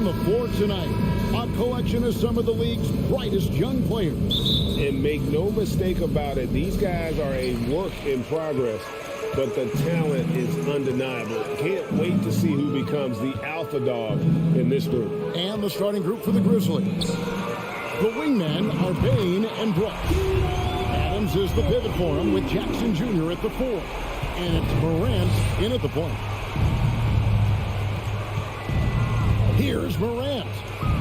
the floor tonight. A collection of some of the league's brightest young players. And make no mistake about it, these guys are a work in progress, but the talent is undeniable. Can't wait to see who becomes the alpha dog in this group. And the starting group for the Grizzlies. The wingmen are Bain and Brooks. Adams is the pivot for him with Jackson Jr. at the 4. And it's Morant in at the point. Here's Morant.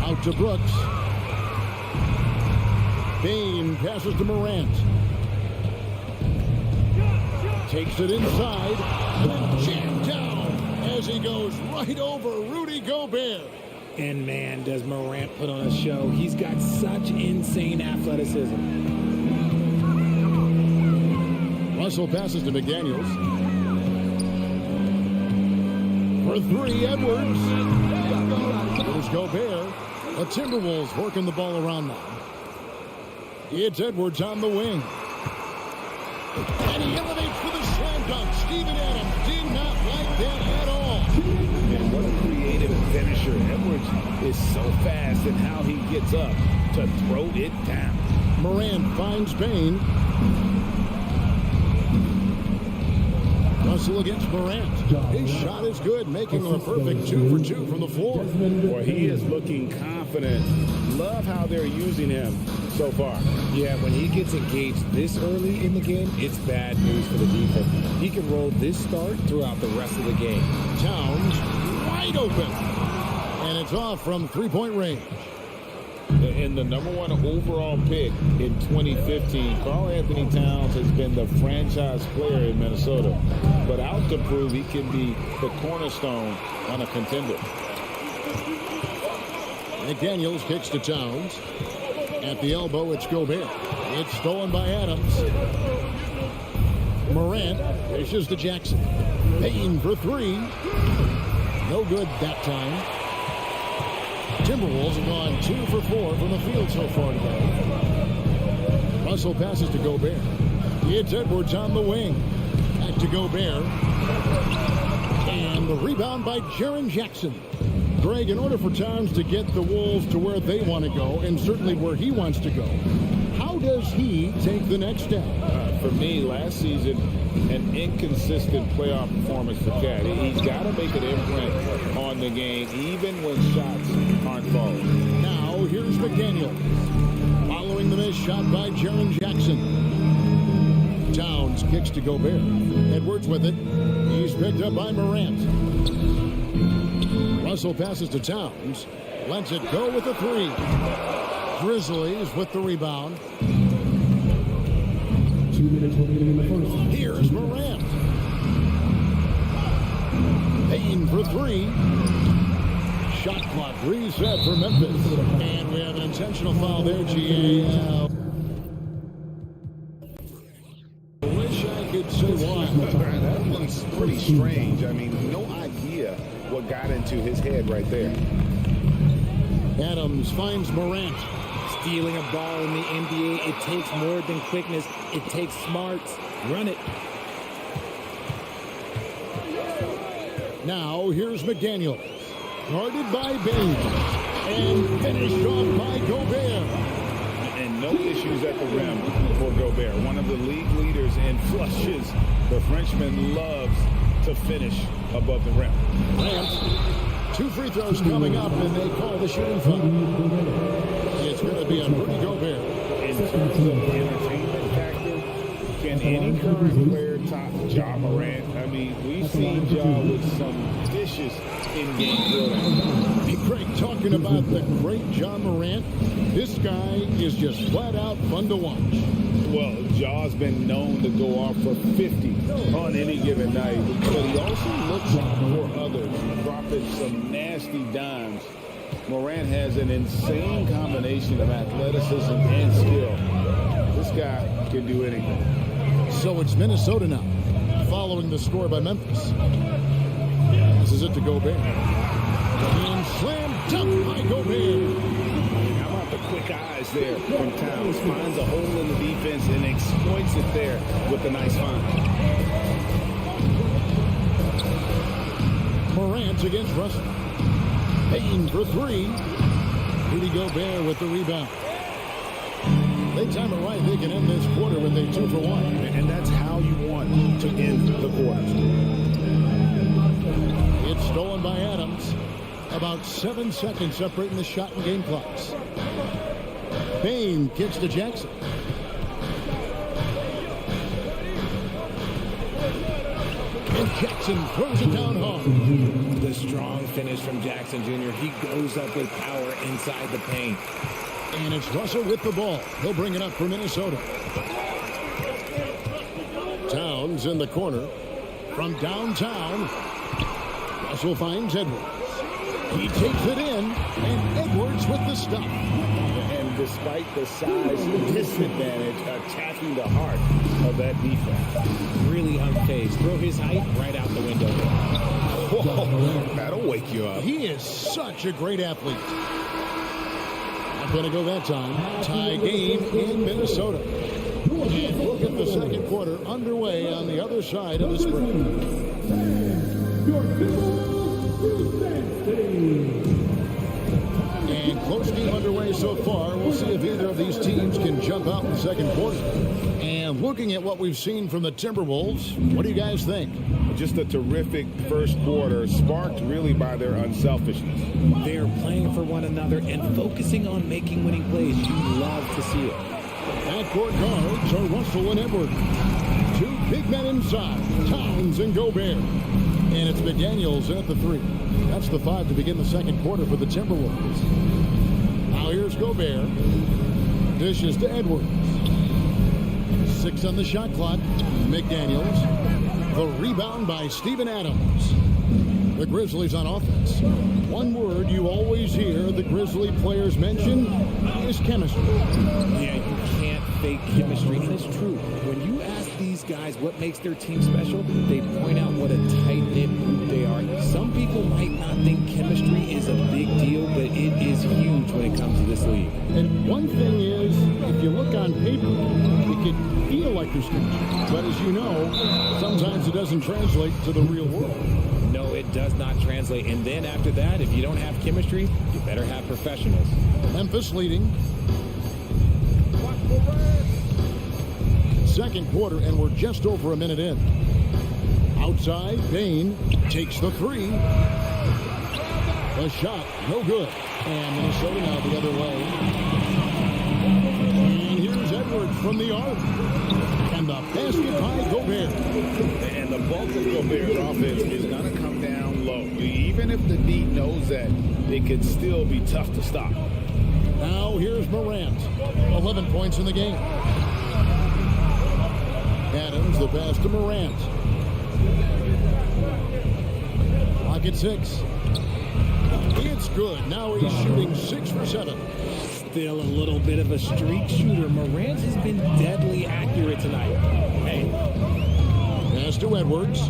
Out to Brooks. Bain passes to Morant. Takes it inside. Jammed down as he goes right over Rudy Gobert. And man, does Morant put on a show. He's got such insane athleticism. Russell passes to McDaniels. For 3, Edwards. There's Gobert. The Timberwolves working the ball around now. It's Edwards on the wing. And he elevates for the slam dunk. Steven Adams did not like that at all. And what a creative finisher. Edwards is so fast in how he gets up to throw it down. Morant finds Bain. Russell against Morant. His shot is good, making a perfect 2 for 2 from the floor. Boy, he is looking confident. Love how they're using him so far. Yeah, when he gets engaged this early in the game, it's bad news for the defense. He can roll this start throughout the rest of the game. Towns wide open. And it's off from 3-point range. And the #1 overall pick in 2015, Karl Anthony Towns has been the franchise player in Minnesota, but out to prove he can be the cornerstone on a contender. McDaniels kicks to Towns. At the elbow, it's Gobert. It's stolen by Adams. Morant dishes to Jackson. Payne for 3. No good that time. Timberwolves have gone 2 for 4 from the field so far today. Russell passes to Gobert. It's Edwards on the wing. Back to Gobert. And the rebound by Jaren Jackson. Greg, in order for Towns to get the Wolves to where they want to go, and certainly where he wants to go, how does he take the next step? For me, last season, an inconsistent playoff performance for Cat. He's got to make an imprint on the game, even when shots aren't falling. Now, here's McDaniel. Following the missed shot by Jaren Jackson. Towns kicks to Gobert. Edwards with it. He's picked up by Morant. Russell passes to Towns. Lets it go with the 3. Grizzlies with the rebound. 2 minutes remaining in the first. Here's Morant. Payne for 3. Shot clock reset for Memphis. And we have an intentional foul there, GA. I wish I could say why. That one's pretty strange. I mean, no idea what got into his head right there. Adams finds Morant. Stealing a ball in the NBA, it takes more than quickness. It takes smarts. Run it. Now, here's McDaniel. Guarded by Bain. And finished off by Gobert. And no issues at the rim for Gobert. One of the league leaders in flushes. The Frenchman loves to finish above the rim. Grant, 2 free throws coming up, and they call the shooting foul. It's going to be on Rudy Gobert. In terms of entertainment factor, can any current player top Ja Morant? I mean, we've seen Ja with some vicious in-game drilling. Hey, Craig, talking about the great Ja Morant, this guy is just flat out fun to watch. Well, Ja's been known to go off for 50 on any given night, but he also looks for others, dropping some nasty dimes. Morant has an insane combination of athleticism and skill. This guy can do anything. So it's Minnesota now, following the score by Memphis. Passes it to Gobert. And slam dunk by Gobert. How about the quick eyes there from Towns? Finds a hole in the defense and exploits it there with a nice find. Morant against Russell. Payne for three. Rudy Gobert with the rebound. They time it right. They can end this quarter with a 2 for 1. And that's how you want to end the quarters. It's stolen by Adams. About 7 seconds separating the shot and game clocks. Payne kicks to Jackson. And Jackson throws it down hard. The strong finish from Jackson Jr. He goes up with power inside the paint. And it's Russell with the ball. He'll bring it up for Minnesota. Towns in the corner. From downtown, Russell finds Edwards. He takes it in, and Edwards with the stop. And despite the size disadvantage, attacking the heart of that defense. Really unfazed. Throw his height right out the window. Whoa, that'll wake you up. He is such a great athlete. Not going to go that time. Tie game in Minnesota. And look at the second quarter underway on the other side of the spring. And close game underway so far. We'll see if either of these teams can jump out in the second quarter. And looking at what we've seen from the Timberwolves, what do you guys think? Just a terrific first quarter, sparked really by their unselfishness. They are playing for one another and focusing on making winning plays. You love to see it. Backcourt guards are Russell and Edwards. 2 big men inside, Towns and Gobert. And it's McDaniels at the 3. That's the 5 to begin the second quarter for the Timberwolves. Now here's Gobert. Dishes to Edwards. 6 on the shot clock. McDaniels. The rebound by Steven Adams. The Grizzlies on offense. One word you always hear the Grizzly players mention is chemistry. Yeah, you can't fake chemistry, and it's true. When you ask these guys what makes their team special, they point out what a tight-knit group they are. Some people might not think chemistry is a big deal, but it is huge when it comes to this league. And one thing is, if you look on paper, it can feel like there's chemistry. But as you know, sometimes it doesn't translate to the real world. No, it does not translate. And then after that, if you don't have chemistry, you better have professionals. Memphis leading. Second quarter, and we're just over a minute in. Outside, Payne takes the 3. The shot, no good. And Minnesota now the other way. And here's Edwards from the arc. And the basket by Gobert. And the bulk of Gobert's offense is going to come down low. Even if the D knows that, it could still be tough to stop. Now here's Morant. 11 points in the game. Adams, the pass to Morant. Clock at 6. It's good. Now he's shooting 6 for 7. Still a little bit of a streak shooter. Morant has been deadly accurate tonight. Hey. Pass to Edwards.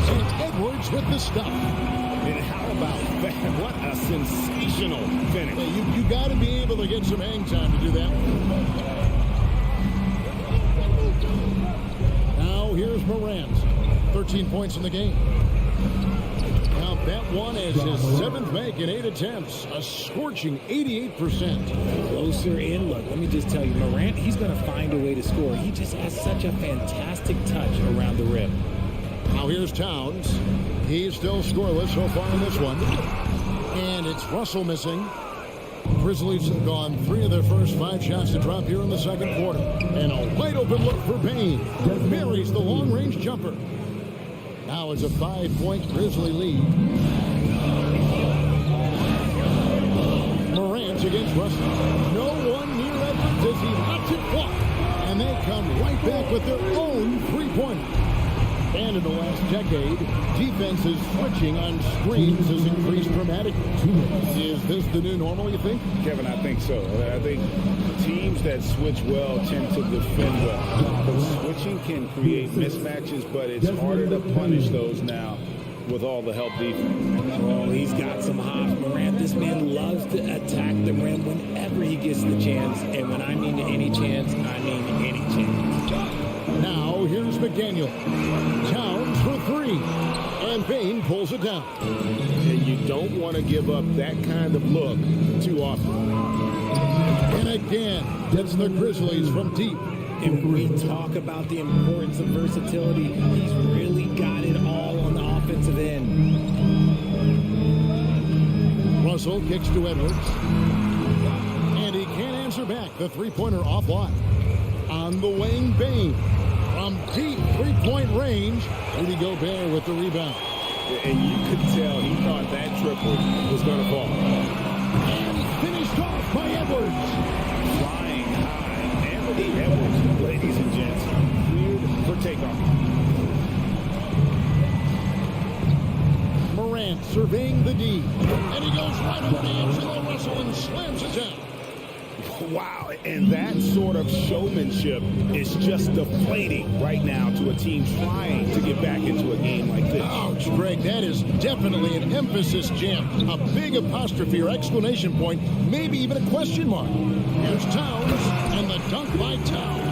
And Edwards with the stop. And how about that? What a sensational finish. Hey, you got to be able to get some hang time to do that. Now here's Morant. 13 points in the game. Now that one is his 7th make in 8 attempts. A scorching 88%. Closer in. Look, let me just tell you, Morant, he's going to find a way to score. He just has such a fantastic touch around the rim. Now here's Towns. He's still scoreless so far in this one. And it's Russell missing. Grizzlies have gone 3 of their first 5 shots to drop here in the second quarter. And a wide open look for Payne. Buries the long-range jumper. Now it's a 5-point Grizzly lead. Morant against Russell. No one near Edwards as he lets it walk. And they come right back with their own 3-pointer. And in the last decade, defenses switching on screens has increased dramatically. Is this the new normal, you think? Kevin, I think so. I think teams that switch well tend to defend well. But switching can create mismatches, but it's harder to punish those now with all the help defense. Oh, he's got some hops, Morant. This man loves to attack the rim whenever he gets the chance. And when I mean any chance, I mean any chance. Now, here's McDaniel. Towns for 3. And Bain pulls it down. And you don't want to give up that kind of look too often. And again, gets the Grizzlies from deep. And we talk about the importance of versatility. He's really got it all on the offensive end. Russell kicks to Edwards. And he can't answer back. The three-pointer offline. On the wing, Bain. From deep three-point range, Rudy Gobert with the rebound. And you could tell he thought that triple was going to fall. And finished off by Edwards. Flying high. Anthony Edwards, ladies and gents, cleared for takeoff. Morant surveying the D. And he goes right over to Angelo Russell and slams it down. Wow, and that sort of showmanship is just deflating right now to a team trying to get back into a game like this. Ouch, Greg, that is definitely an emphasis jam. A big apostrophe or exclamation point, maybe even a question mark. Here's Towns, and the dunk by Towns.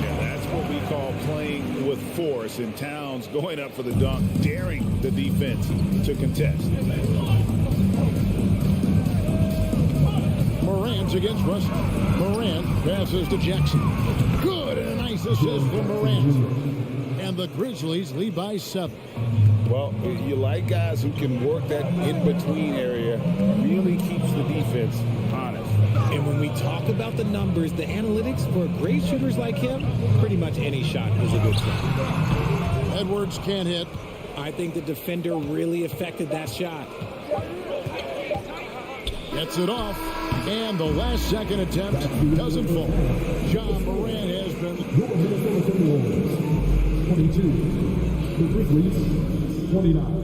Yeah, that's what we call playing with force, and Towns going up for the dunk, daring the defense to contest. Morant against Russell. Morant passes to Jackson. Good, and a nice assist from Morant. And the Grizzlies lead by 7. Well, you like guys who can work that in-between area, really keeps the defense honest. And when we talk about the numbers, the analytics for great shooters like him, pretty much any shot is a good shot. Edwards can't hit. I think the defender really affected that shot. Gets it off. And the last second attempt doesn't fall. John Morant has been 22. The Grizzlies, 29.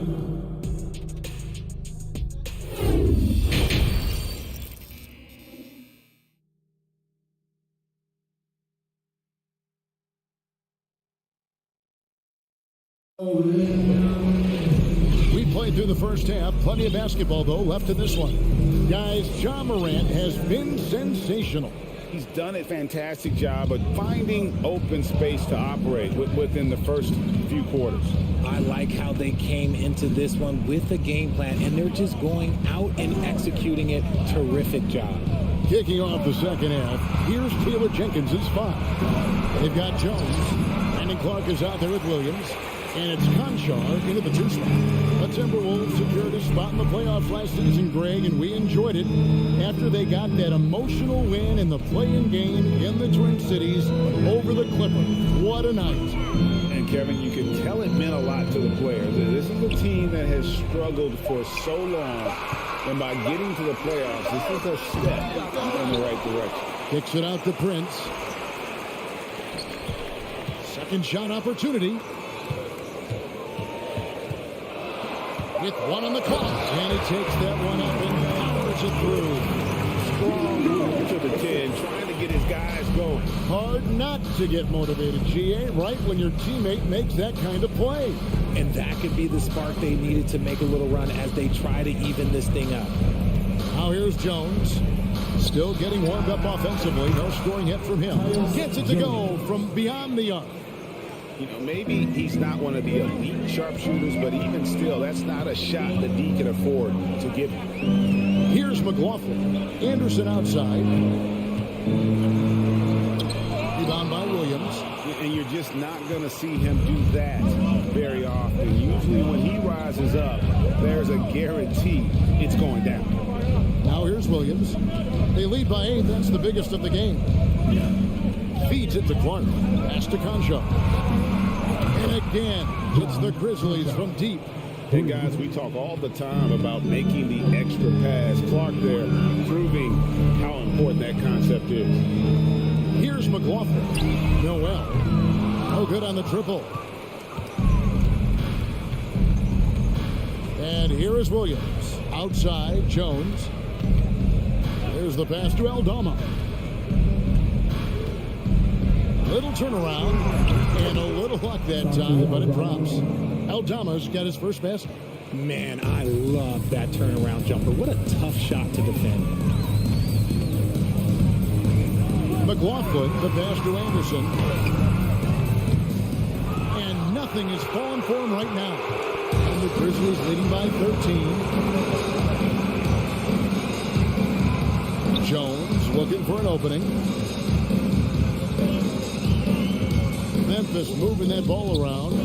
We played through the first half. Plenty of basketball, though, left in this one. Guys, John Morant has been sensational. He's done a fantastic job of finding open space to operate within the first few quarters. I like how they came into this one with a game plan, and they're just going out and executing it. Terrific job. Kicking off the second half, here's Taylor Jenkins' 5. They've got Jones. Brandon Clark is out there with Williams. And it's Conchar into the 2 spot. The Timberwolves secured a spot in the playoffs last season, Greg, and we enjoyed it after they got that emotional win in the play-in game in the Twin Cities over the Clippers. What a night. And, Kevin, you can tell it meant a lot to the players. This is a team that has struggled for so long, and by getting to the playoffs, this is a step in the right direction. Kicks it out to Prince. Second shot opportunity. With one on the clock, and he takes that one up and powers it through. Strong move to the 10, trying to get his guys going. Hard not to get motivated, GA, right when your teammate makes that kind of play. And that could be the spark they needed to make a little run as they try to even this thing up. Now here's Jones. Still getting warmed up offensively. No scoring hit from him. Gets it to go from beyond the arc. You know, maybe he's not one of the elite sharpshooters, but even still, that's not a shot that D can afford to give him. Here's McLaughlin. Anderson outside. Rebound by Williams. And you're just not going to see him do that very often. Usually when he rises up, there's a guarantee it's going down. Now here's Williams. They lead by 8. That's the biggest of the game. Feeds it to Clark. Pass to Conchar. And again, it's the Grizzlies from deep. Hey, guys, we talk all the time about making the extra pass. Clark there proving how important that concept is. Here's McLaughlin. Noel. No good on the triple. And here is Williams. Outside, Jones. There's the pass to Aldama. Little turnaround, and a little luck that time, but it drops. Aldama's got his first basket. Man, I love that turnaround jumper. What a tough shot to defend. McLaughlin, the pass to Anderson. And nothing is falling for him right now. And the Grizzlies leading by 13. Jones looking for an opening. Memphis moving that ball around.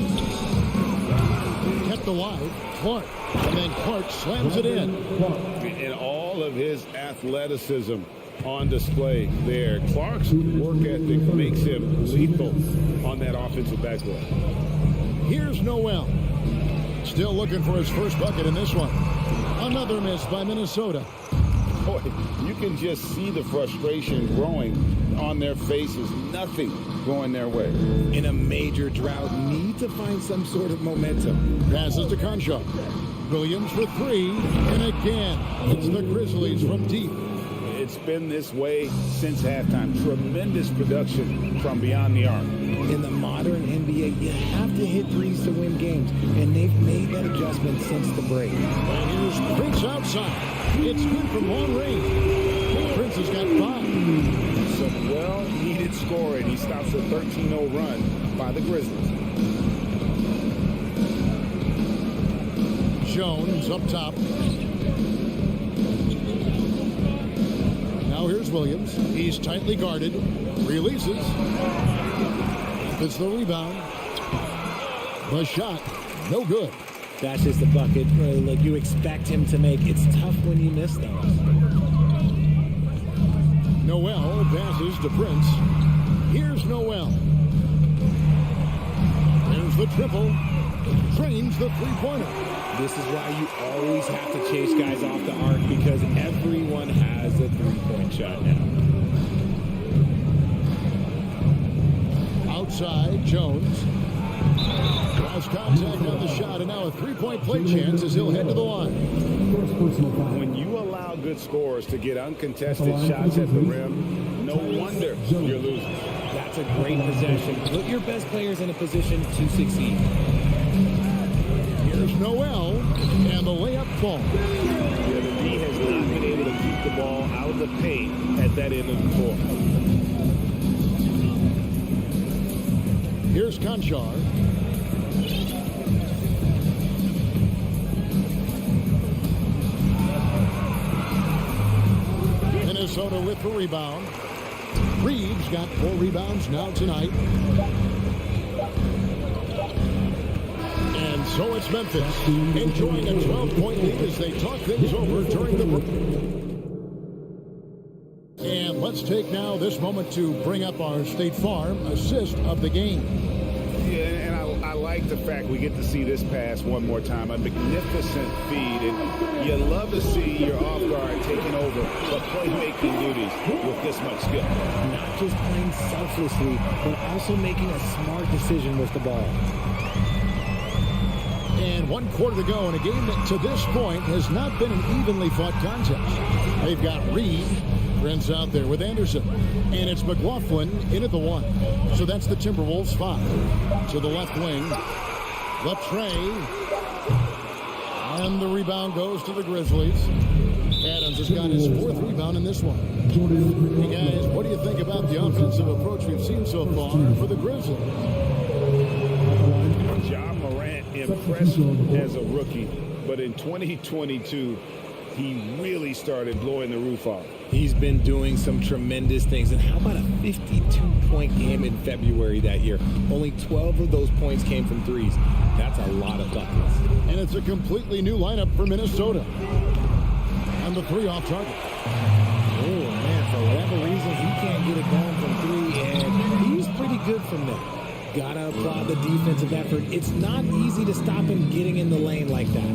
Kept alive. Clark. And then Clark slams it in. And all of his athleticism on display there. Clark's work ethic makes him lethal on that offensive backboard. Here's Noel. Still looking for his first bucket in this one. Another miss by Minnesota. Boy, you can just see the frustration growing on their faces. Nothing going their way. In a major drought, need to find some sort of momentum. Passes to Concho. Williams for three. And again, it's the Grizzlies from deep. It's been this way since halftime. Tremendous production from beyond the arc. In the modern NBA, you have to hit threes to win games, and they've made that adjustment since the break. And here's Prince outside. It's good from long range. Prince has got 5. Some well-needed scoring. He stops a 13-0 run by the Grizzlies. Jones up top. Now here's Williams. He's tightly guarded. Releases. It's the rebound. The shot. No good. That's just a bucket like you expect him to make. It's tough when you miss those. Noel passes to Prince. Here's Noel. There's the triple. Drains the three-pointer. This is why you always have to chase guys off the arc, because everyone has a three-point shot now. Outside, Jones. Draws contact on the shot, and now a three-point play chance as he'll head to the line. When you allow good scorers to get uncontested shots at the rim, no wonder you're losing. That's a great possession. Put your best players in a position to succeed. Here's Noel, and the layup falls. Yeah, the D has not been able to keep the ball out of the paint at that end of the floor. Here's Conchar. Minnesota with the rebound. Reeves got 4 rebounds now tonight. And so it's Memphis enjoying a 12-point lead as they talk things over during the break. And let's take now this moment to bring up our State Farm assist of the game. Yeah, and I like the fact we get to see this pass one more time. A magnificent feed, and you love to see your off guard taking over the playmaking duties with this much skill. Not just playing selflessly, but also making a smart decision with the ball. And 1 quarter to go in a game that to this point has not been an evenly fought contest. They've got Reed. Prince out there with Anderson. And it's McLaughlin in at the 1. So that's the Timberwolves 5. To the left wing. Latray. And the rebound goes to the Grizzlies. Adams has got his 4th rebound in this one. Hey guys, what do you think about the offensive approach we've seen so far for the Grizzlies? Ja Morant impressed as a rookie, but in 2022, he really started blowing the roof off. He's been doing some tremendous things. And how about a 52-point game in February that year? Only 12 of those points came from threes. That's a lot of buckets. And it's a completely new lineup for Minnesota. And the 3 off target. Oh, man, for whatever reason, he can't get it going from 3, and he was pretty good from there. Gotta applaud the defensive effort. It's not easy to stop him getting in the lane like that.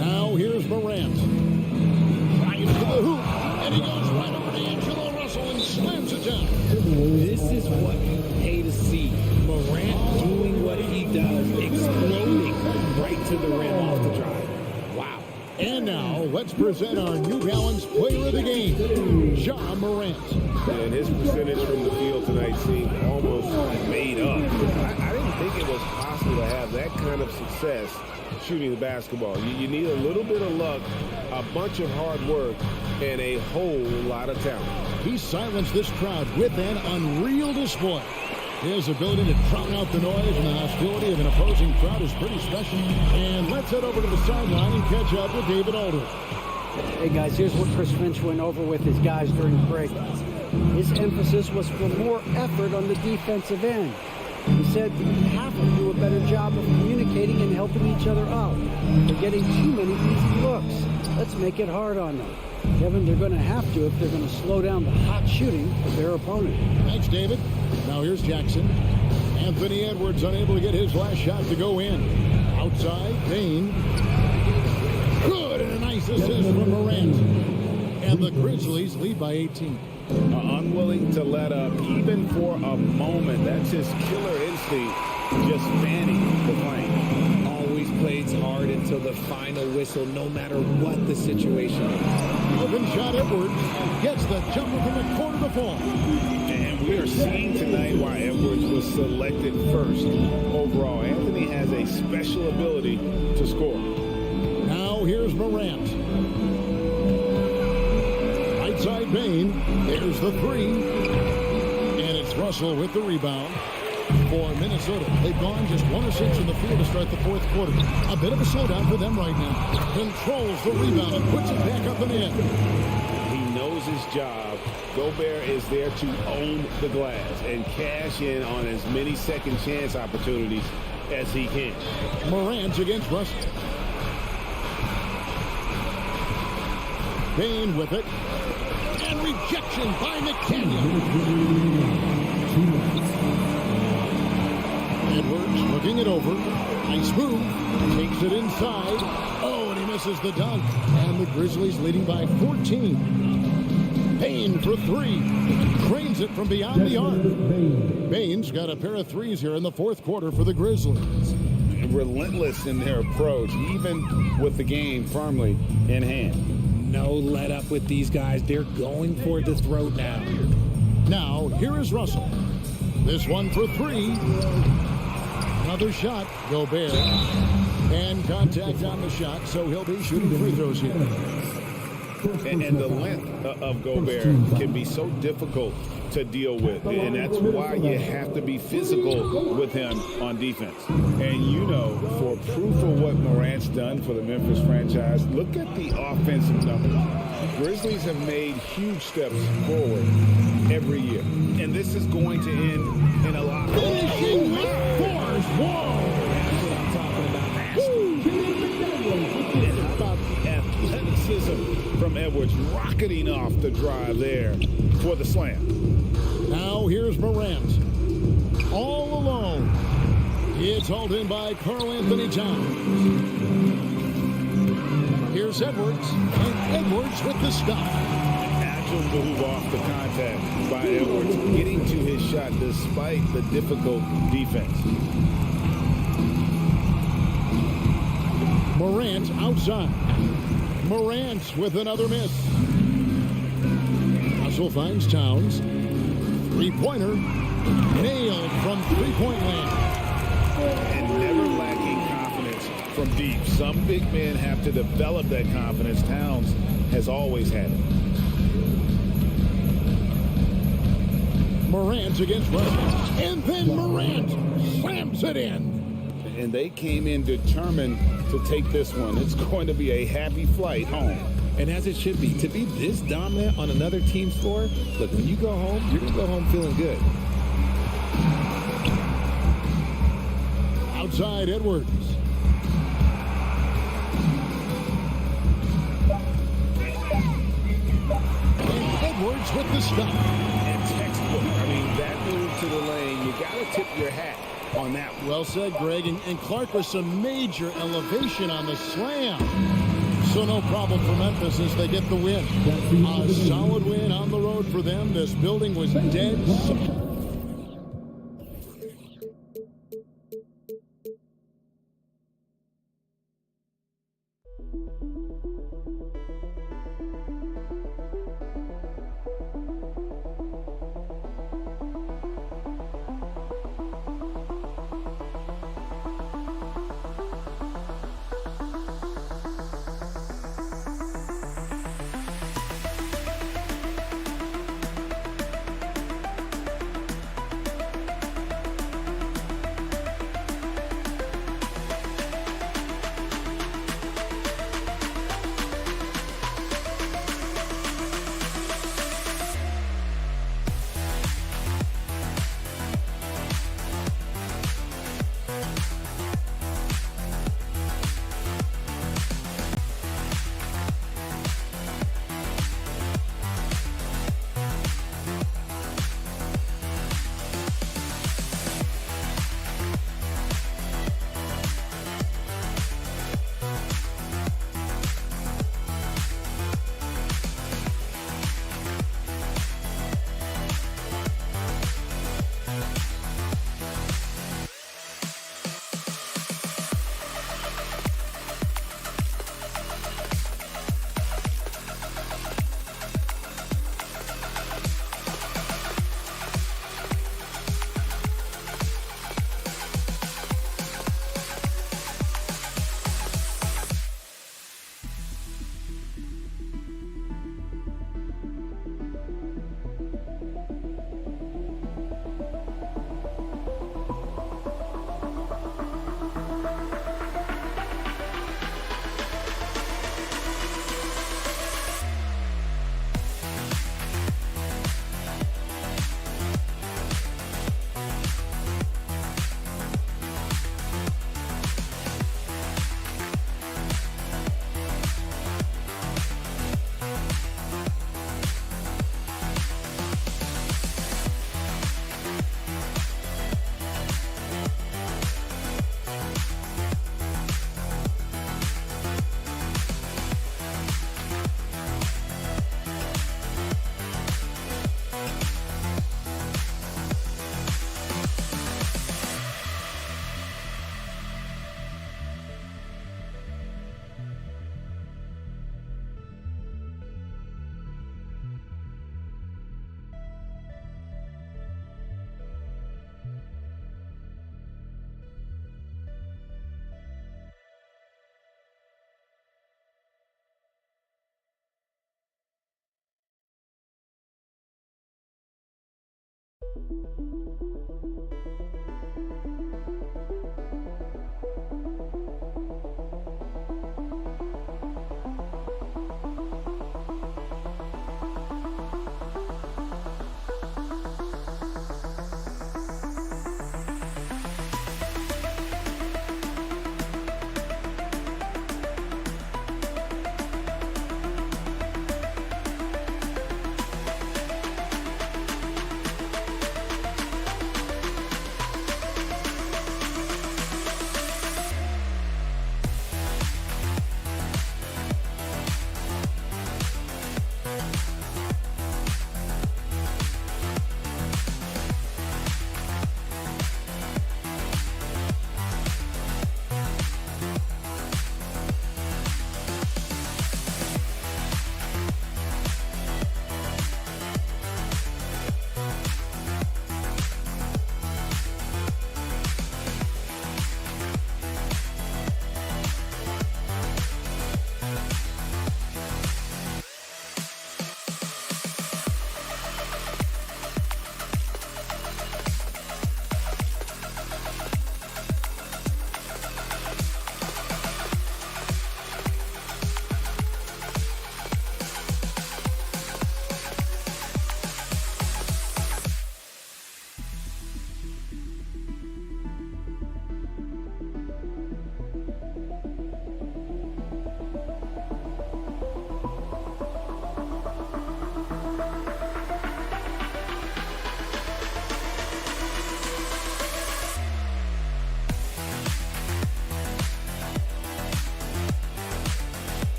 Now here's Morant. Drives to the hoop, and he goes right over to Angelo Russell and slams it down. This is what you pay to see. Morant doing what he does, exploding right to the rim off the drive. Wow. And now let's present our New Balance player of the game, Ja Morant. And his percentage from the field tonight seemed almost made up. I didn't think it was possible to have that kind of success shooting the basketball. You need a little bit of luck, a bunch of hard work, and a whole lot of talent. He silenced this crowd with an unreal display. His ability to drown out the noise and the hostility of an opposing crowd is pretty special. And let's head over to the sideline and catch up with David Aldridge. Hey guys, here's what Chris Finch went over with his guys during the break. His emphasis was for more effort on the defensive end. He said we have to do a better job of communicating and helping each other out. They're getting too many easy looks. Let's make it hard on them. Kevin, they're going to have to if they're going to slow down the hot shooting of their opponent. Thanks, David. Now here's Jackson. Anthony Edwards unable to get his last shot to go in. Outside, Payne. Good, and a nice assist from Morant. And the Grizzlies lead by 18. Unwilling to let up even for a moment. That's his killer instinct, just fanning the flame. Always plays hard until the final whistle, no matter what the situation is. Open shot, Edwards gets the jumper from the corner to fall. And we are seeing tonight why Edwards was selected first overall. Anthony has a special ability to score. Now here's Morant. Right side Payne. There's the three. And it's Russell with the rebound for Minnesota. They've gone just 1 of 6 in the field to start the fourth quarter. A bit of a slowdown for them right now. Controls the rebound and puts it back up and in. He knows his job. Gobert is there to own the glass and cash in on as many second chance opportunities as he can. Morant against Russell. Payne with it. And rejection by McCann. Edwards looking it over. Nice move. Takes it inside. Oh, and he misses the dunk. And the Grizzlies leading by 14. Payne for three. Cranes it from beyond the arc. Payne's got a pair of threes here in the fourth quarter for the Grizzlies. Relentless in their approach, even with the game firmly in hand. No let up with these guys. They're going for the throat now. Now, here is Russell. This one for three. Another shot, Gobert. And contact on the shot, so he'll be shooting free throws here. And the length of Gobert can be so difficult to deal with. And that's why you have to be physical with him on defense. And you know, for proof of what Morant's done for the Memphis franchise, look at the offensive numbers. Grizzlies have made huge steps forward every year. And this is going to end in a lot. Finishing with force. Whoa! That's what I'm talking about. And how about the athleticism from Edwards rocketing off the drive there for the slam. Now here's Morant. All alone. It's hauled in by Karl Anthony Towns. Here's Edwards. And Edwards with the stuff. Agile move off the contact by Edwards, getting to his shot despite the difficult defense. Morant outside. Morant with another miss. Russell finds Towns. Three-pointer. Nailed from three-point land. And never lacking confidence from deep. Some big men have to develop that confidence. Towns has always had it. Morant against Russell. And then Morant slams it in. And they came in determined to take this one. It's going to be a happy flight home. And as it should be, to be this dominant on another team's floor, look, when you go home, you're going to go home feeling good. Outside Edwards. And Edwards with the stop. And textbook. I mean, that move to the lane, you got to tip your hat on that one. Well said, Greg. And Clark with some major elevation on the slam. So no problem for Memphis as they get the win. A solid win on the road for them. This building was dead.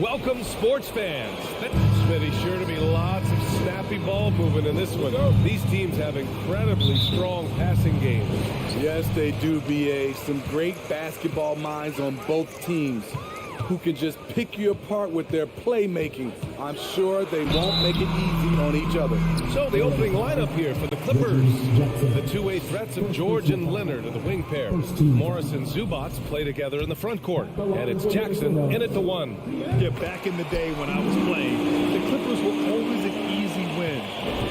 Welcome, sports fans. Spydi, sure to be lots of snappy ball movement in this one. These teams have incredibly strong passing games. Yes, they do, B.A. Some great basketball minds on both teams who can just pick you apart with their playmaking. I'm sure they won't make it easy on each other. So the opening lineup here for the Clippers. The two-way threats of George and Leonard are the wing pair. Morris and Zubats play together in the front court. And it's Jackson in at the one. Yeah, back in the day when I was playing, the Clippers were always an easy win.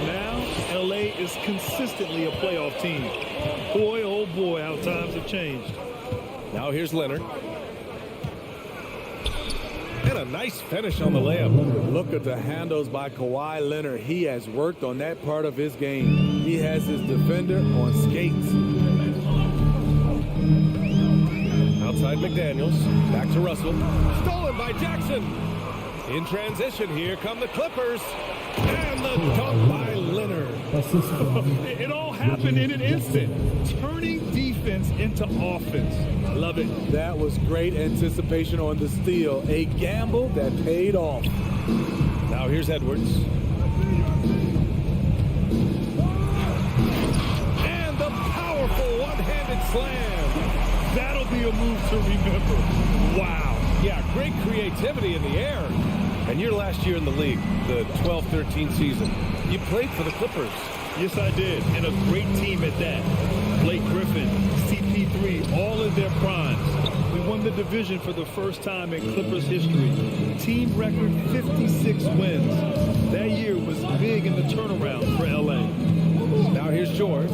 Now, L.A. is consistently a playoff team. Boy, oh boy, how times have changed. Now here's Leonard. And a nice finish on the layup. Look at the handles by Kawhi Leonard. He has worked on that part of his game. He has his defender on skates. Outside McDaniels. Back to Russell. Stolen by Jackson. In transition, here come the Clippers. And the dunk by Leonard. It all happened in an instant. Turning defense into offense. I love it. That was great anticipation on the steal. A gamble that paid off. Now here's Edwards. And the powerful one-handed slam. That'll be a move to remember. Wow. Yeah, great creativity in the air. And your last year in the league, the 12-13 season, you played for the Clippers. Yes, I did. And a great team at that. Blake Griffin, CP3, all in their primes. We won the division for the first time in Clippers history. Team record 56 wins. That year was big in the turnaround for LA. Now here's George.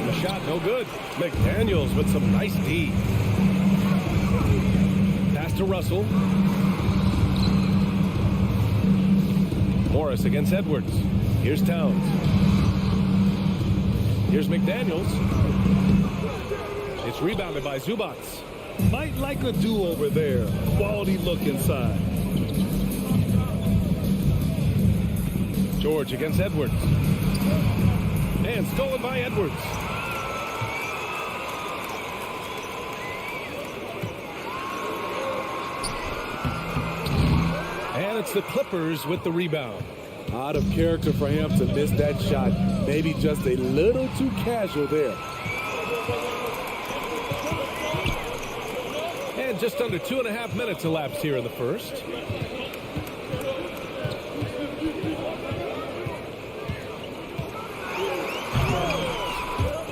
The shot no good. McDaniels with some nice D. Pass to Russell. Morris against Edwards. Here's Towns. Here's McDaniels. It's rebounded by Zubats. Might like a do-over there. Quality look inside. George against Edwards. And stolen by Edwards. And it's the Clippers with the rebound. Out of character for him to miss that shot. Maybe just a little too casual there. And just under 2.5 minutes elapsed here in the first.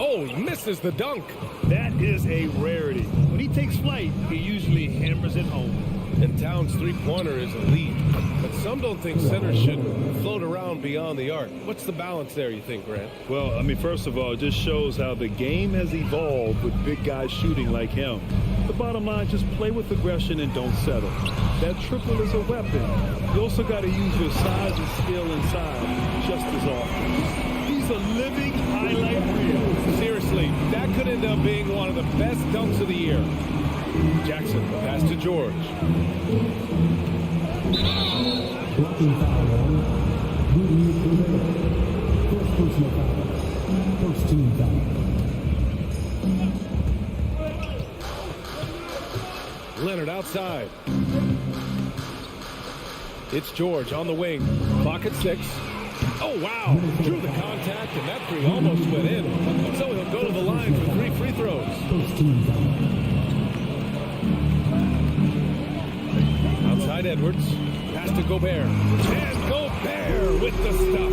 Oh, he misses the dunk. That is a rarity. When he takes flight, he usually hammers it home. And Towns' three-pointer is elite. But some don't think centers should float around beyond the arc. What's the balance there, you think, Grant? Well, I mean, first of all, it just shows how the game has evolved with big guys shooting like him. The bottom line, just play with aggression and don't settle. That triple is a weapon. You also got to use your size and skill inside just as often. He's a living highlight reel. Seriously, that could end up being one of the best dunks of the year. Jackson, pass to George. Blocking foul on Rudy Gobert. First personal foul. First team foul. Leonard outside. It's George on the wing. Clock at 6. Oh, wow. Drew the contact, and that three almost went in. So he'll go to the line for 3 free throws. First team foul. Outside Edwards. Pass to Gobert. And Gobert with the stuff.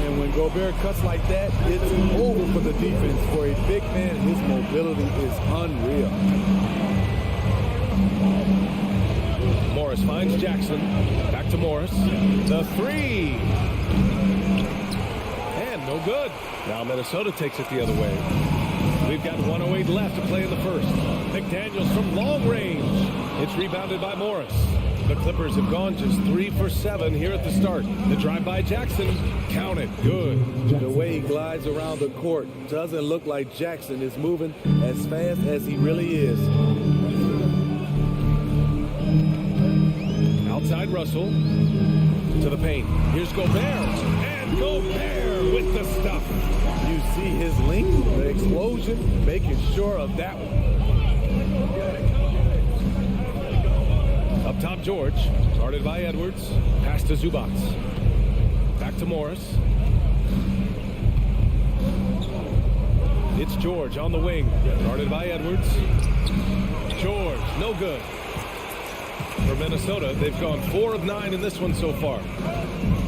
And when Gobert cuts like that, it's over for the defense. For a big man, his mobility is unreal. Morris finds Jackson. Back to Morris. The three. And no good. Now Minnesota takes it the other way. We've got 1:08 left to play in the first. McDaniels from long range. It's rebounded by Morris. The Clippers have gone just 3 for 7 here at the start. The drive by Jackson. Count it. Good. The way he glides around the court doesn't look like Jackson is moving as fast as he really is. Outside Russell. To the paint. Here's Gobert. And Gobert with the stuff. You see his length, the explosion, making sure of that one. Up top, George. Guarded by Edwards. Pass to Zubats. Back to Morris. It's George on the wing. Guarded by Edwards. George, no good. For Minnesota, they've gone 4 of 9 in this one so far.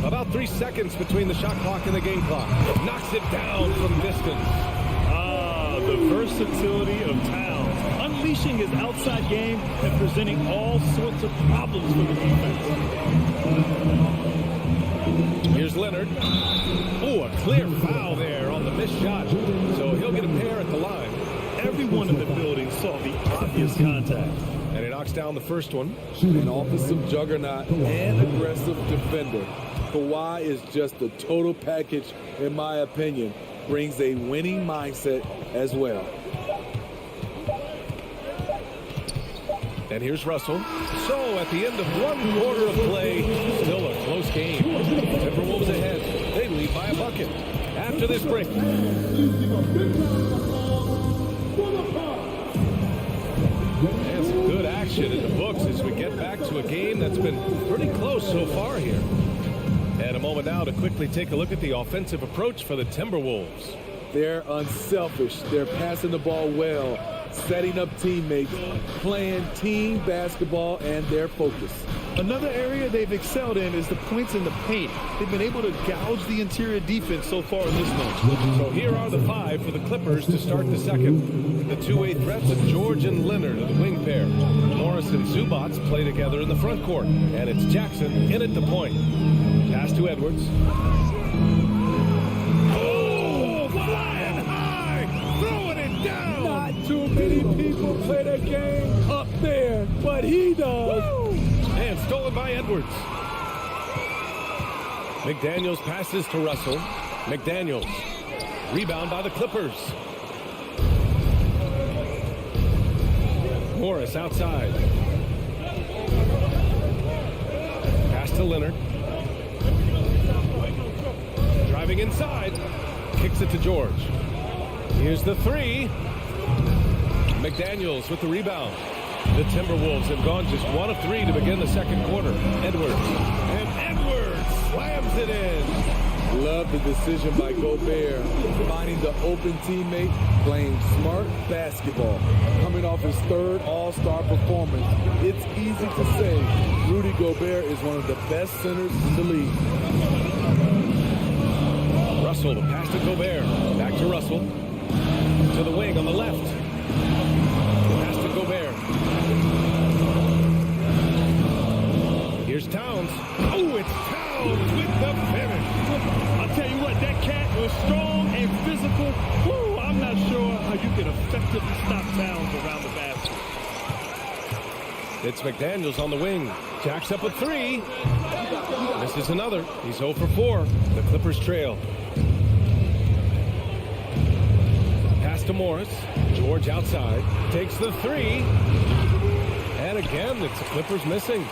About 3 seconds between the shot clock and the game clock. Knocks it down from distance. The versatility of Towns, unleashing his outside game and presenting all sorts of problems for the defense. Here's Leonard. Oh, a clear foul there on the missed shot. So he'll get a pair at the line. Everyone in the building saw the obvious contact. And he knocks down the first one. An offensive juggernaut and aggressive defender. Kawhi is just a total package, in my opinion. Brings a winning mindset as well. And here's Russell. So at the end of 1 quarter of play, still a close game. Timberwolves ahead. They lead by a bucket. After this break. And some good action in the books as we get back to a game that's been pretty close so far here. And a moment now to quickly take a look at the offensive approach for the Timberwolves. They're unselfish. They're passing the ball well, setting up teammates, playing team basketball, and their focus. Another area they've excelled in is the points in the paint. They've been able to gouge the interior defense so far in this one. So here are the 5 for the Clippers to start the second. The two-way threats of George and Leonard are the wing pair. Morris and Zubats play together in the front court. And it's Jackson in at the point. Pass to Edwards. Oh, flying high, throwing it down. Not too many people play the game up there, but he does. Woo! And stolen by Edwards. McDaniels passes to Russell. McDaniels. Rebound by the Clippers. Morris outside. Pass to Leonard. Driving inside. Kicks it to George. Here's the three. McDaniels with the rebound. The Timberwolves have gone just 1 of 3 to begin the second quarter. Edwards. And Edwards slams it in. Love the decision by Gobert, finding the open teammate, playing smart basketball. Coming off his third All-Star performance, it's easy to say Rudy Gobert is one of the best centers in the league. Russell, the pass to Gobert. Back to Russell. To the wing on the left. Pass to Gobert. Here's Towns. Oh, it's Towns with the finish. I'll tell you what, that cat was strong and physical. Woo, I'm not sure how you can effectively stop Towns around the basket. It's McDaniels on the wing. Jacks up a three. Misses another. He's 0 for 4. The Clippers trail. Pass to Morris. George outside. Takes the three. And again, it's the Clippers missing.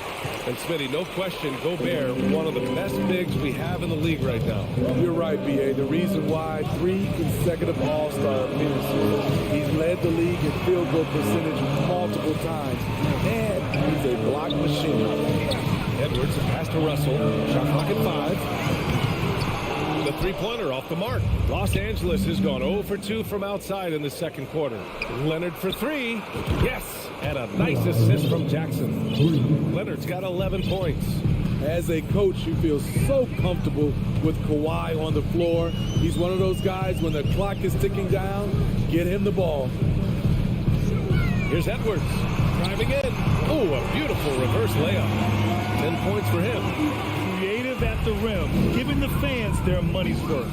And Spydi, no question, Gobert, one of the best bigs we have in the league right now. You're right, B.A. The reason why 3 consecutive All-Star appearances. He's led the league in field goal percentage multiple times. And he's a block machine. Edwards, a pass to Russell. Shot clock at 5. The three-pointer off the mark. Los Angeles has gone 0 for 2 from outside in the second quarter. Leonard for 3. Yes! And a nice assist from Jackson. Leonard's got 11 points. As a coach, you feel so comfortable with Kawhi on the floor. He's one of those guys, when the clock is ticking down, get him the ball. Here's Edwards. Driving in. Oh, a beautiful reverse layup. 10 points for him. Creative at the rim, giving the fans their money's worth.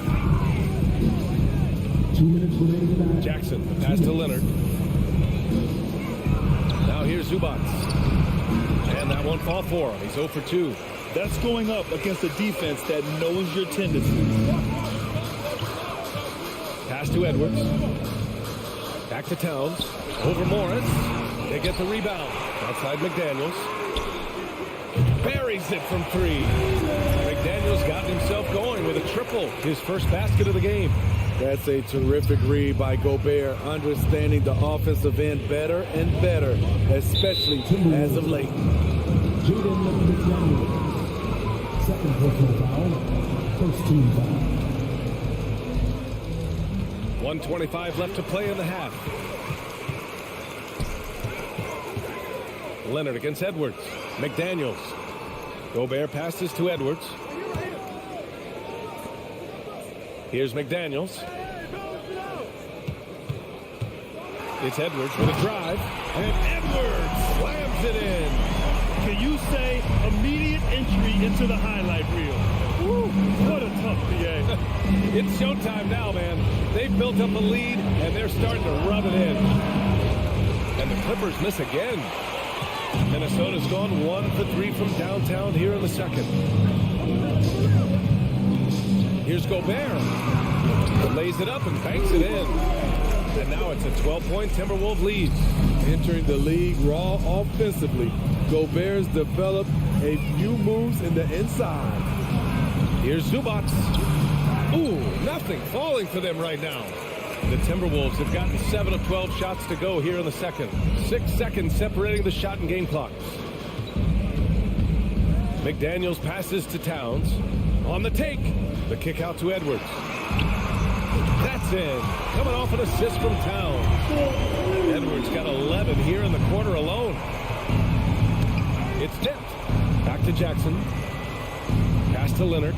2 minutes remaining. Jackson, the pass to Leonard. Now here's Zubats. And that won't fall for him. He's 0 for 2. That's going up against a defense that knows your tendencies. Pass to Edwards. Back to Towns. Over Morris. They get the rebound. Outside McDaniels. Buries it from 3. McDaniels got himself going with a triple. His first basket of the game. That's a terrific read by Gobert, understanding the offensive end better and better, especially as of late. Jaden McDaniel. Second personal foul. First team foul. 1:25 left to play in the half. Leonard against Edwards. McDaniels. Gobert passes to Edwards. Here's McDaniels. It's Edwards with a drive. And Edwards slams it in. Can you say immediate entry into the highlight reel? Woo, what a tough PA. It's showtime now, man. They've built up a lead, and they're starting to rub it in. And the Clippers miss again. Minnesota's gone 1 for 3 from downtown here in the second. Here's Gobert. Lays it up and banks it in. And now it's a 12-point Timberwolves lead. Entering the league raw offensively, Gobert's developed a few moves in the inside. Here's Zubats. Ooh, nothing falling for them right now. The Timberwolves have gotten 7 of 12 shots to go here in the second. 6 seconds separating the shot and game clocks. McDaniels passes to Towns. On the take. The kick out to Edwards. That's in. Coming off an assist from Towns. Edwards got 11 here in the quarter alone. It's tipped. Back to Jackson. Pass to Leonard.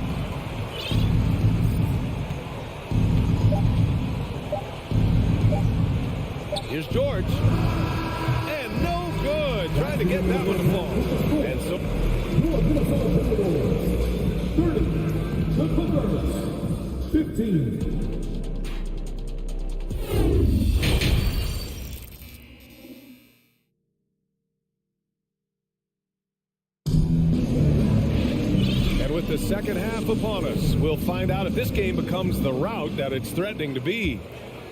Here's George. And no good. Trying to get that one to fall. And so 30. The Clippers. 15. with the second half upon us. We'll find out if this game becomes the rout that it's threatening to be.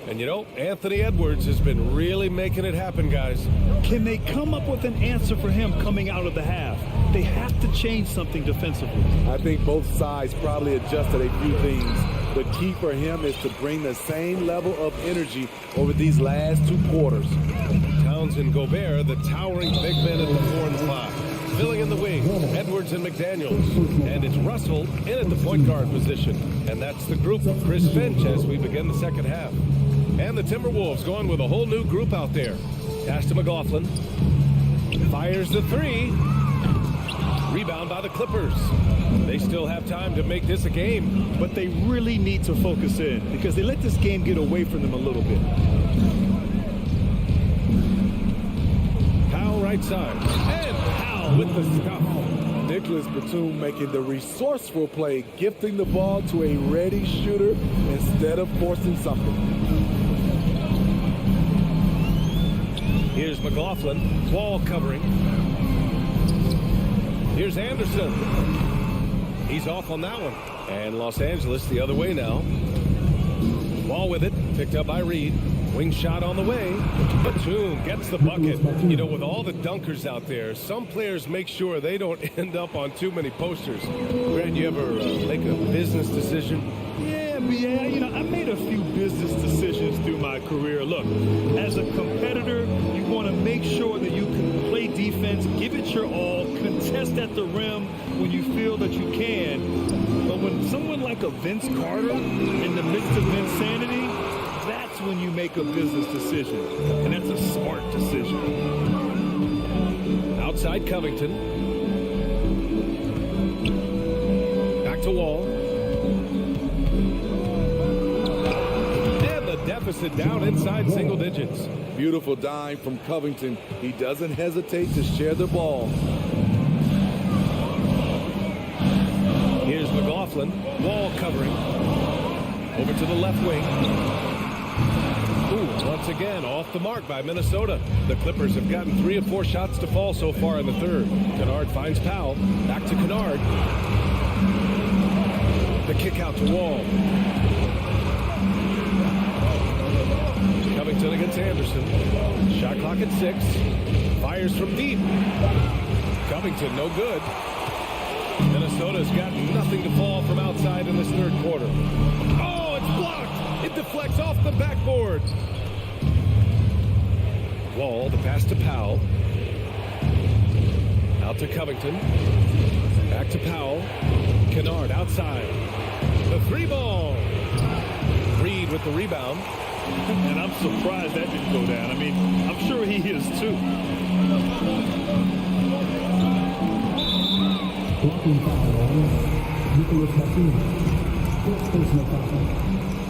And you know, Anthony Edwards has been really making it happen, guys. Can they come up with an answer for him coming out of the half? They have to change something defensively. I think both sides probably adjusted a few things. The key for him is to bring the same level of energy over these last 2 quarters. Towns and Gobert, the towering big men at the 4 and 5. Filling in the wing, Edwards and McDaniels. And it's Russell in at the point guard position. And that's the group of Chris Finch as we begin the second half. And the Timberwolves going with a whole new group out there. Pass to McLaughlin. Fires the 3. Rebound by the Clippers. They still have time to make this a game. But they really need to focus in because they let this game get away from them a little bit. Powell right side. And Powell with the stuff. Nicholas Batum making the resourceful play, gifting the ball to a ready shooter instead of forcing something. Here's McLaughlin. Wall covering. Here's Anderson. He's off on that one. And Los Angeles the other way now. Wall with it. Picked up by Reed. Wing shot on the way. Batum gets the bucket. You know, with all the dunkers out there, some players make sure they don't end up on too many posters. Grant, you ever make a business decision? Yeah, you know, I made a few business decisions through my career. Look, as a competitor, you want to make sure that you can play defense, give it your all, contest at the rim when you feel that you can. But when someone like a Vince Carter in the midst of insanity, that's when you make a business decision. And that's a smart decision. Outside Covington. Back to Wall. Deficit down inside single digits. Beautiful dime from Covington. He doesn't hesitate to share the ball. Here's McLaughlin. Wall covering. Over to the left wing. Ooh, once again, off the mark by Minnesota. The Clippers have gotten 3 of 4 shots to fall so far in the third. Kennard finds Powell. Back to Kennard. The kick out to Wall. Covington against Anderson. Shot clock at 6. Fires from deep. Covington, no good. Minnesota's got nothing to fall from outside in this third quarter. Oh, it's blocked. It deflects off the backboard. Wall, the pass to Powell. Out to Covington. Back to Powell. Kennard outside. The 3-ball. Reed with the rebound. And I'm surprised that didn't go down. I mean, I'm sure he is too. Blocking foul on Nicholas Batum. First personal foul.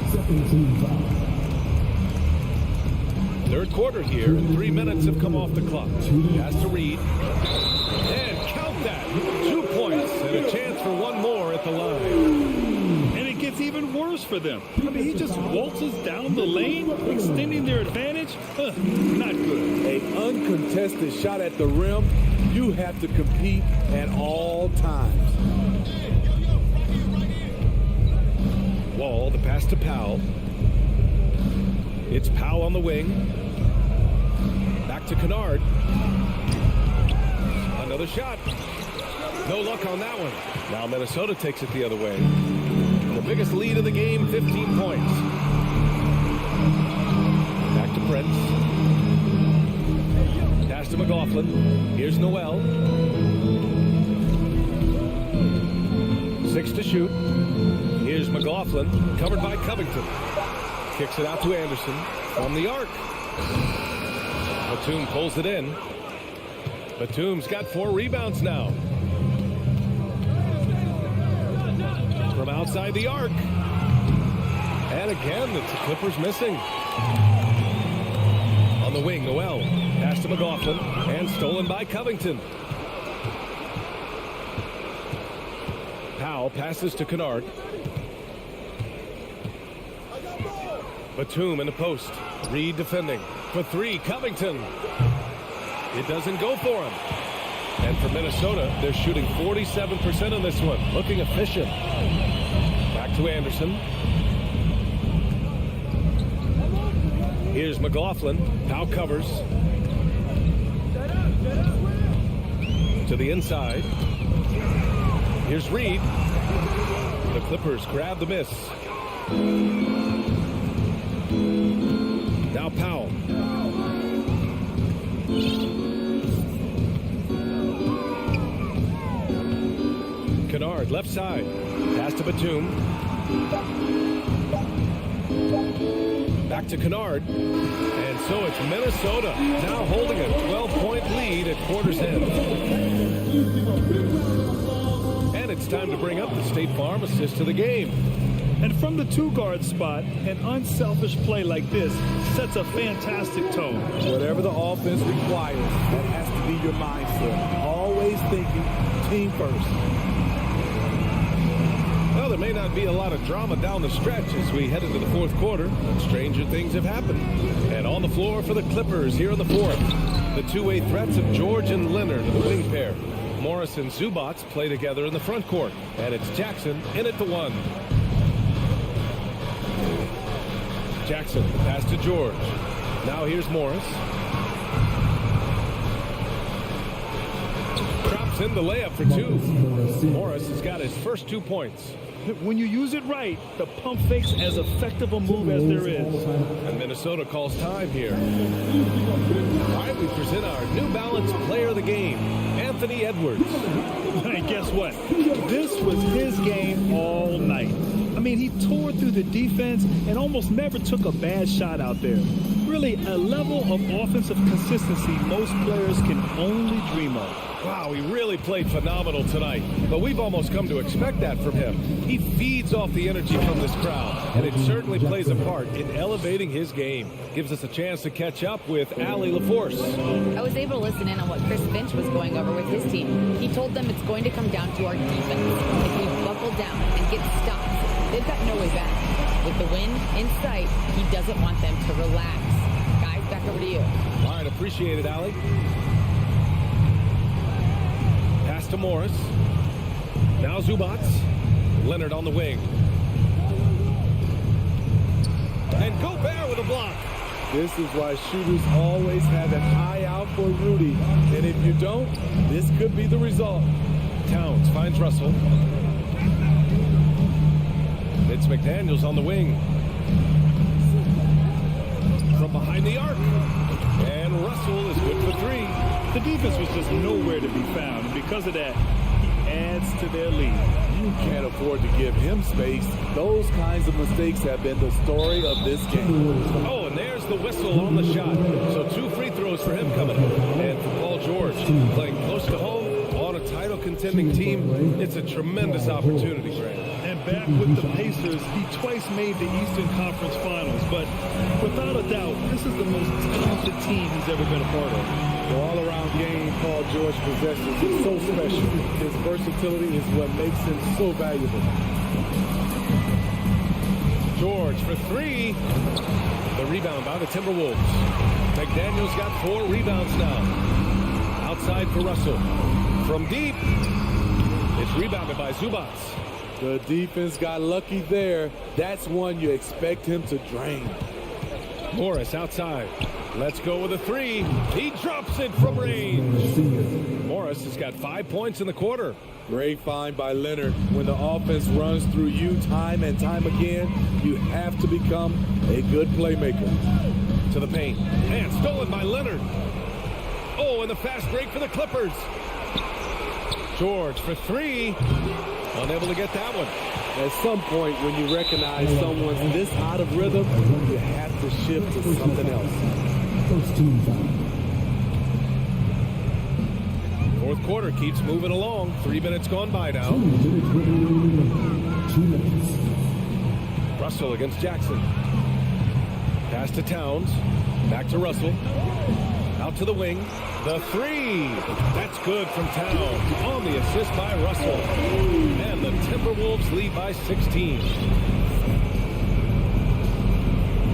Second team foul. Third quarter here, and 3 minutes have come off the clock. Pass to Reed. And count that. 2 points and a chance for one more at the line. And it gets even worse for them. I mean, he just waltzes down the lane, extending their advantage. Not good. An uncontested shot at the rim. You have to compete at all times. Wall, the pass to Powell. It's Powell on the wing. Back to Kennard. Another shot. No luck on that one. Now Minnesota takes it the other way. The biggest lead of the game, 15 points. Back to Prince. Pass to McLaughlin. Here's Noel. 6 to shoot. Here's McLaughlin, covered by Covington. Kicks it out to Anderson from the arc. Batum pulls it in. Batum's got 4 rebounds now. From outside the arc. And again, the Clippers missing. On the wing, Noel. Pass to McLaughlin. And stolen by Covington. Powell passes to Kennard. Batum in the post. Reed defending. For 3, Covington. It doesn't go for him. And for Minnesota, they're shooting 47% on this one. Looking efficient. Back to Anderson. Here's McLaughlin. Powell covers. To the inside. Here's Reed. The Clippers grab the miss. Now Powell. Kennard, left side. Pass to Batum. Back to Kennard. And so it's Minnesota now holding a 12-point lead at quarter's end. And it's time to bring up the State Farm assist of the game. And from the two-guard spot, an unselfish play like this sets a fantastic tone. Whatever the offense requires, that has to be your mindset. Always thinking team first. Well, there may not be a lot of drama down the stretch as we head into the fourth quarter. Stranger things have happened. And on the floor for the Clippers here in the fourth, the two-way threats of George and Leonard, the wing pair. Morris and Zubac play together in the front court. And it's Jackson in at the one. Jackson, pass to George. Now here's Morris. Drops in the layup for two. Morris has got his first 2 points. When you use it right, the pump fake's as effective a move as there is. And Minnesota calls time here. All right, we present our New Balance player of the game, Anthony Edwards. And guess what? This was his game all night. I mean, he tore through the defense and almost never took a bad shot out there. Really, a level of offensive consistency most players can only dream of. Wow, he really played phenomenal tonight. But we've almost come to expect that from him. He feeds off the energy from this crowd, and it certainly plays a part in elevating his game. Gives us a chance to catch up with Allie LaForce. I was able to listen in on what Chris Finch was going over with his team. He told them it's going to come down to our defense. If we buckle down and get stops, they've got no way back. With the win in sight, he doesn't want them to relax. Guys, back over to you. All right, appreciate it, Allie. Pass to Morris. Now Zubac. Leonard on the wing. And Gobert with a block. This is why shooters always have an eye out for Rudy. And if you don't, this could be the result. Towns finds Russell. It's McDaniels on the wing. From behind the arc. And Russell is good for three. The defense was just nowhere to be found. And because of that, he adds to their lead. You can't afford to give him space. Those kinds of mistakes have been the story of this game. Oh, and there's the whistle on the shot. So 2 free throws for him coming up. And for Paul George, playing close to home on a title contending team, it's a tremendous opportunity for him. And back with the Pacers, he twice made the Eastern Conference Finals. But without a doubt, this is the most talented team he's ever been a part of. The all-around game Paul George possesses is so special. His versatility is what makes him so valuable. George for three. The rebound by the Timberwolves. McDaniels got 4 rebounds now. Outside for Russell. From deep. It's rebounded by Zubac. The defense got lucky there. That's one you expect him to drain. Morris outside. Let's go with a 3. He drops it from range. Morris has got 5 points in the quarter. Great find by Leonard. When the offense runs through you time and time again, you have to become a good playmaker. To the paint. And stolen by Leonard. Oh, and the fast break for the Clippers. George for 3. Unable to get that one. At some point, when you recognize someone's this out of rhythm, you have to shift to something else. First team foul. Fourth quarter keeps moving along. 3 minutes gone by now. 2 minutes. Russell against Jackson. Pass to Towns. Back to Russell. Out to the wing. The 3. That's good from Towns. On the assist by Russell. And the Timberwolves lead by 16.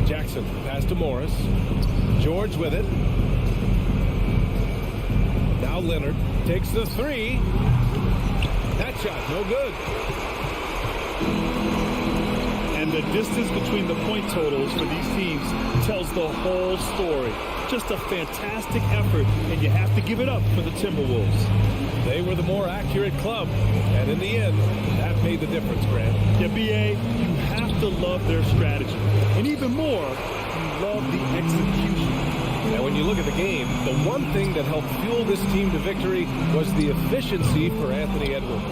Jackson. Pass to Morris. George with it. Now Now Leonard takes the three. That shot, no good. And the distance between the point totals for these teams tells the whole story. Just a fantastic effort, and you have to give it up for the Timberwolves. They were the more accurate club, and in the end, that made the difference, Grant. Yeah, B.A., you have to love their strategy. And even more, you love the execution. And when you look at the game, the one thing that helped fuel this team to victory was the efficiency for Anthony Edwards.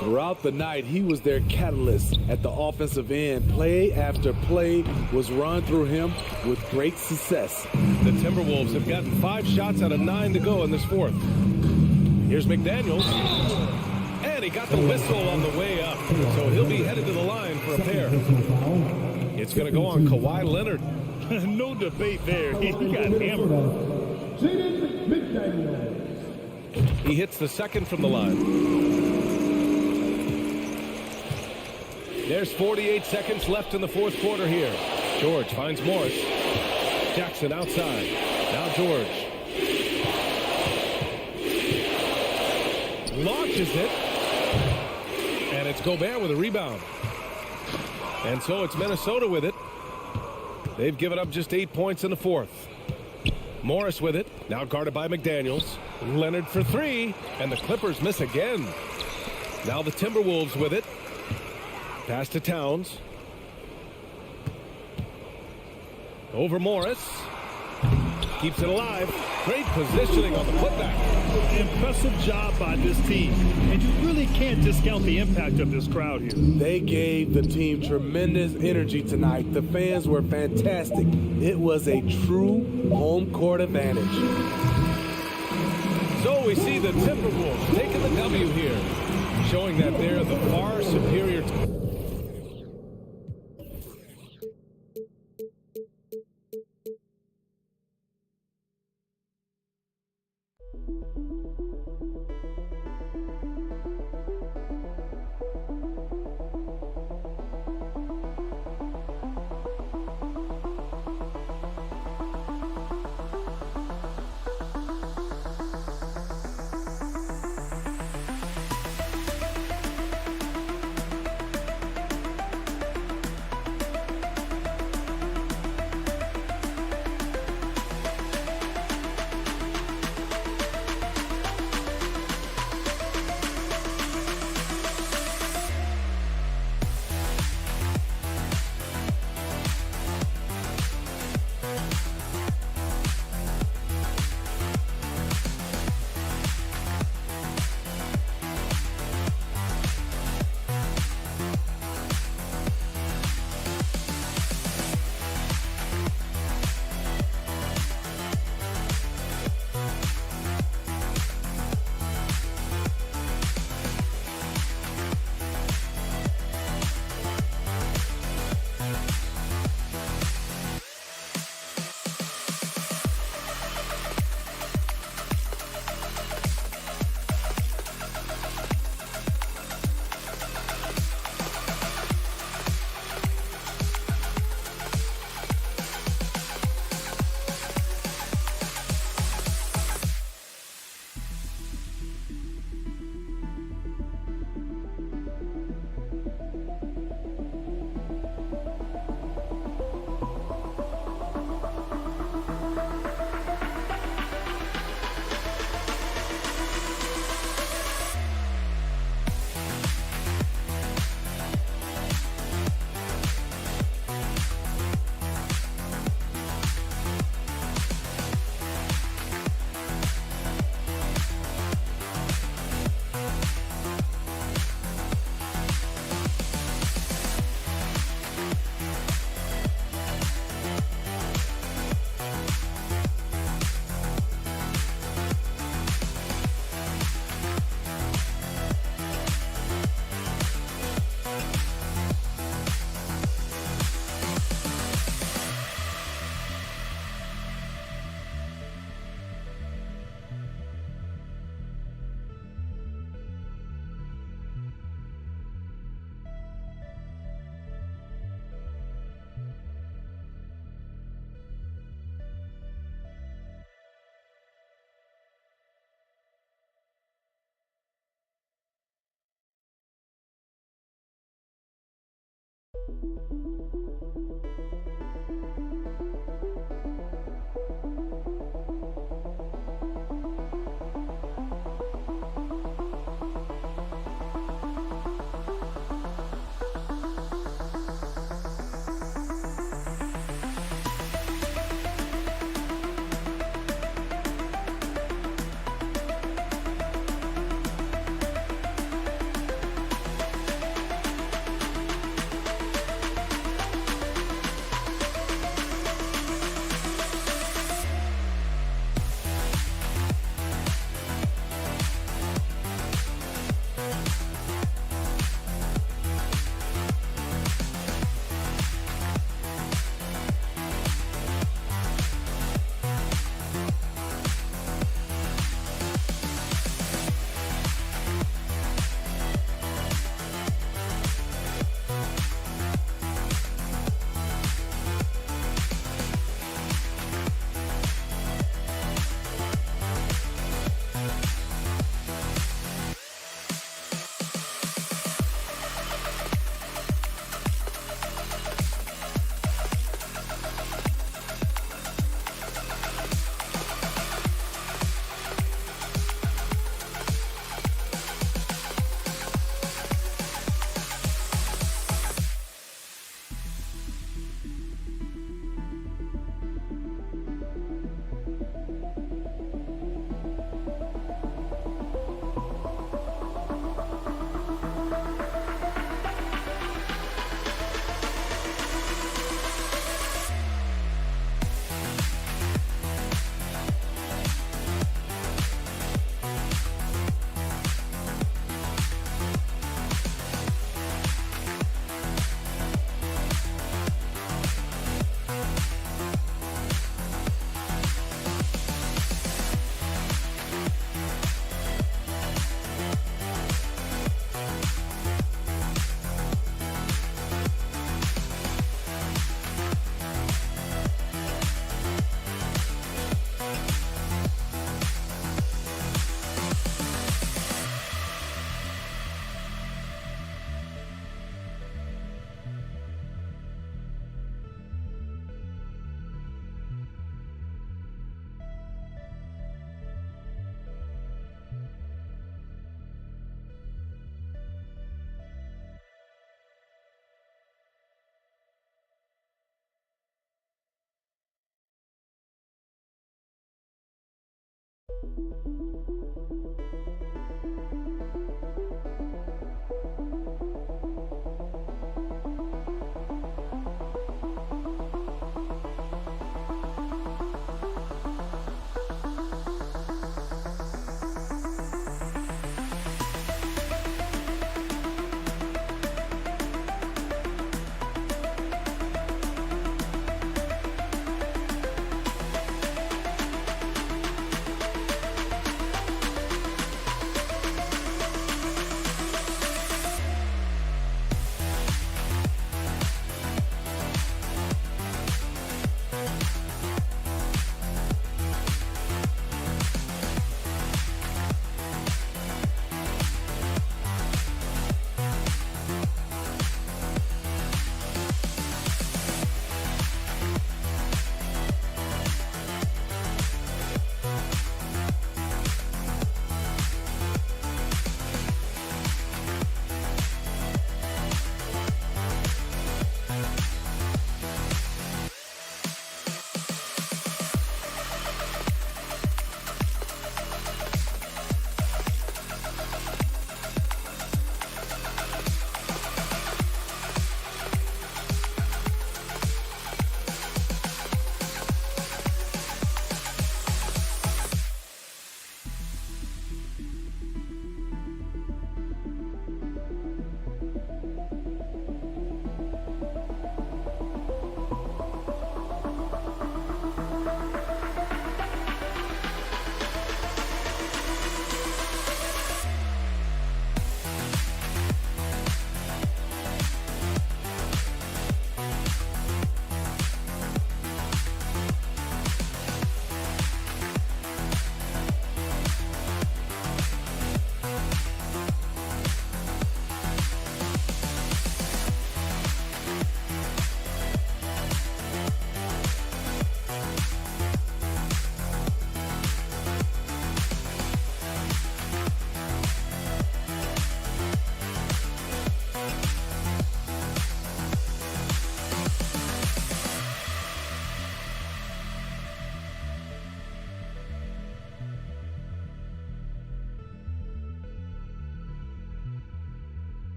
Throughout the night, he was their catalyst at the offensive end. Play after play was run through him with great success. The Timberwolves have gotten 5 shots out of 9 to go in this fourth. Here's McDaniels. And he got the whistle on the way up. So he'll be headed to the line for a pair. It's going to go on Kawhi Leonard. No debate there. He got hammered. He hits the second from the line. There's 48 seconds left in the fourth quarter here. George finds Morris. Jackson outside. Now George. Launches it. And it's Gobert with a rebound. And so it's Minnesota with it. They've given up just 8 points in the fourth. Morris with it. Now guarded by McDaniels. Leonard for 3. And the Clippers miss again. Now the Timberwolves with it. Pass to Towns. Over Morris. Keeps it alive. Great positioning on the putback. Impressive job by this team. And you really can't discount the impact of this crowd here. They gave the team tremendous energy tonight. The fans were fantastic. It was a true home court advantage. So we see the Timberwolves taking the W here, showing that they're the far superior team.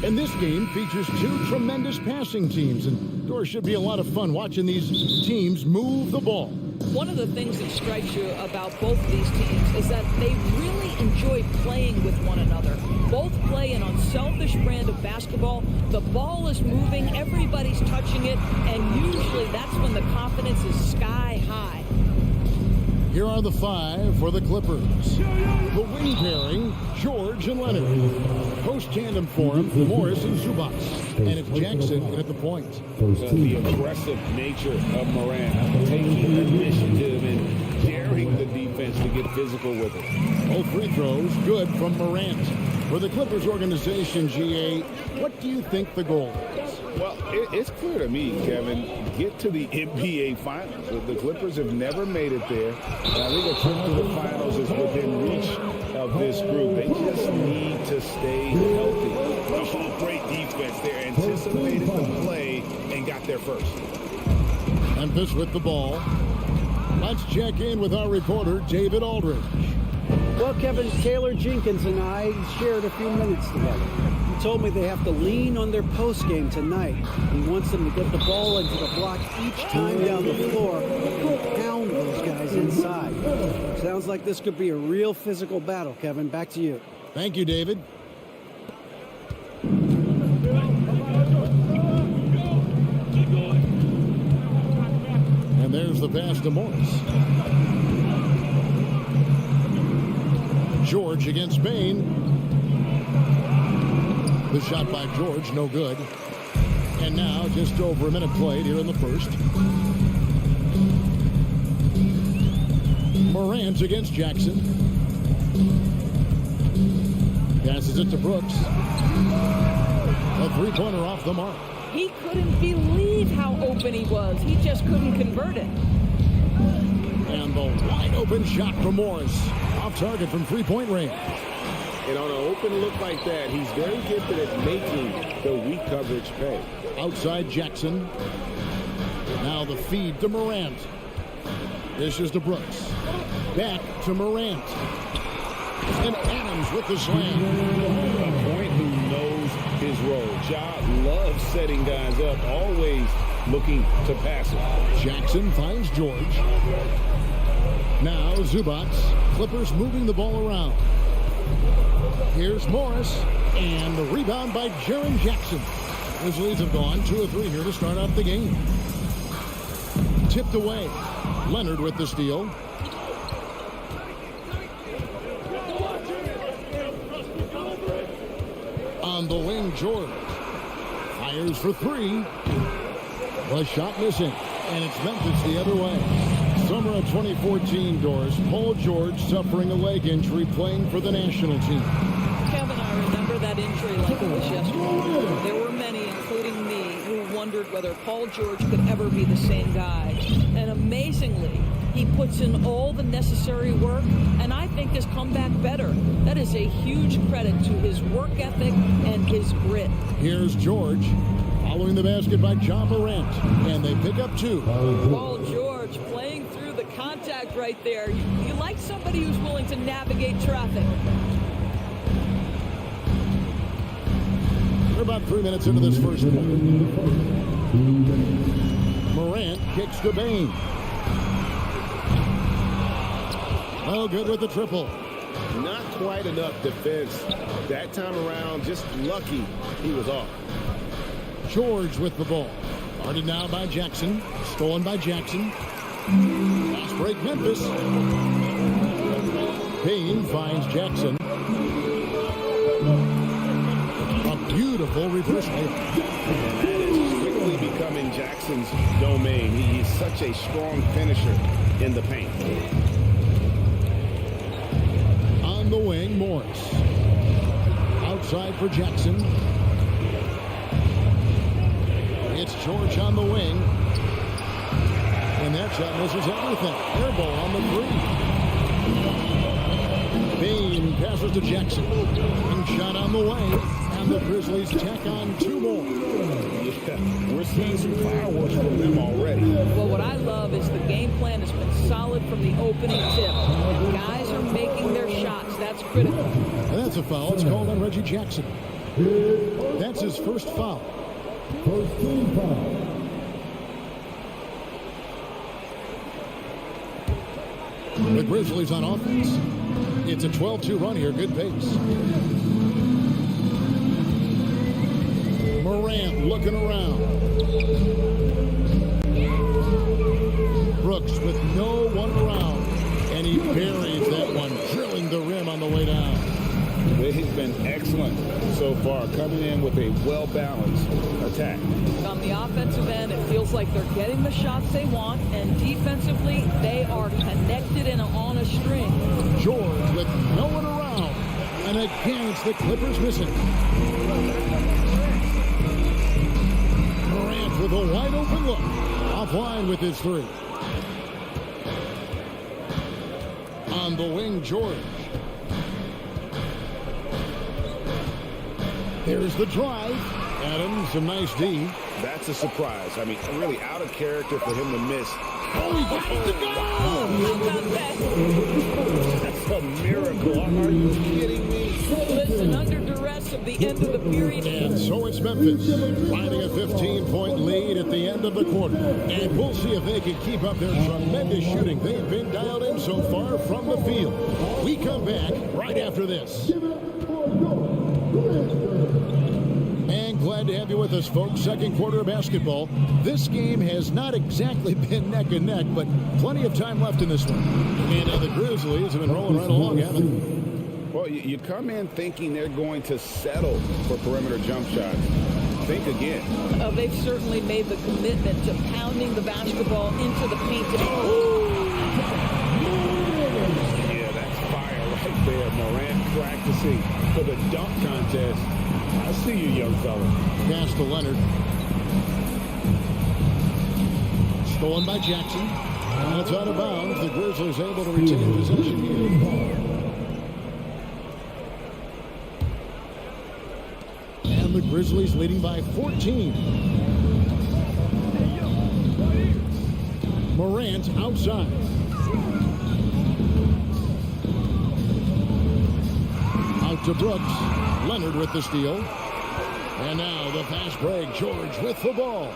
And this game features two tremendous passing teams, and there should be a lot of fun watching these teams move the ball. One of the things that strikes you about both of these teams is that they really enjoy playing with one another. Both play an unselfish brand of basketball. The ball is moving, everybody's touching it, and usually that's when the confidence is sky high. Here are the five for the Clippers. The wing pairing, George and Leonard. Post tandem for him, Morris and Zubac. And it's Jackson at the point. The aggressive nature of Morant, taking initiative and daring the defense to get physical with it. Both free throws good from Morant. For the Clippers organization, GA, what do you think the goal is? Well, it's clear to me, Kevin, get to the NBA Finals. The Clippers have never made it there. And I think a trip to the Finals is within reach of this group. They just need to stay healthy. Oh, great defense there. Anticipated the play and got there first. Memphis with the ball. Let's check in with our reporter, David Aldridge. Well, Kevin, Taylor Jenkins and I shared a few minutes together. He told me they have to lean on their post game tonight. He wants them to get the ball into the block each time down the floor. He'll pound those guys inside. Sounds like this could be a real physical battle, Kevin. Back to you. Thank you, David. And there's the pass to Morris. George against Bain. The shot by George, no good. And now just over a minute played here in the first. Morant against Jackson. Passes it to Brooks. A three-pointer off the mark. He couldn't believe how open he was. He just couldn't convert it. And the wide open shot from Morris. Off target from three-point range. And on an open look like that, he's very gifted at making the weak coverage pay. Outside Jackson. Now the feed to Morant. This is to Brooks. Back to Morant. And Adams with the slam. A point who knows his role. Ja loves setting guys up, always looking to pass it. Jackson finds George. Now Zubac. Clippers moving the ball around. Here's Morris. And the rebound by Jaren Jackson. Grizzlies have gone 2 of 3 here to start out the game. Tipped away. Leonard with the steal. On the wing, George. Fires for 3. The shot missing. And it's Memphis the other way. Summer of 2014, Doris. Paul George suffering a leg injury playing for the national team. Kevin, I remember that injury like it was yesterday. There were many, including me, who wondered whether Paul George could ever be the same guy. And amazingly, he puts in all the necessary work, and I think has come back better. That is a huge credit to his work ethic and his grit. Here's George. Following the basket by John Morant. And they pick up 2. Paul George playing through the contact right there. You like somebody who's willing to navigate traffic. We're about 3 minutes into this first quarter. Morant kicks to Bain. Oh, good with the triple. Not quite enough defense. That time around, just lucky he was off. George with the ball. Guarded now by Jackson. Stolen by Jackson. Fast break Memphis. Bain finds Jackson. A beautiful reverse layup. And that is quickly becoming Jackson's domain. He's such a strong finisher in the paint. On the wing, Morris. Outside for Jackson. It's George on the wing. And that shot misses everything. Air ball on the 3. Bain passes to Jackson. And shot on the way. And the Grizzlies tack on 2 more. Yeah, we're seeing some fireworks from them already. Well, what I love is the game plan has been solid from the opening tip. Guys are making their shots. That's critical. And that's a foul. It's called on Reggie Jackson. That's his first foul. First team foul. The Grizzlies on offense. It's a 12-2 run here. Good pace. Morant looking around. Brooks with no one around. And he buries that one, drilling the rim on the way down. They've been excellent so far, coming in with a well-balanced attack. On the offensive end, it feels like they're getting the shots they want, and defensively, they are connected and on a string. George with no one around. And again, it's the Clippers missing. Morant with a wide open look. Offline with his 3. On the wing, George. There's the drive. Adams, some nice D. That's a surprise. I mean, really out of character for him to miss. Oh, he got it to go! How about that? That's a miracle. Are you kidding me? Listen, under duress of the end of the period. And so it's Memphis, finding a 15-point lead at the end of the quarter. And we'll see if they can keep up their tremendous shooting. They've been dialed in so far from the field. We come back right after this. And glad to have you with us, folks. Second quarter of basketball. This game has not exactly been neck and neck, but plenty of time left in this one. And the Grizzlies have been rolling right along, haven't they? Well, you come in thinking they're going to settle for perimeter jump shots. Think again. They've certainly made the commitment to pounding the basketball into the paint. Yeah, that's fire right there. Morant practicing for the dunk contest. I see you, young fella. Pass to Leonard. Stolen by Jackson. And it's out of bounds. The Grizzlies able to retain possession here. And the Grizzlies leading by 14. Morant outside. Out to Brooks. Leonard with the steal. And now the fast break. George with the ball.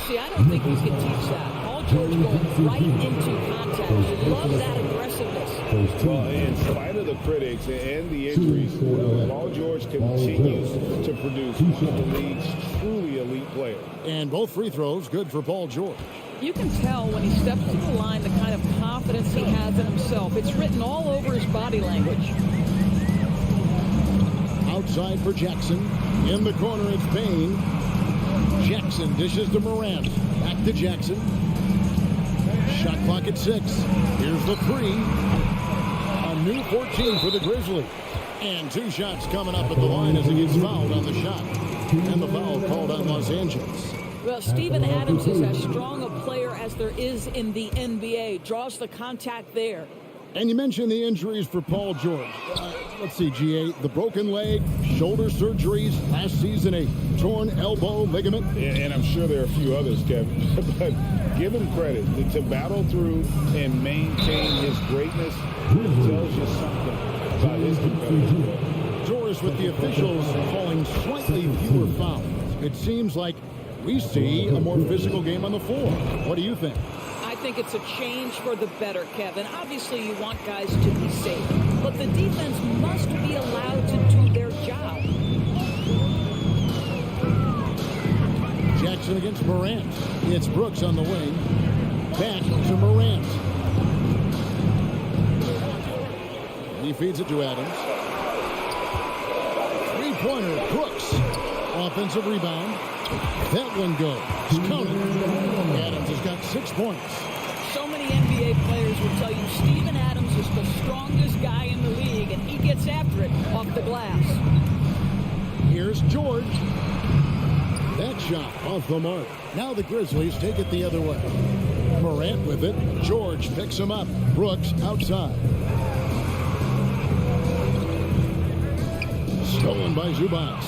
See, I don't think you can teach that. Paul George going right into contact. Love that aggressiveness. Well, in spite of the critics and the injuries, Paul George continues to produce one of the league's truly elite players. And both free throws good for Paul George. You can tell when he steps to the line the kind of confidence he has in himself. It's written all over his body language. Outside for Jackson. In the corner, it's Payne. Jackson dishes to Morant. Back to Jackson. Shot clock at 6. Here's the 3. A new 14 for the Grizzlies. And 2 shots coming up at the line as he gets fouled on the shot. And the foul called on Los Angeles. Well, Steven Adams is as strong a player as there is in the NBA. Draws the contact there. And you mentioned the injuries for Paul George. Let's see, GA, the broken leg, shoulder surgeries, last season a torn elbow ligament. And I'm sure there are a few others, Kevin. But give him credit to battle through and maintain his greatness. It tells you something about his competitive. George with the officials calling slightly fewer fouls. It seems like we see a more physical game on the floor. What do you think? I think it's a change for the better, Kevin. Obviously, you want guys to be safe, but the defense must be allowed to do their job. Jackson against Morant. It's Brooks on the wing. Back to Morant. He feeds it to Adams. Three-pointer, Brooks. Offensive rebound. That one goes. Counted. Adams has got 6 points. So many NBA players will tell you Steven Adams is the strongest guy in the league, and he gets after it off the glass. Here's George. That shot off the mark. Now the Grizzlies take it the other way. Morant with it. George picks him up. Brooks outside. Stolen by Zubac.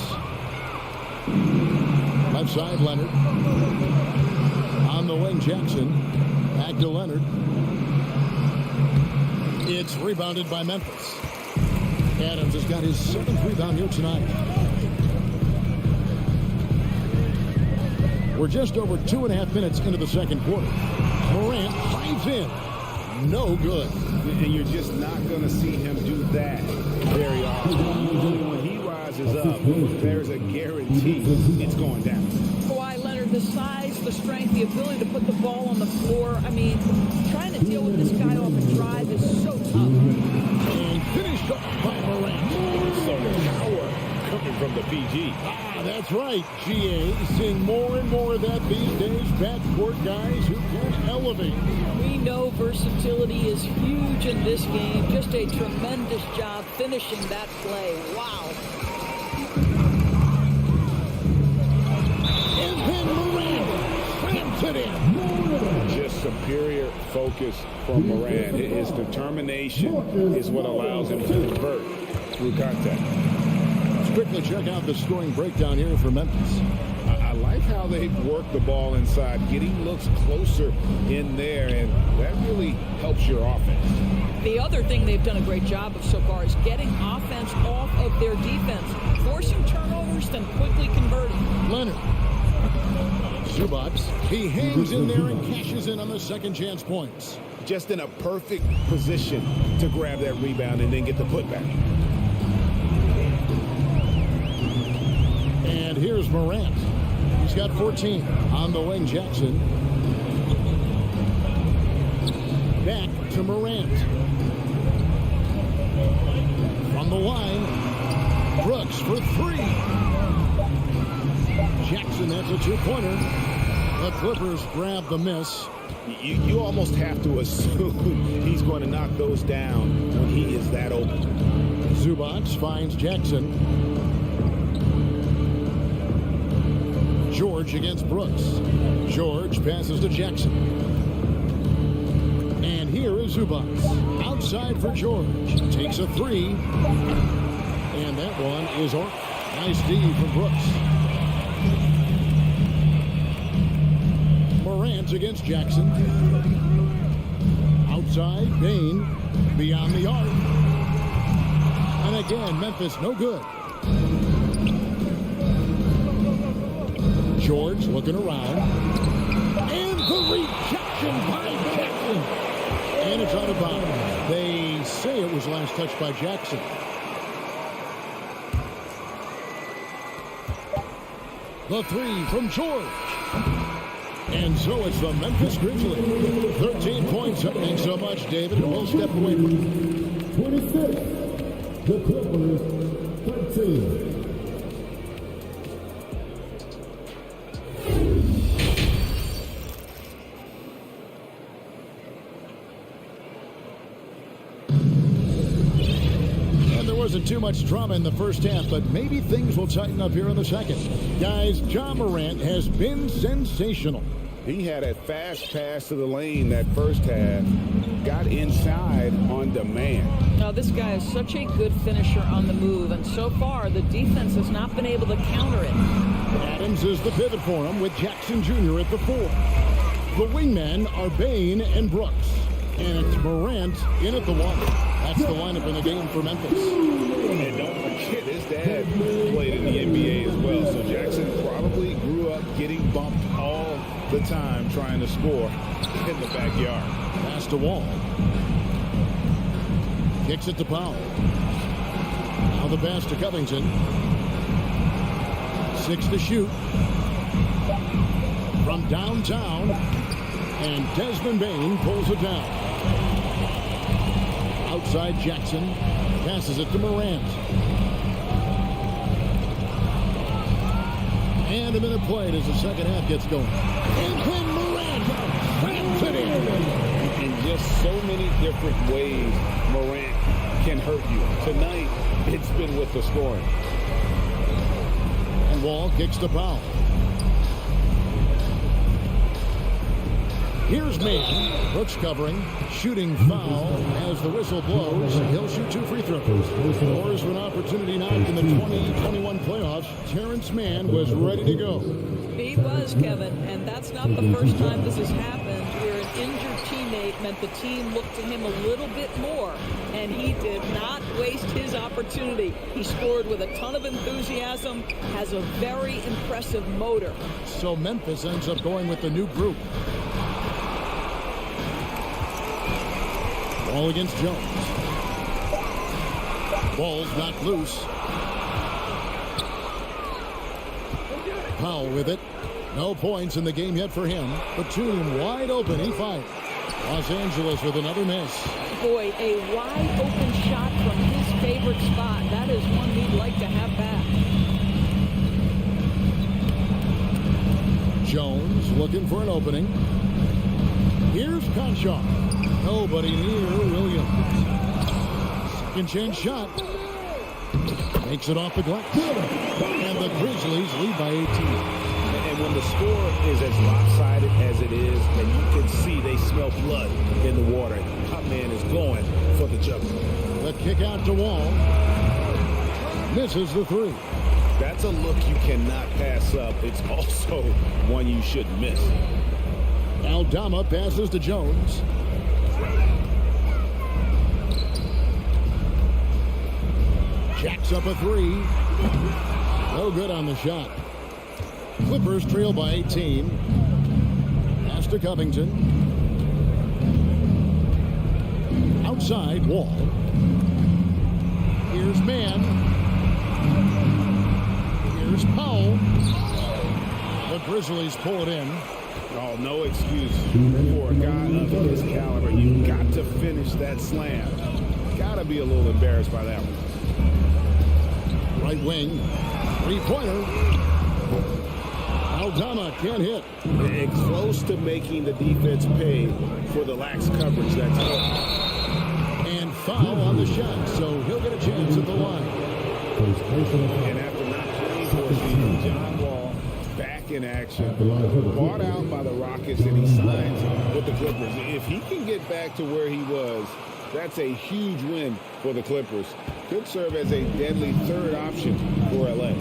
Left side, Leonard. On the wing, Jackson. Back to Leonard. It's rebounded by Memphis. Adams has got his 7th rebound here tonight. We're just over 2.5 minutes into the second quarter. Morant drives in. No good. And you're just not going to see him do that very often. When he rises up, there's a guarantee it's going down. Kawhi Leonard, the size, the strength, the ability to put the ball on the floor. I mean, trying to deal with this guy off a drive is so tough. And finished off by Morant. So much power coming from the PG. That's right, GA. Seeing more and more of that these days. Backcourt guys who can elevate. We know versatility is huge in this game. Just a tremendous job finishing that play. Wow. And then Morant slams it in. Just superior focus from Morant. His determination is what allows him to convert through contact. Quickly check out the scoring breakdown here for Memphis. I like how they work the ball inside, getting looks closer in there, and that really helps your offense. The other thing they've done a great job of so far is getting offense off of their defense, forcing turnovers, then quickly converting. Leonard. Zubac. He hangs in there and cashes in on the second chance points. Just in a perfect position to grab that rebound and then get the putback. And here's Morant. He's got 14. On the wing, Jackson. Back to Morant. From the line, Brooks for three. Jackson, that's a two-pointer. The Clippers grab the miss. You almost have to assume he's going to knock those down when he is that open. Zubac finds Jackson. George against Brooks. George passes to Jackson. And here is Zubac. Outside for George. Takes a three. And that one is off. Nice D from Brooks. Morant against Jackson. Outside, Bain. Beyond the arc. And again, Memphis no good. George looking around. And the rejection by Jackson. And it's out of bounds. They say it was last touched by Jackson. The three from George. And so it's the Memphis Grizzlies. 13 points. Thanks so much, David. And we'll step away from 26. The Clippers, 13. Wasn't too much drama in the first half, but maybe things will tighten up here in the second. Guys, Ja Morant has been sensational. He had a fast pass to the lane that first half. Got inside on demand. Now, this guy is such a good finisher on the move, and so far the defense has not been able to counter it. Adams is the pivot for him with Jackson Jr. at the 4. The wingmen are Bain and Brooks. And it's Morant in at the 1. That's the lineup in the game for Memphis. And don't forget, his dad played in the NBA as well. So Jackson probably grew up getting bumped all the time trying to score in the backyard. Pass to Wall. Kicks it to Powell. Now the pass to Covington. 6 to shoot. From downtown. And Desmond Bain pulls it down. Outside Jackson. Passes it to Morant. And a minute played as the second half gets going. And then Morant traps it in. In just so many different ways, Morant can hurt you. Tonight, it's been with the scoring. And Wall kicks to Powell. Here's Mason. Brooks covering. Shooting foul as the whistle blows. He'll shoot 2 free throws. Doors for an opportunity knocked in the 2021 playoffs. Terrence Mann was ready to go. He was, Kevin, and that's not the first time this has happened where an injured teammate meant the team looked to him a little bit more, and he did not waste his opportunity. He scored with a ton of enthusiasm, has a very impressive motor. So Memphis ends up going with the new group. Ball against Jones. Ball's knocked loose. Powell with it. No points in the game yet for him. Batum wide open. He fires. Los Angeles with another miss. Boy, a wide open shot from his favorite spot. That is one he'd like to have back. Jones looking for an opening. Here's Conchar. Nobody near Williams. Second chance shot. Makes it off the glass. And the Grizzlies lead by 18. And when the score is as lopsided as it is, and you can see they smell blood in the water, my man is going for the jumper. The kick out to Wall. Misses the 3. That's a look you cannot pass up. It's also one you shouldn't miss. Aldama passes to Jones. Jacks up a 3. No good on the shot. Clippers trail by 18. Pass to Covington. Outside, Wall. Here's Mann. Here's Powell. The Grizzlies pull it in. Oh, no excuse for a guy of his caliber. You got to finish that slam. Got got to be a little embarrassed by that one. Right wing, three-pointer. Aldama can't hit. And close to making the defense pay for the lax coverage that's up. And foul on the shot, so he'll get a chance at the line. And after not playing for a season, John Wall back in action, bought out by the Rockets, and he signs with the Clippers. If he can get back to where he was, that's a huge win for the Clippers. Could serve as a deadly third option for LA.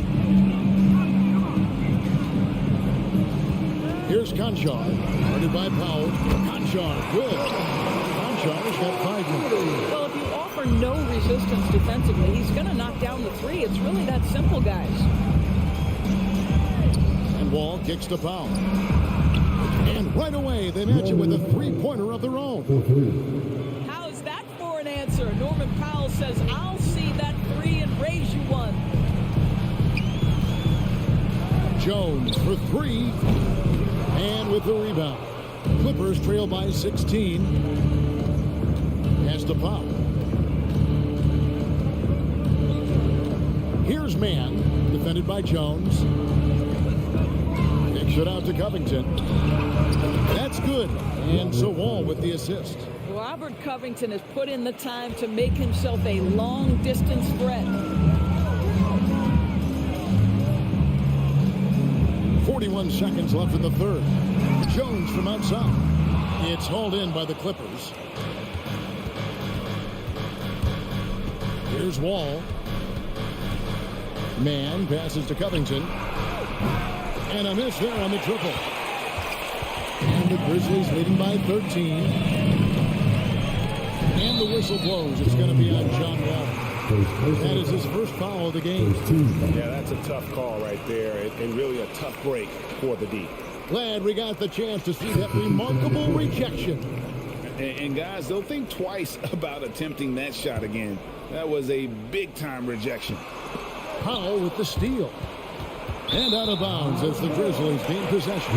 Here's Conchar, guarded by Powell. Conchar, good. Conchar's got 5 minutes. Well, if you offer no resistance defensively, he's going to knock down the three. It's really that simple, guys. And Wall kicks to Powell. And right away, they match it with a three-pointer of their own. How's that for an answer? Norman Powell says, I'll see that three and raise you one. Jones for 3. And with the rebound. Clippers trail by 16. Has to Powell. Here's Man, defended by Jones. Kicks it out to Covington. That's good. And so Wall with the assist. Robert Covington has put in the time to make himself a long-distance threat. 41 seconds left in the third. Jones from outside. It's hauled in by the Clippers. Here's Wall. Man passes to Covington. And a miss there on the triple. And the Grizzlies leading by 13. And the whistle blows. It's going to be on John Wall. That is his first foul of the game. Yeah, that's a tough call right there, and really a tough break for the D. Glad we got the chance to see that remarkable rejection. And guys, they'll think twice about attempting that shot again. That was a big-time rejection. Powell with the steal. And out of bounds as the Grizzlies gain possession.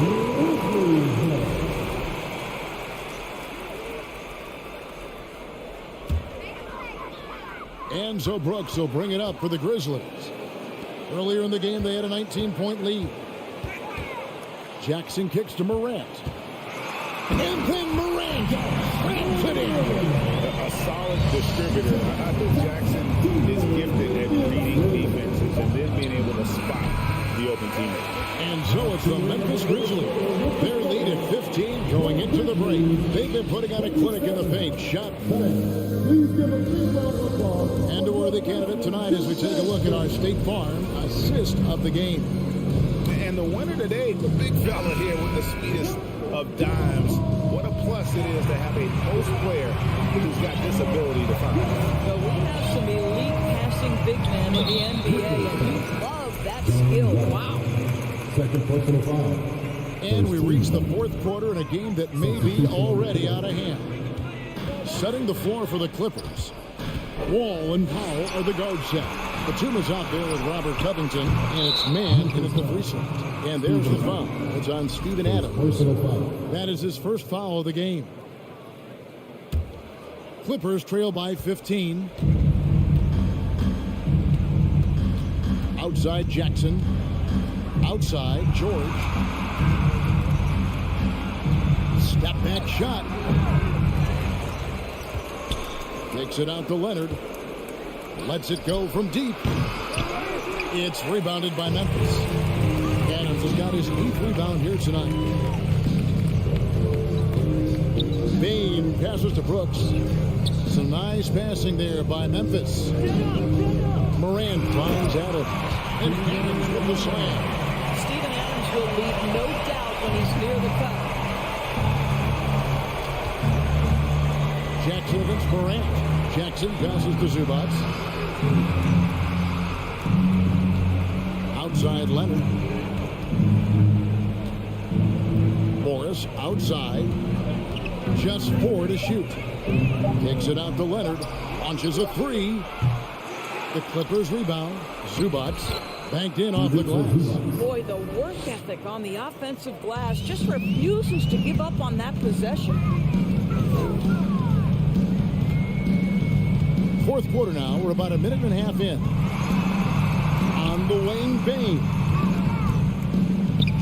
And so Brooks will bring it up for the Grizzlies. Earlier in the game, they had a 19-point lead. Jackson kicks to Morant. And then Morant slams it in. A solid distributor. I think Jackson is gifted at reading defenses and then being able to spot the open teammate. And so it's the Memphis Grizzlies. Their lead at 15 going into the break. They've been putting on a clinic in the paint. Shot. And a worthy candidate tonight as we take a look at our State Farm assist of the game. And the winner today, the big fella here with the sweetest of dimes. What a plus it is to have a post player who's got this ability to find. Well, we have some elite passing big men in the NBA, and you love that skill. Wow. Second personal foul. And we reach the fourth quarter in a game that may be already out of hand. Setting the floor for the Clippers. Wall and Powell are the guard set. The team is out there with Robert Covington, and it's Man in at the free slot. And there's the foul. It's on Steven Adams. Personal foul. That is his first foul of the game. Clippers trail by 15. Outside Jackson. Outside George. Step back shot. Takes it out to Leonard. Lets it go from deep. It's rebounded by Memphis. Adams has got his 8th rebound here tonight. Bain passes to Brooks. Some nice passing there by Memphis. Morant finds Adams. And Adams with the slam. Steven Adams will leave no doubt when he's near the cup. Jackson against Morant. Jackson passes to Zubac. Outside Leonard. Morris outside. Just 4 to shoot. Takes it out to Leonard. Launches a 3. The Clippers rebound. Zubac banked in off the glass. Boy, the work ethic on the offensive glass just refuses to give up on that possession. Fourth quarter now. We're about a minute and a half in. On the wing, Bain.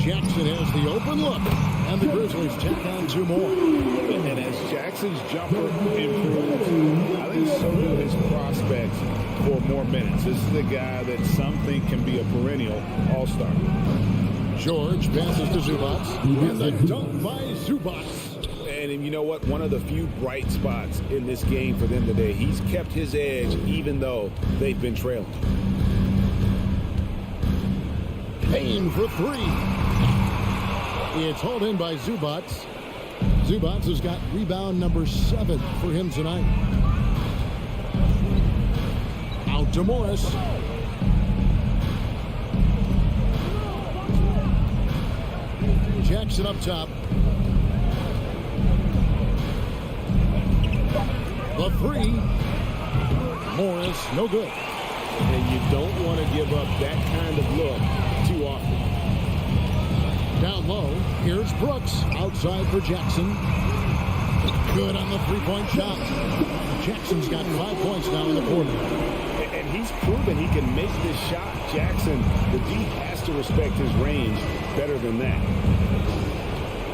Jackson has the open look. And the Grizzlies tack on 2 more. And as Jackson's jumper improves, I think so do his prospects for more minutes. This is the guy that some think can be a perennial all-star. George passes to Zubats. And the dunk by Zubats. And you know what? One of the few bright spots in this game for them today. He's kept his edge even though they've been trailing. Bain for 3. It's hauled in by Zubats. Zubats has got rebound number 7 for him tonight. Out to Morris. Jackson up top. The 3. Morris, no good. And you don't want to give up that kind of look too often. Down low, here's Brooks. Outside for Jackson. Good on the three-point shot. Jackson's got 5 points now in the quarter. And he's proven he can make this shot. Jackson, the D has to respect his range better than that.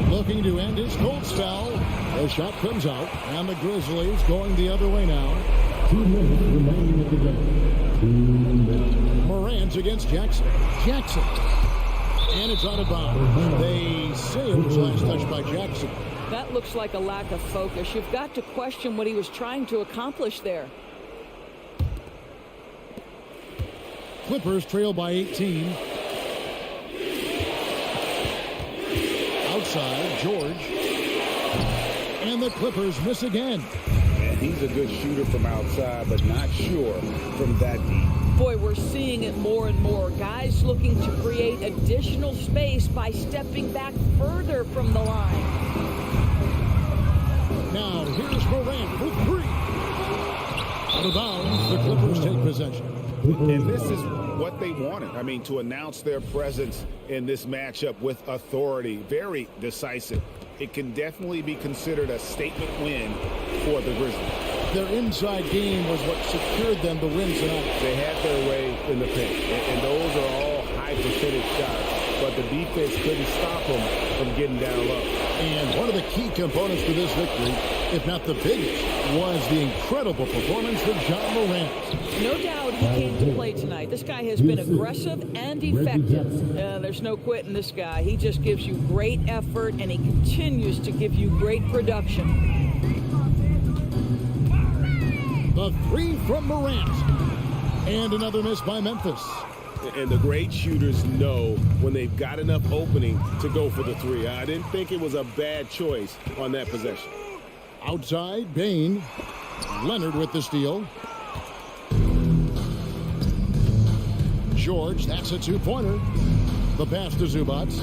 Looking to end his cold spell. The shot comes out, and the Grizzlies going the other way now. 2 minutes remaining of the game. Morant against Jackson. Jackson. And it's out of bounds. They say it was last touched by Jackson. That looks like a lack of focus. You've got to question what he was trying to accomplish there. Clippers trail by 18. Outside, George. And the Clippers miss again. And he's a good shooter from outside, but not sure from that deep. Boy, we're seeing it more and more. Guys looking to create additional space by stepping back further from the line. Now, here's Morant for 3. Out of bounds, the Clippers take possession. And this is what they wanted. I mean, to announce their presence in this matchup with authority, very decisive. It can definitely be considered a statement win for the Grizzlies. Their inside game was what secured them the win tonight. They had their way in the paint, and those are all high percentage shots, but the defense couldn't stop them from getting down low. And one of the key components to this victory, if not the biggest, was the incredible performance from John Morant. No doubt he came to play tonight. This guy has been aggressive and effective. There's no quitting this guy. He just gives you great effort, and he continues to give you great production. The 3 from Morant. And another miss by Memphis. And the great shooters know when they've got enough opening to go for the 3. I didn't think it was a bad choice on that possession. Outside, Bain. Leonard with the steal. George, that's a 2-pointer. The pass to Zubats.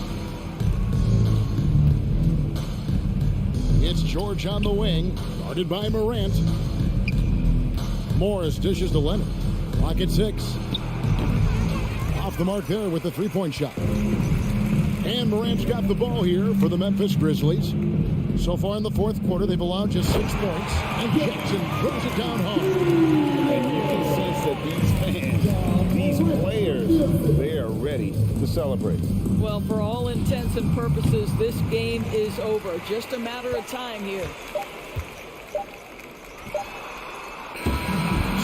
It's George on the wing, guarded by Morant. Morris dishes to Leonard. Clock at 6. Off the mark there with the 3-point shot. And Morant's got the ball here for the Memphis Grizzlies. So far in the fourth quarter, they've allowed just 6 points. And Jackson throws it down hard. And you can sense that these fans, these players, they are ready to celebrate. Well, for all intents and purposes, this game is over. Just a matter of time here.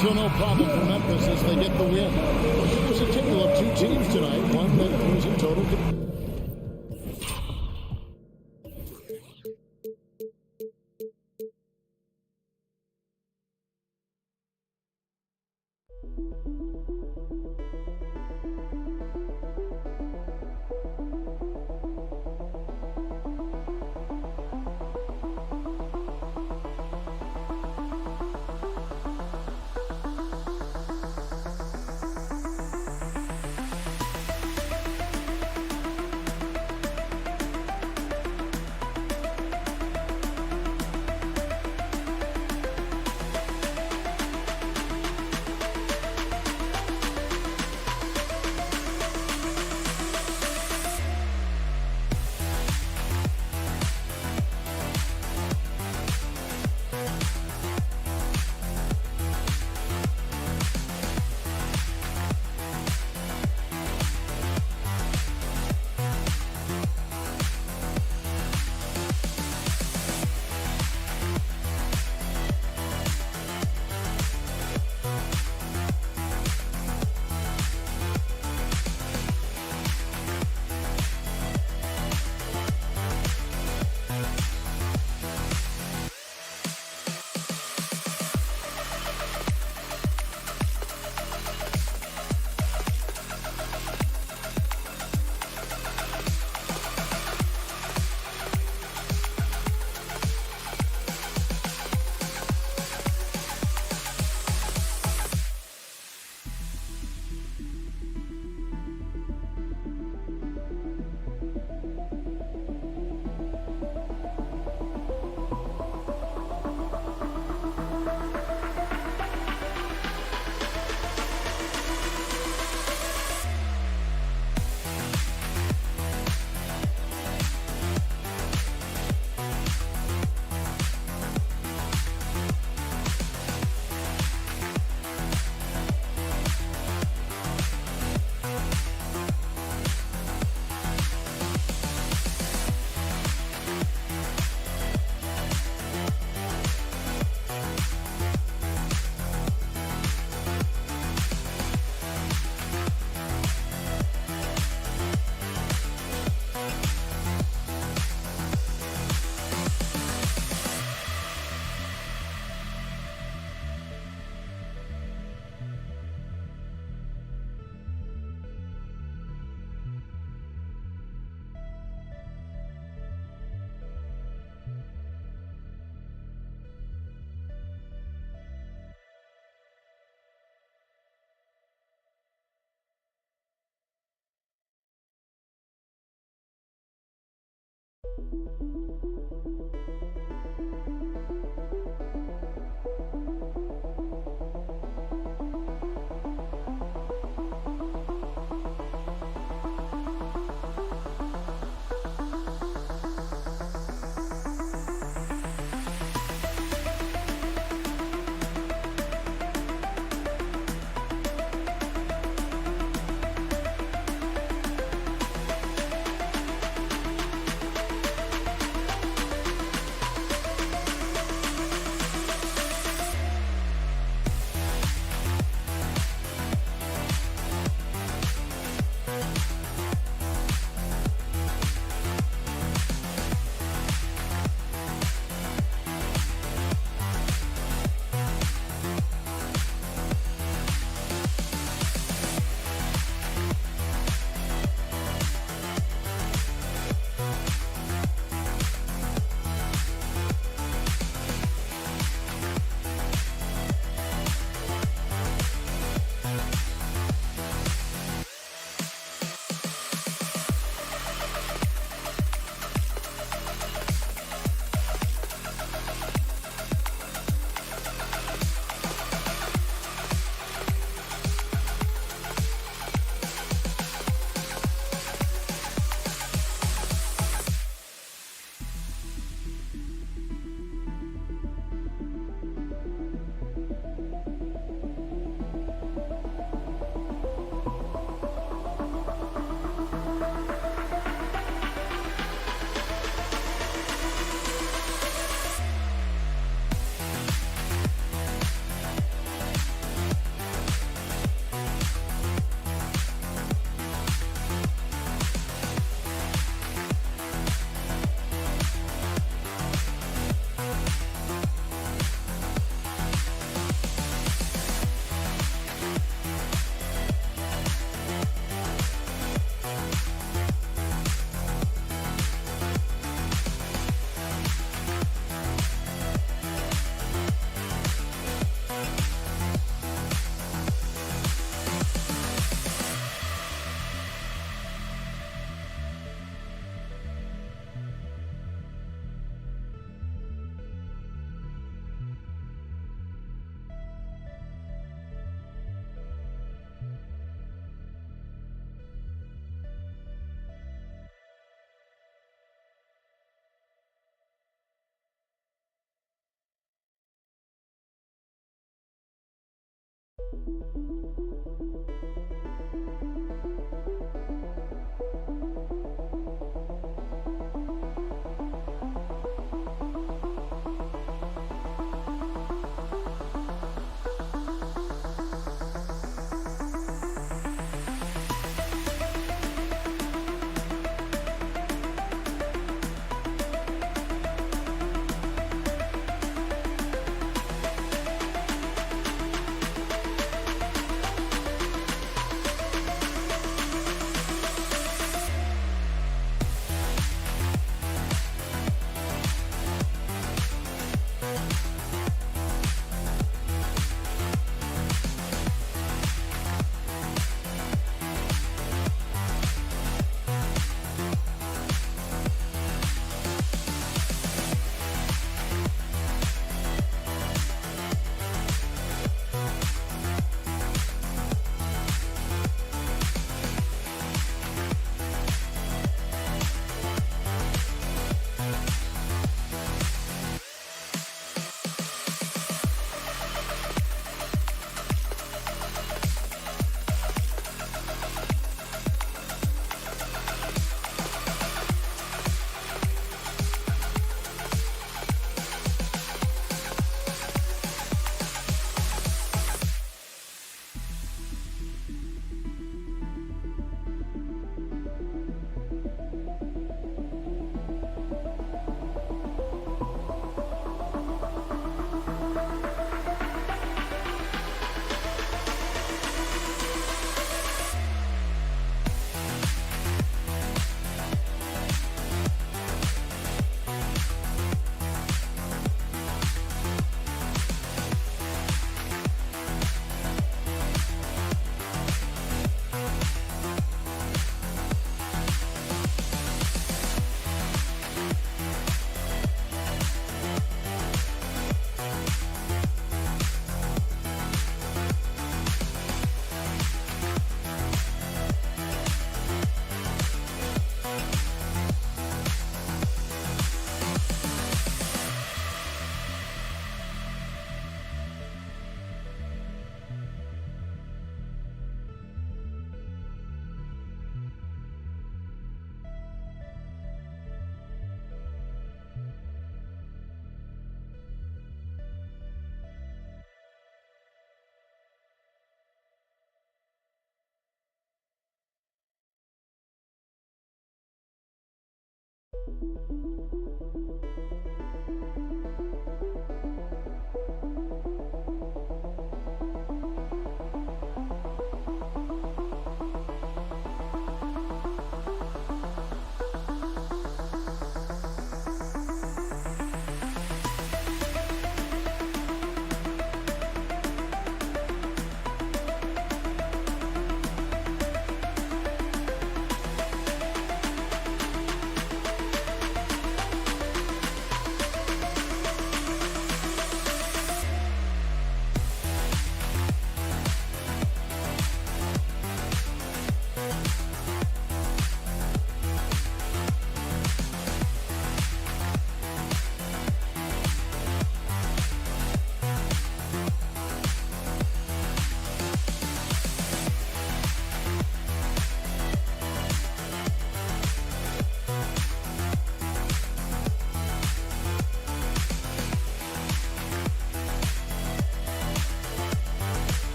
So no problem for Memphis as they get the win. It was a tale of 2 teams tonight. One that was in total.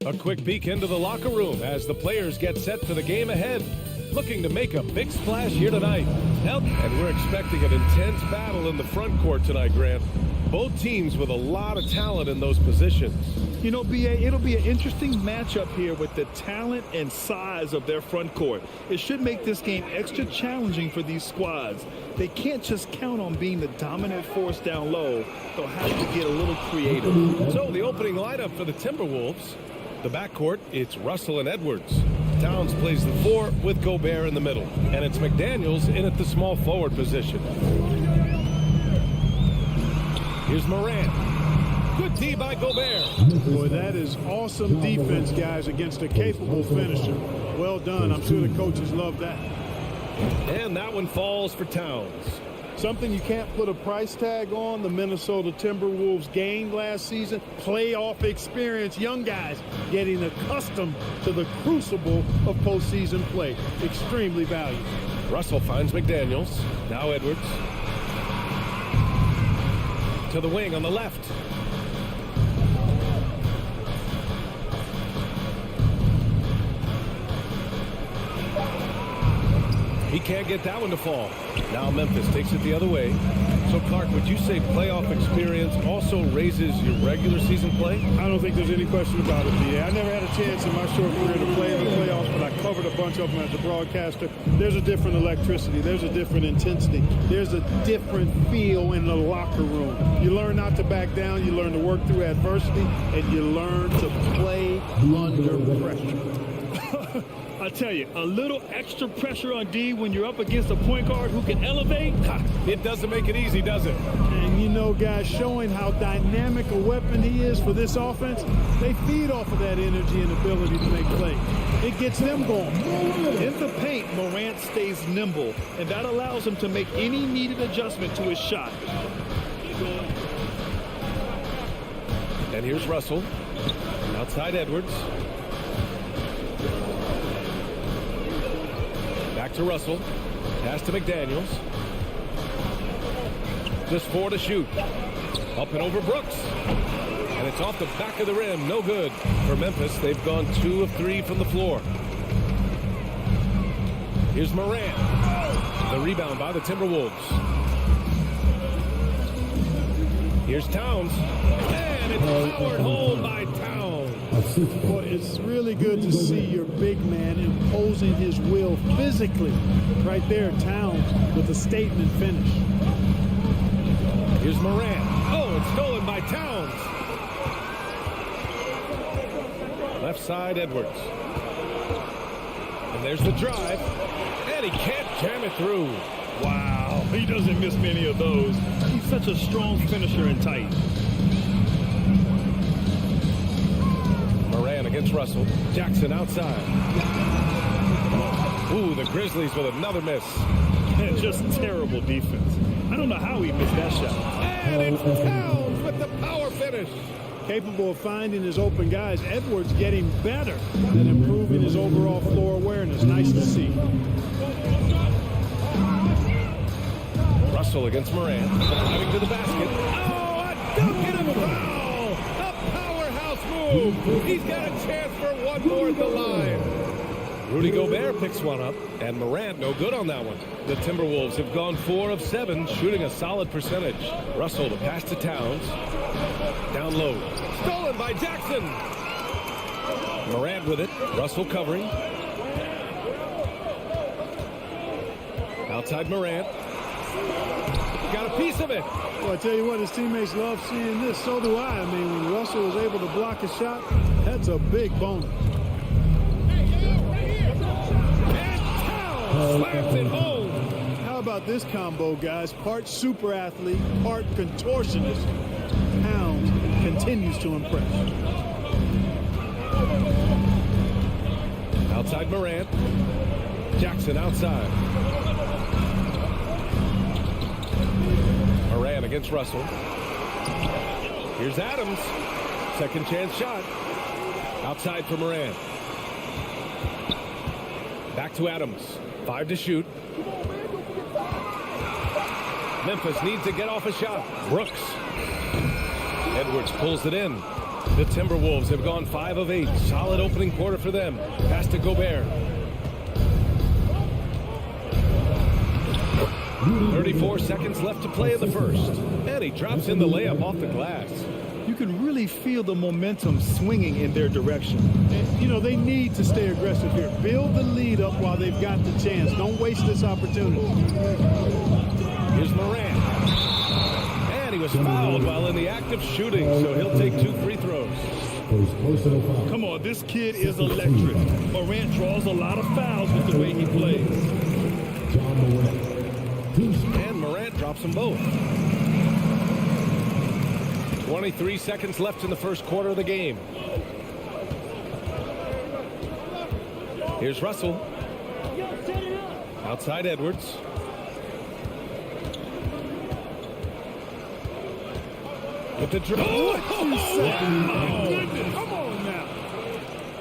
A quick peek into the locker room as the players get set for the game ahead. Looking to make a big splash here tonight. And we're expecting an intense battle in the front court tonight, Grant. Both teams with a lot of talent in those positions. You know, B.A., it'll be an interesting matchup here with the talent and size of their front court. It should make this game extra challenging for these squads. They can't just count on being the dominant force down low. They'll have to get a little creative. So the opening lineup for the Timberwolves. The backcourt, it's Russell and Edwards. Towns plays the 4 with Gobert in the middle. And it's McDaniels in at the small forward position. Here's Morant. Good D by Gobert. Boy, that is awesome defense, guys, against a capable finisher. Well done. I'm sure the coaches love that. And that one falls for Towns. Something you can't put a price tag on, the Minnesota Timberwolves gained last season. Playoff experience, young guys getting accustomed to the crucible of postseason play. Extremely valuable. Russell finds McDaniels. Now Edwards. To the wing on the left. He can't get that one to fall. Now Memphis takes it the other way. So, Clark, would you say playoff experience also raises your regular season play? I don't think there's any question about it, B.A. I never had a chance in my short career to play in the playoffs, but I covered a bunch of them as a broadcaster. There's a different electricity. There's a different intensity. There's a different feel in the locker room. You learn not to back down. You learn to work through adversity, and you learn to play under pressure. I tell you, a little extra pressure on D when you're up against a point guard who can elevate. It doesn't make it easy, does it? And you know, guys, showing how dynamic a weapon he is for this offense, they feed off of that energy and ability to make plays. It gets them going. In the paint, Morant stays nimble, and that allows him to make any needed adjustment to his shot. And here's Russell. Outside Edwards. Back to Russell. Pass to McDaniels. Just 4 to shoot. Up and over Brooks. And it's off the back of the rim. No good for Memphis. They've gone 2 of 3 from the floor. Here's Morant. The rebound by the Timberwolves. Here's Towns. And it's powered home by Towns. Boy, it's really good to see your big man imposing his will physically. Right there, Towns with a statement finish. Here's Morant. Oh, it's stolen by Towns. Left side, Edwards. And there's the drive. And he can't jam it through. Wow, he doesn't miss many of those. He's such a strong finisher and tight. Moran against Russell. Jackson outside. Ooh, the Grizzlies with another miss. Just terrible defense. I don't know how he missed that shot. And it's Towns with the power finish. capable of finding his open guys. Edwards getting better and improving his overall floor awareness. Nice to see. Russell against Morant. Driving to the basket. Oh, a dunk and a foul! A powerhouse move! He's got a chance for one more at the line. Rudy Gobert picks one up, and Morant no good on that one. The Timberwolves have gone 4 of 7, shooting a solid percentage. Russell to pass to Towns. Down low. Stolen by Jackson. Morant with it. Russell covering. Outside Morant. Got a piece of it. Well, I tell you what, his teammates love seeing this. So do I. I mean, when Russell was able to block a shot, that's a big bonus. Slams it home. How about this combo, guys? Part super athlete, part contortionist. Towns continues to impress. Outside Morant. Jackson outside. Morant against Russell. Here's Adams. Second chance shot. Outside for Morant. Back to Adams. 5 to shoot. Memphis needs to get off a shot. Brooks. Edwards pulls it in. The Timberwolves have gone 5 of 8. Solid opening quarter for them. Pass to Gobert. 34 seconds left to play in the first. And he drops in the layup off the glass. You can really feel the momentum swinging in their direction. And, you know, they need to stay aggressive here. Build the lead up while they've got the chance. Don't waste this opportunity. Here's Morant. And he was fouled while in the act of shooting, so he'll take 2 free throws. Come on, this kid is electric. Morant draws a lot of fouls with the way he plays. And Morant drops them both. 23 seconds left in the first quarter of the game. Here's Russell. Outside Edwards. With the dribble. Oh, my goodness. Come on now.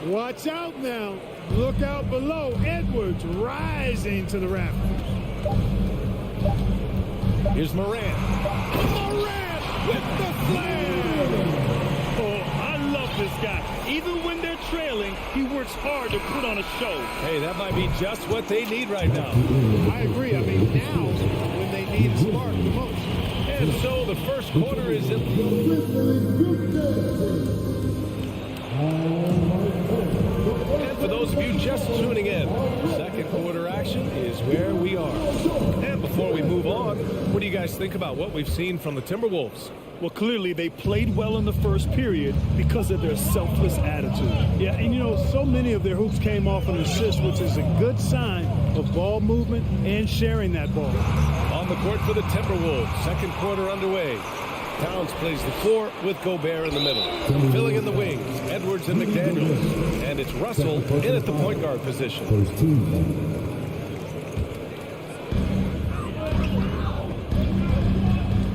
Watch out now. Look out below. Edwards rising to the rafters. Here's Morant. Morant with the slam. Oh, I love this guy. Even when they're trailing, he works hard to put on a show. Hey, that might be just what they need right now. I agree. I mean, now when they need a spark the most. And so the first quarter is in. And for those of you just tuning in, second quarter action is where we are. And before we move on, what do you guys think about what we've seen from the Timberwolves? Well, clearly they played well in the first period because of their selfless attitude. Yeah, and you know, so many of their hoops came off an assist, which is a good sign of ball movement and sharing that ball. On the court for the Timberwolves, second quarter underway. Towns plays the 4 with Gobert in the middle. Filling in the wings, Edwards and McDaniels. And it's Russell in at the point guard position.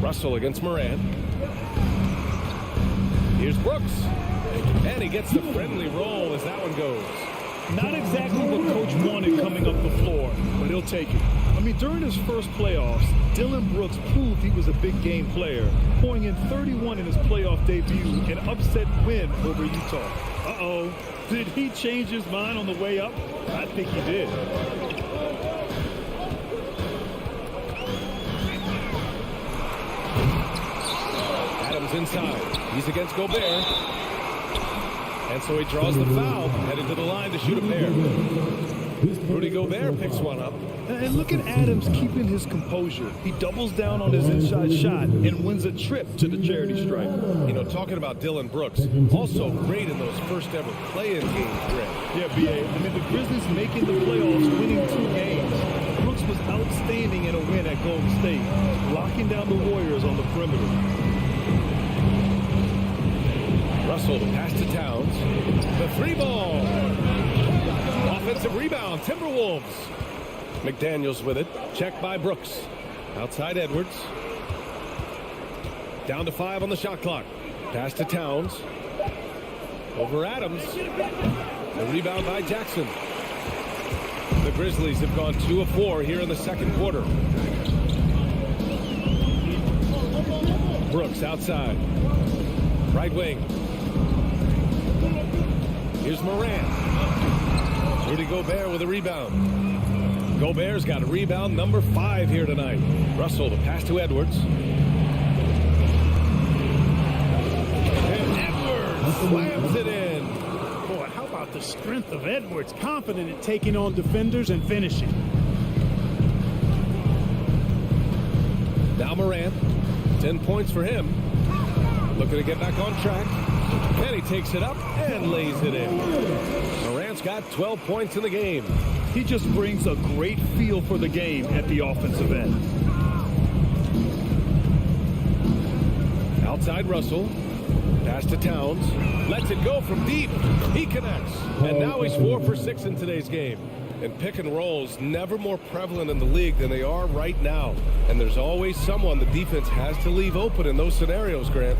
Russell against Morant. Here's Brooks. And he gets the friendly roll as that one goes. Not exactly what Coach wanted coming up the floor, but he'll take it. I mean, during his first playoffs, Dillon Brooks proved he was a big game player, pouring in 31 in his playoff debut, an upset win over Utah. Uh-oh. Did he change his mind on the way up? I think he did. Adams inside. He's against Gobert. And so he draws the foul, headed to the line to shoot a pair. Rudy Gobert picks one up. And look at Adams keeping his composure. He doubles down on his inside shot and wins a trip to the charity stripe. You know, talking about Dillon Brooks, also great in those first ever play-in games, Greg. Yeah, B.A. I mean, the Grizzlies making the playoffs, winning 2 games. Brooks was outstanding in a win at Golden State, locking down the Warriors on the perimeter. Russell to pass to Towns. The 3-ball. Offensive rebound, Timberwolves. McDaniels with it. Checked by Brooks. Outside Edwards. Down to 5 on the shot clock. Pass to Towns. Over Adams. The rebound by Jackson. The Grizzlies have gone 2 of 4 here in the second quarter. Brooks outside. Right wing. Here's Morant. Rudy Gobert with a rebound. Gobert's got a rebound number 5 here tonight. Russell, the pass to Edwards. And Edwards slams it in. Boy, how about the strength of Edwards? Confident in taking on defenders and finishing. Now Morant. 10 points for him. Looking to get back on track. And he takes it up and lays it in. Morant's got 12 points in the game. He just brings a great feel for the game at the offensive end. Outside Russell. Pass to Towns. Lets it go from deep. He connects. And now he's 4 for 6 in today's game. And pick and rolls never more prevalent in the league than they are right now. And there's always someone the defense has to leave open in those scenarios, Grant.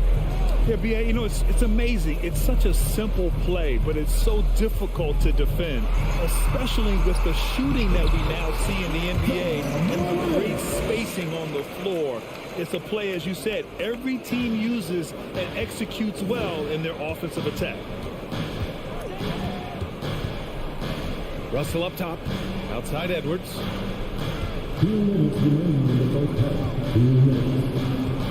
Yeah, B.A., you know, it's amazing. It's such a simple play, but it's so difficult to defend, especially with the shooting that we now see in the NBA and the great spacing on the floor. It's a play, as you said, every team uses and executes well in their offensive attack. Russell up top. Outside Edwards.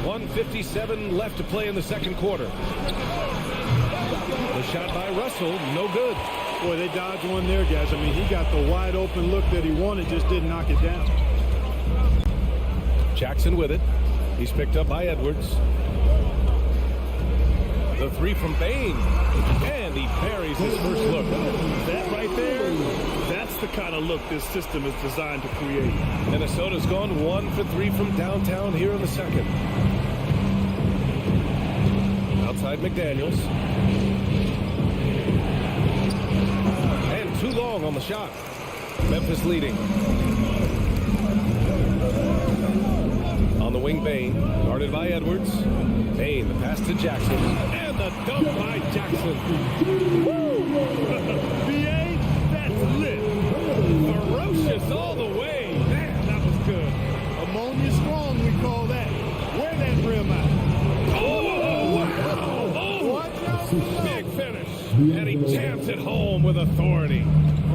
1:57 left to play in the second quarter. The shot by Russell, no good. Boy, they dodged one there, guys. I mean, he got the wide open look that he wanted, just didn't knock it down. Jackson with it. He's picked up by Edwards. The 3 from Bain. And he buries his first look. That right there, that's the kind of look this system is designed to create. Minnesota's gone 1 for 3 from downtown here in the second. Outside McDaniels. And too long on the shot. Memphis leading. On the wing, Bain. Guarded by Edwards. Bain, the pass to Jackson. And the dunk by Jackson. Woo! B.A., that's lit. Ferocious all the way. Man, that was good. Ammonia strong, we call that. Wear that rim out. Oh, wow. Oh, Watch out. big finish. And he jams it home with authority.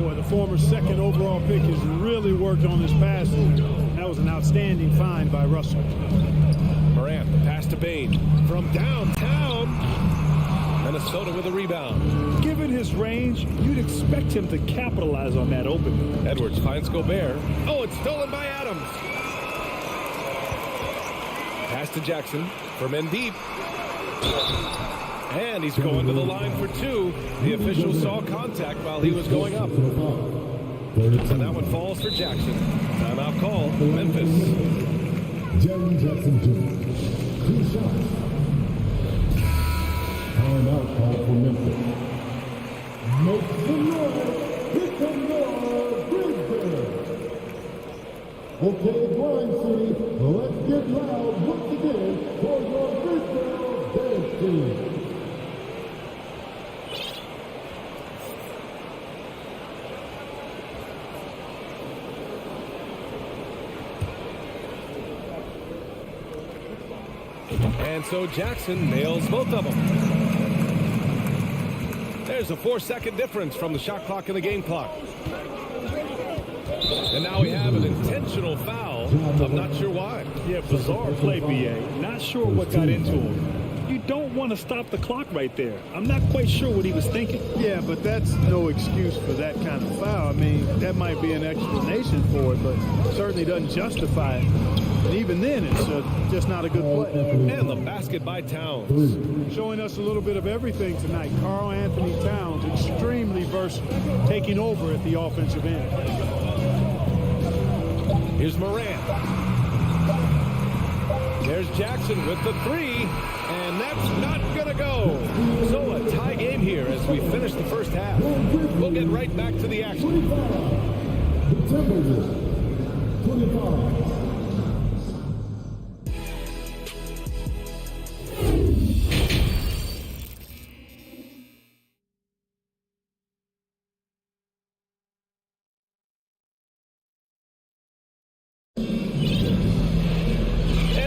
Boy, the former second overall pick has really worked on his passing. That was an outstanding find by Russell. Morant, the pass to Bain. From downtown. Minnesota with a rebound. Given his range, you'd expect him to capitalize on that opening. Edwards finds Gobert. Oh, it's stolen by Adams. Pass to Jackson. From in deep. And he's going to the line for 2. The official saw contact while he was going up. So that one falls for Jackson. Timeout call, Memphis. Jerry Jackson Jr. 2 shots. Timeout call for Memphis. Make some noise. Hit some noise. Grizzlies. Okay, Grind City, let's get loud once again for your Grizzlies dance team. And so Jackson nails both of them. There's a 4-second difference from the shot clock and the game clock. And now we have an intentional foul. I'm not sure why. Yeah, bizarre play, B.A. Not sure what got into him. You don't want to stop the clock right there. I'm not quite sure what he was thinking. Yeah, but that's no excuse for that kind of foul. I mean, that might be an explanation for it, but certainly doesn't justify it. And even then, it's just not a good play. And the basket by Towns. Showing us a little bit of everything tonight. Karl Anthony Towns, extremely versatile, taking over at the offensive end. Here's Morant. There's Jackson with the 3, and that's not going to go. So a tie game here as we finish the first half. We'll get right back to the action. The Timberwolves, 25.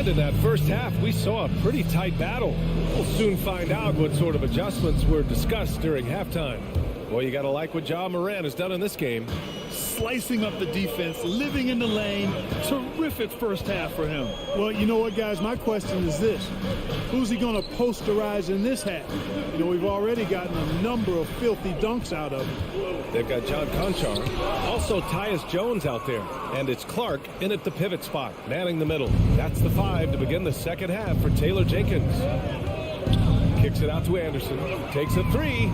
And in that first half, we saw a pretty tight battle. We'll soon find out what sort of adjustments were discussed during halftime. Boy, you got to like what Ja Morant has done in this game. Slicing up the defense, living in the lane. Terrific first half for him. Well, you know what, guys? My question is this. Who's he going to posterize in this half? You know, we've already gotten a number of filthy dunks out of him. They've got John Conchar. Also, Tyus Jones out there. And it's Clark in at the pivot spot, manning the middle. That's the 5 to begin the second half for Taylor Jenkins. Kicks it out to Anderson. Takes a 3.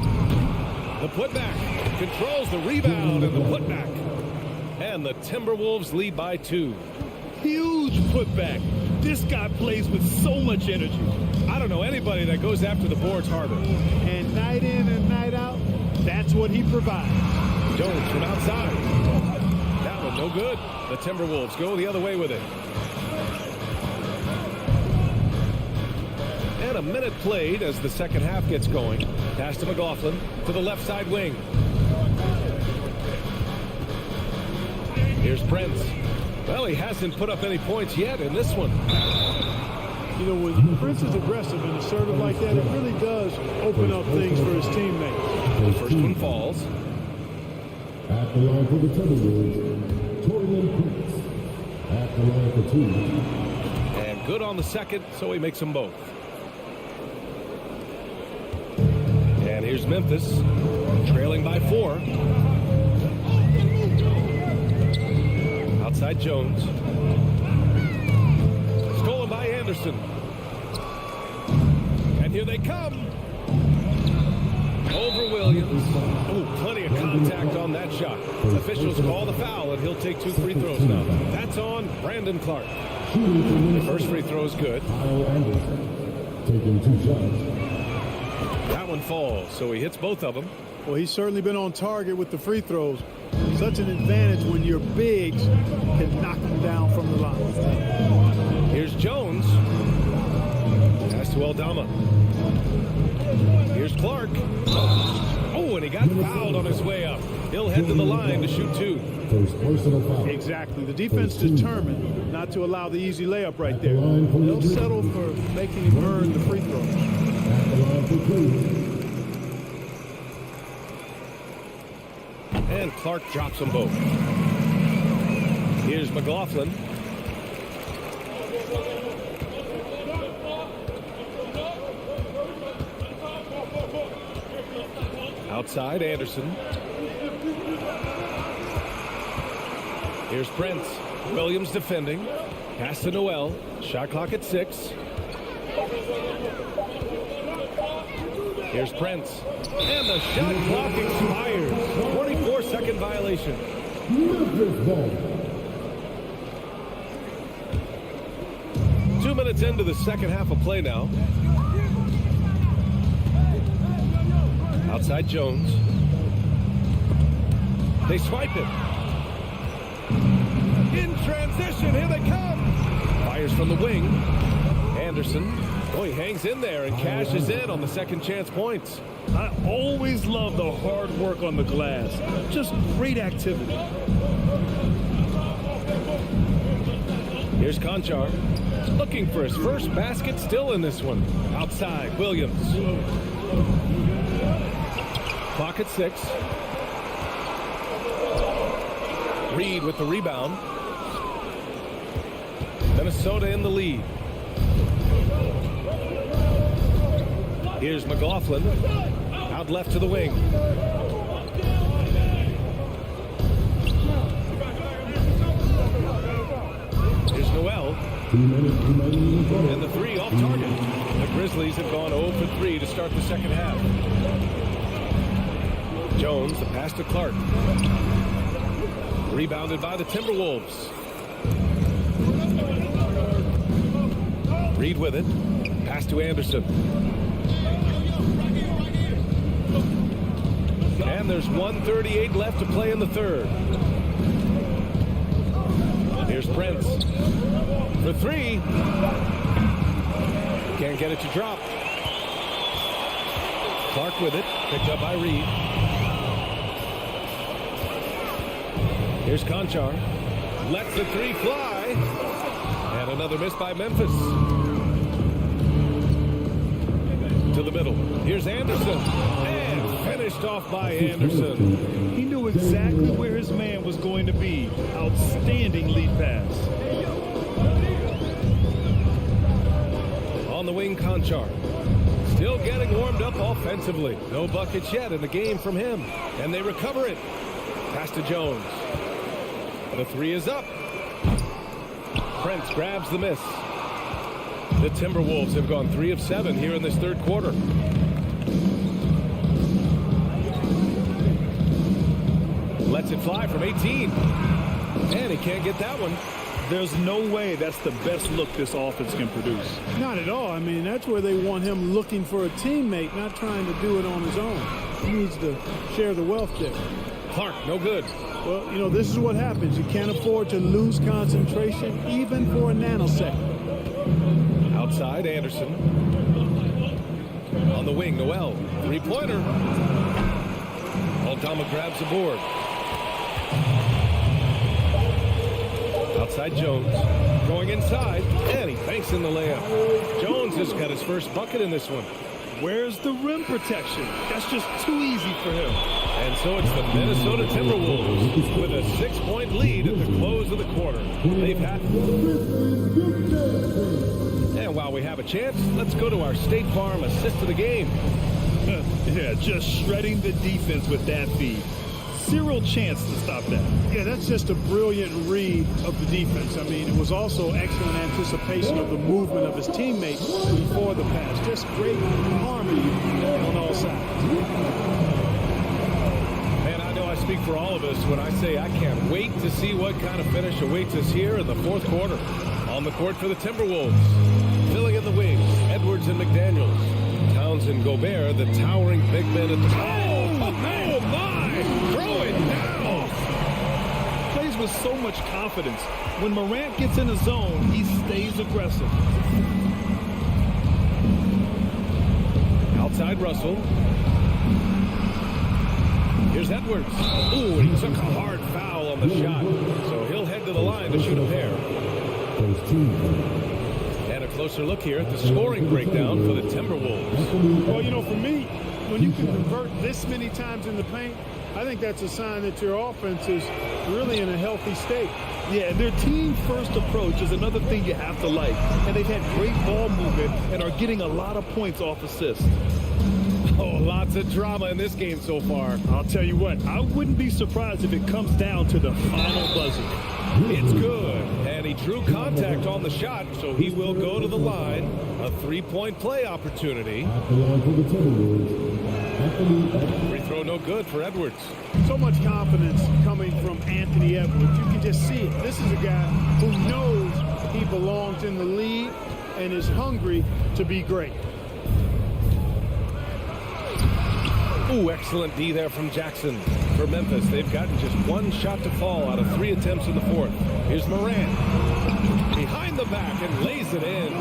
The putback. Controls the rebound and the putback. And the Timberwolves lead by 2. Huge putback. This guy plays with so much energy. I don't know anybody that goes after the boards harder. And night in and night out, that's what he provides. Jones from outside. That one no good. The Timberwolves go the other way with it. And a minute played as the second half gets going. Pass to McLaughlin to the left side wing. Here's Prince. Well, he hasn't put up any points yet in this one. You know, when Prince is aggressive and assertive like that, it really does open up things for his teammates. The first one falls. At the line for the Timberwolves, Torian Prince. At the line for 2. And good on the second, so he makes them both. And here's Memphis, trailing by 4. Outside Jones. Stolen by Anderson. And here they come. Over Williams. Oh, plenty of contact on that shot. Officials call the foul, and he'll take 2 free throws now. That's on Brandon Clark. The first free throw is good. Kyle Anderson taking 2 shots. That one falls, so he hits both of them. Well, he's certainly been on target with the free throws. Such an advantage when your bigs can knock them down from the line. Here's Jones. Pass to Aldama. Here's Clark. Oh, and he got fouled on his way up. He'll head to the line to shoot 2. First personal foul. Exactly. The defense determined not to allow the easy layup right there. They'll settle for making him earn the free throw. At the line for 2. And Clark drops them both. Here's McLaughlin. Outside, Anderson. Here's Prince. Williams defending. Pass to Noel. Shot clock at 6. Here's Prince. And the shot clock expires. 44-second violation. Memphis ball. 2 minutes into the second half of play now. Outside Jones. They swipe it. In transition, here they come. Fires from the wing. Anderson. Oh, he hangs in there and cashes in on the second chance points. I always love the hard work on the glass. Just great activity. Here's Conchar. Looking for his first basket still in this one. Outside, Williams. Clock at 6. Reed with the rebound. Minnesota in the lead. Here's McLaughlin. Out left to the wing. Here's Noel. And the 3 off target. The Grizzlies have gone 0 for 3 to start the second half. Jones, the pass to Clark. Rebounded by the Timberwolves. Reed with it. Pass to Anderson. And there's 1:38 left to play in the third. Here's Prince. For 3. Can't get it to drop. Clark with it. Picked up by Reed. Here's Conchar. Lets the 3 fly. And And another miss by Memphis. To the middle. Here's Anderson. And finished off by Anderson. He knew exactly where his man was going to be. Outstanding lead pass. On the wing, Conchar. Still getting warmed up offensively. No buckets yet in the game from him. And they recover it. Pass to Jones. The three is up. Prince grabs the miss. The Timberwolves have gone 3 of 7 here in this third quarter. Lets it fly from 18. And he can't get that one. There's no way that's the best look this offense can produce. Not at all. I mean, that's where they want him looking for a teammate, not trying to do it on his own. He needs to share the wealth there. Clark, no good. Well, you know, this is what happens. You can't afford to lose concentration even for a nanosecond. Outside, Anderson. On the wing, Noel. Three-pointer. Aldama grabs the board. Outside Jones. Going inside. And he banks in the layup. Jones has got his first bucket in this one. Where's the rim protection? That's just too easy for him. And so it's the Minnesota Timberwolves with a 6-point lead at the close of the quarter. They've had... And while we have a chance, let's go to our State Farm assist of the game. Yeah, just shredding the defense with that feed. Zero chance to stop that. Yeah, that's just a brilliant read of the defense. I mean, it was also excellent anticipation of the movement of his teammate before the pass. Just great harmony on all sides. Man, I know I speak for all of us when I say I can't wait to see what kind of finish awaits us here in the fourth quarter. On the court for the Timberwolves. Filling in the wings, Edwards and McDaniels. Towns and Gobert, the towering big men at the top. Oh, my! Throw it down! Plays with so much confidence. When Morant gets in the zone, he stays aggressive. Outside Russell. Here's Edwards. Ooh, he took a hard foul on the shot. So he'll head to the line to shoot a pair. And a closer look here at the scoring breakdown for the Timberwolves. Well, you know, for me, when you can convert this many times in the paint, I think that's a sign that your offense is really in a healthy state. Yeah, and their team-first approach is another thing you have to like. And they've had great ball movement and are getting a lot of points off assists. Oh, lots of drama in this game so far. I'll tell you what, I wouldn't be surprised if it comes down to the final buzzer. It's good. And he drew contact on the shot, so he will go to the line. A three-point play opportunity. Free throw no good for Edwards. So much confidence coming from Anthony Edwards. You can just see it. This is a guy who knows he belongs in the league and is hungry to be great. Ooh, excellent D there from Jackson. For Memphis, they've gotten just one shot to fall out of 3 attempts in the fourth. Here's Morant. Behind the back and lays it in.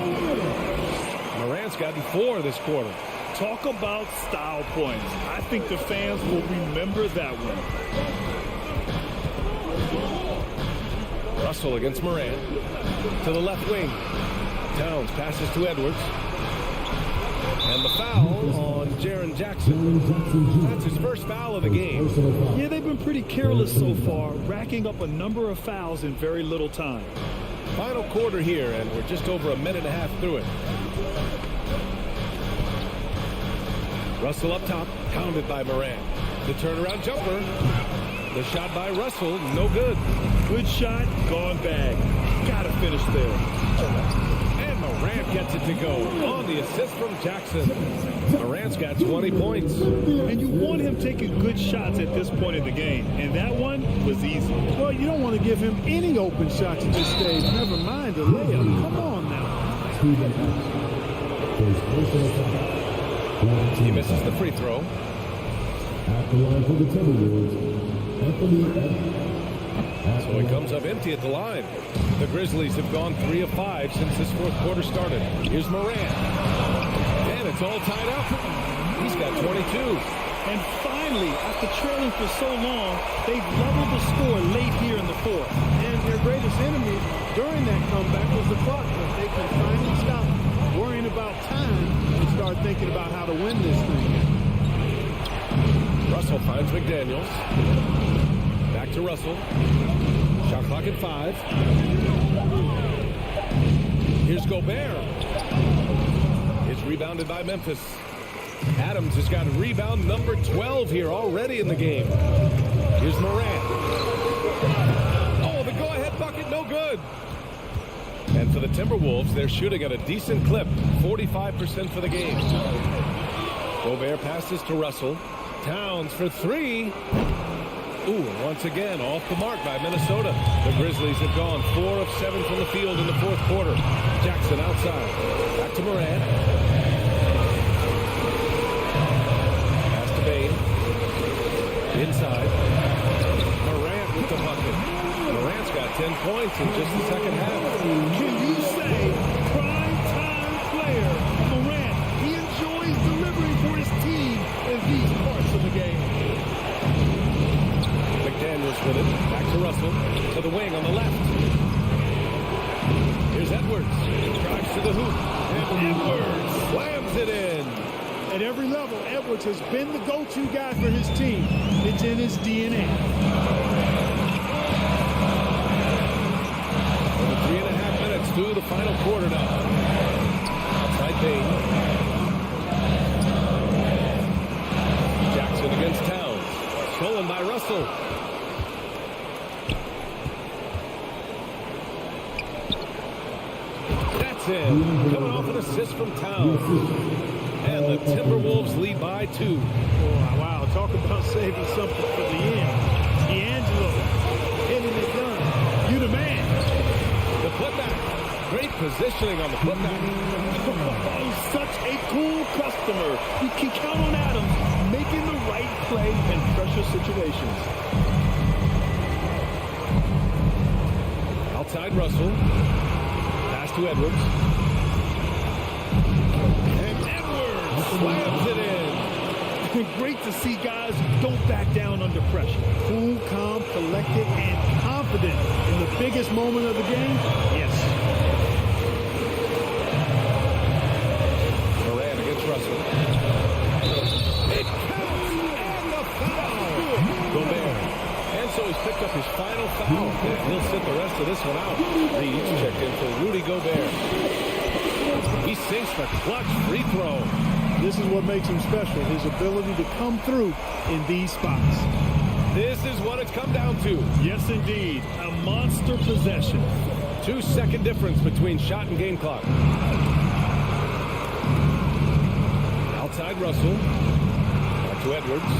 Morant's gotten 4 this quarter. Talk about style points. I think the fans will remember that one. Russell against Morant. To the left wing. Towns passes to Edwards. And the foul on Jaren Jackson. That's his first foul of the game. Yeah, they've been pretty careless so far, racking up a number of fouls in very little time. Final quarter here, and we're just over a minute and a half through it. Russell up top, pounded by Morant. The turnaround jumper. The shot by Russell, no good. Good shot, gone bad. Gotta finish there. Morant gets it to go on the assist from Jackson. Morant's got 20 points. And you want him taking good shots at this point in the game. And that one was easy. Well, you don't want to give him any open shots at this stage. Never mind the layup. Come on now. He misses the free throw. So he comes up empty at the line. The Grizzlies have gone 3 of 5 since this fourth quarter started. Here's Morant. And it's all tied up. He's got 22. And finally, after trailing for so long, they've leveled the score late here in the fourth. And their greatest enemy during that comeback was the clock. thinking about how to win this thing. Russell finds McDaniels. Back to Russell. Shot clock at 5. Here's Gobert. It's rebounded by Memphis. Adams has got rebound number 12 here already in the game. Here's Morant. Oh, the go-ahead bucket, no good. And for the Timberwolves, they're shooting at a decent clip, 45% for the game. Gobert passes to Russell. Towns for 3. Ooh, once again, off the mark by Minnesota. The Grizzlies have gone 4 of 7 from the field in the fourth quarter. Jackson outside. Back to Morant. Pass to Bain. Inside. Morant with the bucket. Morant's got 10 points in just the second half. Can you say prime-time player Morant? He enjoys delivering for his team in these parts of the game. McDaniels with it. Back to Russell. To the wing on the left. Here's Edwards. Drives to the hoop. And Edwards slams it in. At every level, Edwards has been the go-to guy for his team. It's in his DNA. Over 3.5 minutes through the final quarter now. Outside Bain. Jackson against Towns. Stolen by Russell. That's in. Coming off an assist from Towns. And the Timberwolves lead by 2. Oh, wow, talk about saving something for the end. D'Angelo hitting it done. You the man. The putback. Great positioning on the putback. He's such a cool customer. You can count on Adams making the right play in pressure situations. Outside Russell. Pass to Edwards. And Edwards slams it in. Great to see guys who don't back down under pressure. Cool, calm, collected, and confident in the biggest moment of the game. Yes. Morant against Russell. It counts and the foul. Gobert. And so he's picked up his final foul. And he'll sit the rest of this one out. Reed's checked in for Rudy Gobert. He sinks the clutch free throw. This is what makes him special, his ability to come through in these spots. This is what it's come down to. Yes, indeed. A monster possession. 2-second difference between shot and game clock. Outside Russell. Back to Edwards.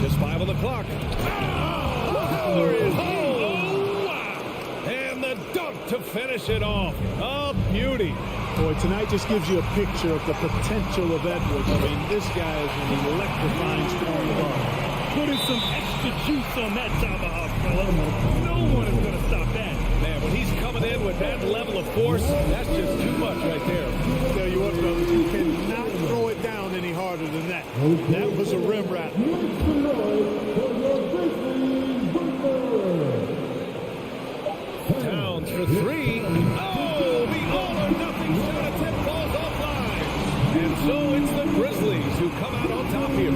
Just 5 on the clock. Fowler is home. Oh, wow. And the dunk to finish it off. A beauty. Boy, tonight just gives you a picture of the potential of Edwards. I mean, this guy is an electrifying strong guard. Putting some extra juice on that tomahawk, fella. No one is going to stop that. Man, when he's coming in with that level of force, that's just too much right there. I'll tell you what, fellas, you cannot throw it down any harder than that. That was a rim rattler. Towns for 3. Oh, the all-or-nothing shot attempt falls offline. And so it's the Grizzlies who come out on top here.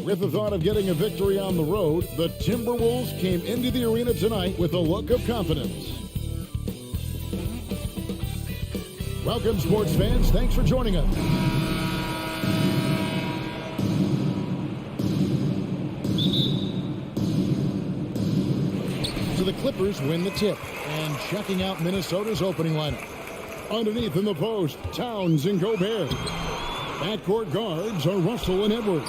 With the thought of getting a victory on the road, the Timberwolves came into the arena tonight with a look of confidence. Welcome, sports fans. Thanks for joining us. So the Clippers win the tip, and checking out Minnesota's opening lineup. Underneath in the post, Towns and Gobert. Backcourt guards are Russell and Edwards.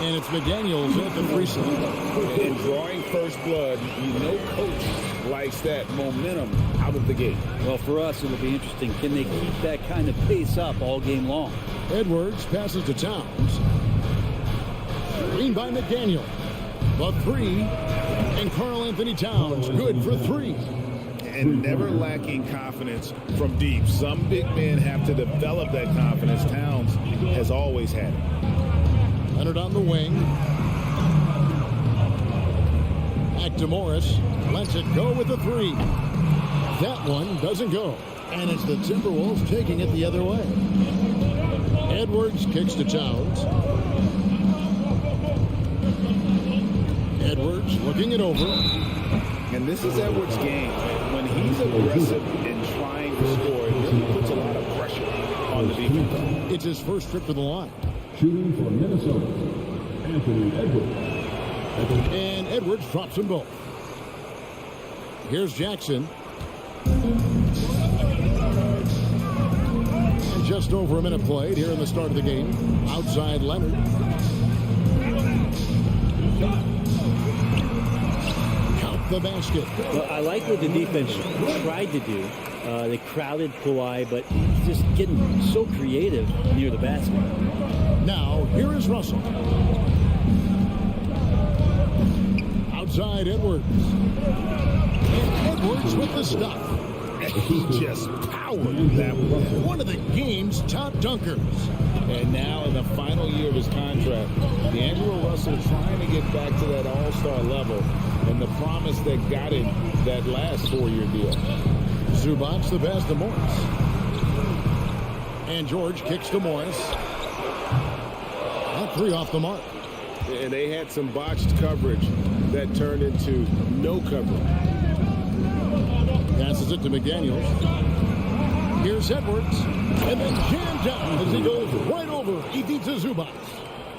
And it's McDaniels at the free slot. And drawing first blood, you know coach likes that momentum out of the gate. Well, for us, it'll be interesting. Can they keep that kind of pace up all game long? Edwards passes to Towns. Screen by McDaniel. The three. And Karl Anthony Towns, good for three. And never lacking confidence from deep. Some big men have to develop that confidence. Towns has always had it. Leonard on the wing. Back to Morris. Lets it go with the three. That one doesn't go. And it's the Timberwolves taking it the other way. Edwards kicks to Towns. Edwards looking it over. And this is Edwards' game. When he's aggressive and trying to score, it really puts a lot of pressure on the defense. It's his first trip to the line. Shooting for Minnesota, Anthony Edwards. And Edwards drops them both. Here's Jackson. And just over a minute played here in the start of the game. Outside Leonard. The basket. Well, I like what the defense tried to do. They crowded Kawhi, but he's just getting so creative near the basket. Now, here is Russell. Outside Edwards. And Edwards with the stuff. He just powered that one. One of the game's top dunkers. And now in the final year of his contract, D'Angelo Russell trying to get back to that all-star level and the promise that got him that last 4-year deal. Zubac the pass to Morris. And George kicks to Morris. That three off the mark. And they had some botched coverage that turned into no coverage. Passes it to McDaniels. Here's Edwards. And then jammed down as he goes right over Ivica Zubac.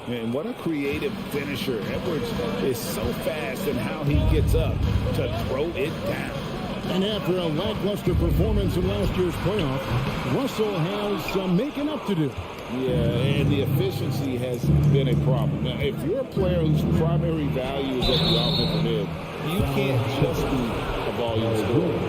And what a creative finisher. Edwards is so fast in how he gets up to throw it down. And after a lackluster performance in last year's playoff, Russell has some making up to do. Yeah, and the efficiency has been a problem. Now, if you're a player whose primary value is at the offensive end, you can't just be a volume scorer.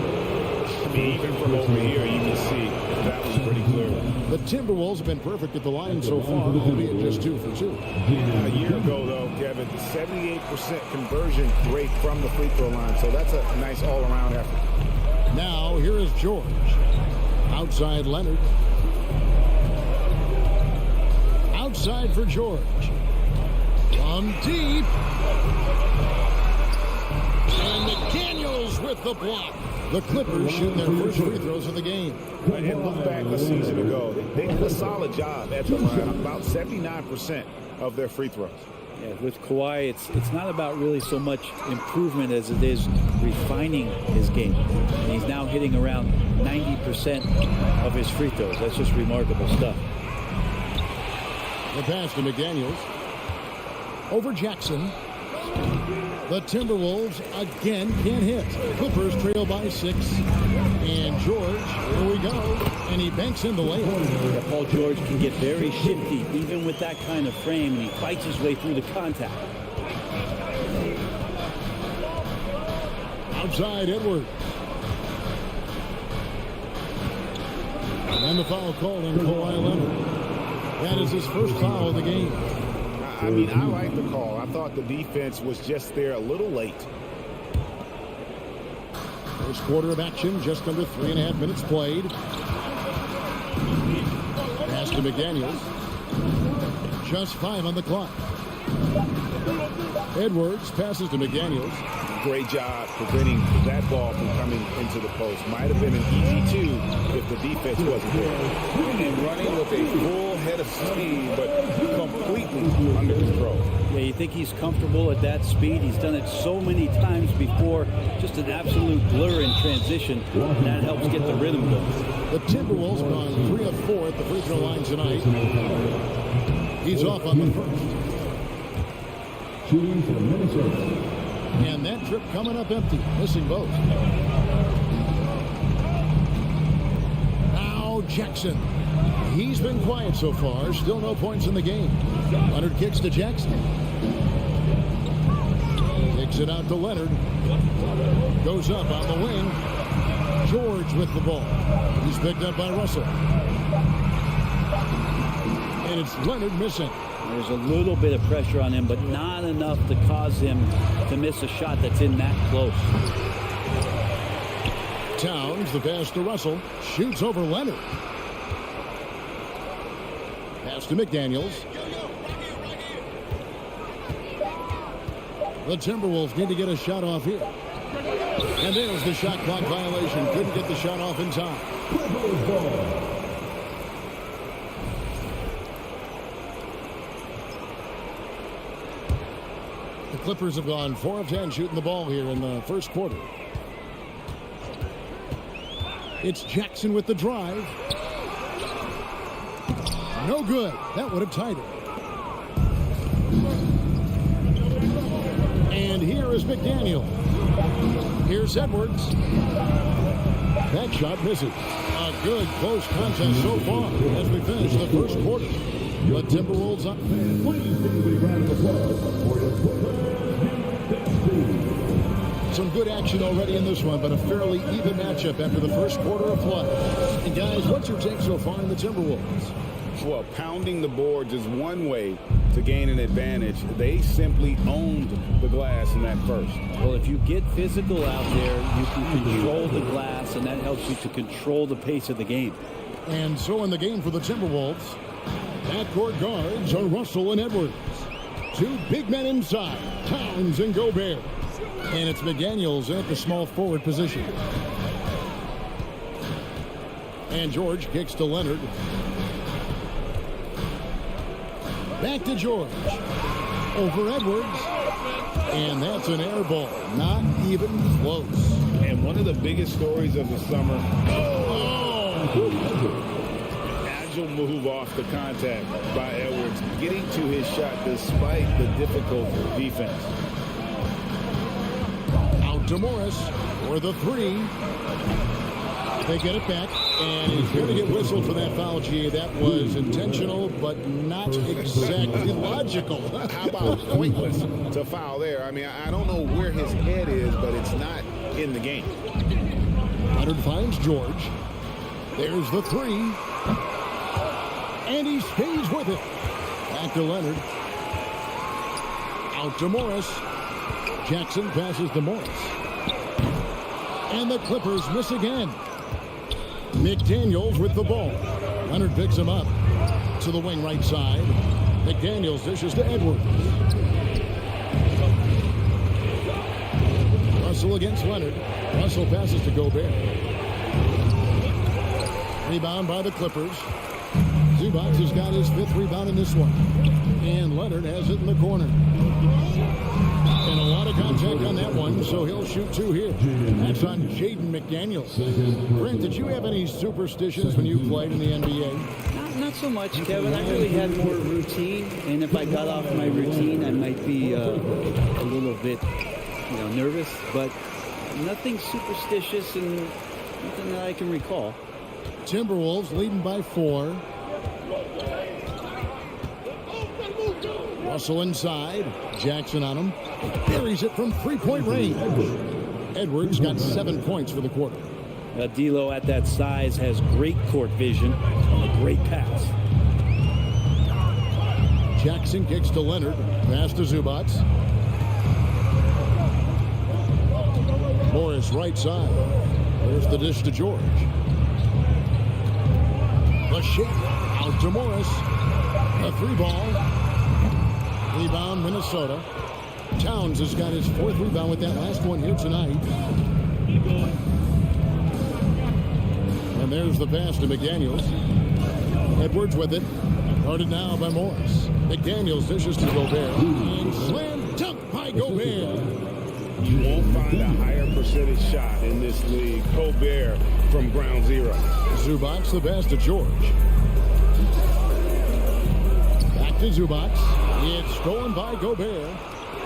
I mean, even from over here, you can see that was pretty clear. The Timberwolves have been perfect at the line so far, albeit just 2 for 2. A year ago, though, Kevin, 78% conversion rate from the free throw line, so that's a nice all-around effort. Now, here is George. Outside Leonard. Outside for George. From deep. And McDaniels with the block. The Clippers shoot their first free throws of the game. And look back a season ago. They did a solid job at the line, about 79% of their free throws. Yeah, with Kawhi, it's not about really so much improvement as it is refining his game. And he's now hitting around 90% of his free throws. That's just remarkable stuff. The pass to McDaniels. Over Jackson. The Timberwolves again can't hit. Clippers trail by 6. And George, here we go. And he banks in the layup. Yeah, Paul George can get very shifty, even with that kind of frame, and he fights his way through the contact. Outside Edwards. And the foul called on Kawhi Leonard. That is his first foul of the game. I mean, I like the call. I thought the defense was just there a little late. First quarter of action, just under 3.5 minutes played. Pass to McDaniels. Just 5 on the clock. Edwards passes to McDaniels. great job preventing that ball from coming into the post. Might have been an easy two if the defense wasn't there. And running with a full head of speed, but completely under control. Yeah, you think he's comfortable at that speed? He's done it so many times before. Just an absolute blur in transition. And that helps get the rhythm going. The Timberwolves gone 3 of 4 at the free throw line tonight. He's off on the first. Shooting for Minnesota. And that trip coming up empty, missing both. Now Jackson. He's been quiet so far. Still no points in the game. Leonard kicks to Jackson. Kicks it out to Leonard. Goes up on the wing. George with the ball. He's picked up by Russell. And it's Leonard missing. There's a little bit of pressure on him, but not enough to cause him to miss a shot that's in that close. Towns, the pass to Russell. Shoots over Leonard. Pass to McDaniels. The Timberwolves need to get a shot off here. And there's the shot clock violation. Couldn't get the shot off in time. The Clippers have gone 4 of 10 shooting the ball here in the first quarter. It's Jackson with the drive. No good. That would have tied it. And here is McDaniel. Here's Edwards. That shot misses. A good close contest so far as we finish the first quarter. The Timberwolves up. Some good action already in this one, but a fairly even matchup after the first quarter of play. And guys, what's your take so far in the Timberwolves? Well, pounding the boards is one way to gain an advantage. They simply owned the glass in that first. Well, if you get physical out there, you can control the glass, and that helps you to control the pace of the game. And so in the game for the Timberwolves, backcourt guards are Russell and Edwards. 2 big men inside, Towns and Gobert. And it's McDaniels at the small forward position. And George kicks to Leonard. Back to George. Over Edwards. And that's an air ball. Not even close. And one of the biggest stories of the summer. Agile move off the contact by Edwards. Getting to his shot despite the difficult defense. Out to Morris for the 3. They get it back, and he's going to get whistled for that foul, G. That was intentional, but not exactly logical. How about pointless to foul there? I mean, I don't know where his head is, but it's not in the game. Leonard finds George. There's the 3. And he stays with it. Back to Leonard. Out to Morris. Jackson passes to Morris. And the Clippers miss again. McDaniels with the ball. Leonard picks him up to the wing right side. McDaniels dishes to Edwards. Russell against Leonard. Russell passes to Gobert. Rebound by the Clippers. Zubac has got his 5th rebound in this one. And Leonard has it in the corner. And a lot of contact on that one, so he'll shoot 2 here. That's on Jaden McDaniels. Brent, did you have any superstitions when you played in the NBA? Not so much, Kevin. I really had more routine, and if I got off my routine, I might be a little bit, nervous, but nothing superstitious and nothing that I can recall. Timberwolves leading by 4. Russell inside. Jackson on him. Buries it from 3-point range. Edwards got 7 points for the quarter. D'Lo at that size has great court vision and a great pass. Jackson kicks to Leonard. Pass to Zubac. Morris right side. There's the dish to George. The shake out to Morris. A 3 ball. Rebound Minnesota. Towns has got his 4th rebound with that last one here tonight. And there's the pass to McDaniels. Edwards with it. Guarded now by Morris. McDaniels dishes to Gobert. And slam dunk by Gobert. You won't find a higher percentage shot in this league. Gobert from ground zero. Zubac the pass to George. Back to Zubac. It's stolen by Gobert.